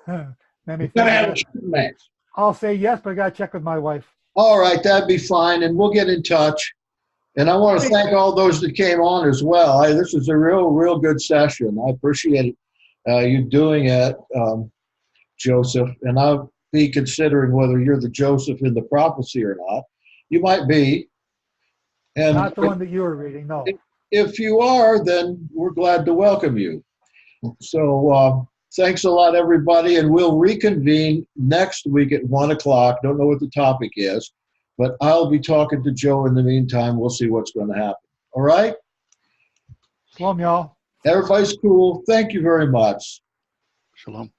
[SPEAKER 1] Let me
[SPEAKER 2] think.
[SPEAKER 1] I'll say yes, but I got to check with my wife.
[SPEAKER 2] All right, that'd be fine, and we'll get in touch. And I want to thank all those that came on as well. This is a real good session. I appreciate you doing it, Joseph. And I'll be considering whether you're the Joseph in the prophecy or not. You might be. And
[SPEAKER 1] not the one that you were reading, no.
[SPEAKER 2] If you are, then we're glad to welcome you. So thanks a lot, everybody. And we'll reconvene next week at 1 o'clock. Don't know what the topic is, but I'll be talking to Joe in the meantime. We'll see what's going to happen. All right?
[SPEAKER 1] Shalom, y'all.
[SPEAKER 2] Everybody's cool. Thank you very much.
[SPEAKER 10] Shalom.